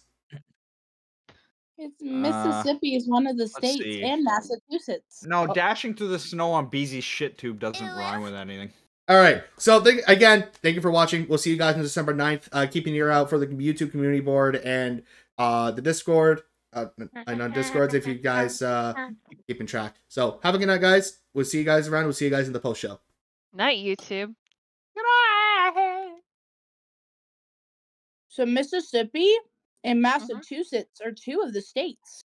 [SPEAKER 5] It's Mississippi is one of the states,
[SPEAKER 2] see.
[SPEAKER 5] and Massachusetts.
[SPEAKER 2] No, dashing through the snow on Beezy's shit tube doesn't rhyme with anything.
[SPEAKER 3] All right. So thank you for watching. We'll see you guys on December 9th. Keep an ear out for the YouTube community board and the Discord. And on Discords if you guys keeping track. So have a good night, guys. We'll see you guys around. We'll see you guys in the post show.
[SPEAKER 1] Night, YouTube.
[SPEAKER 5] So Mississippi and Massachusetts are two of the states.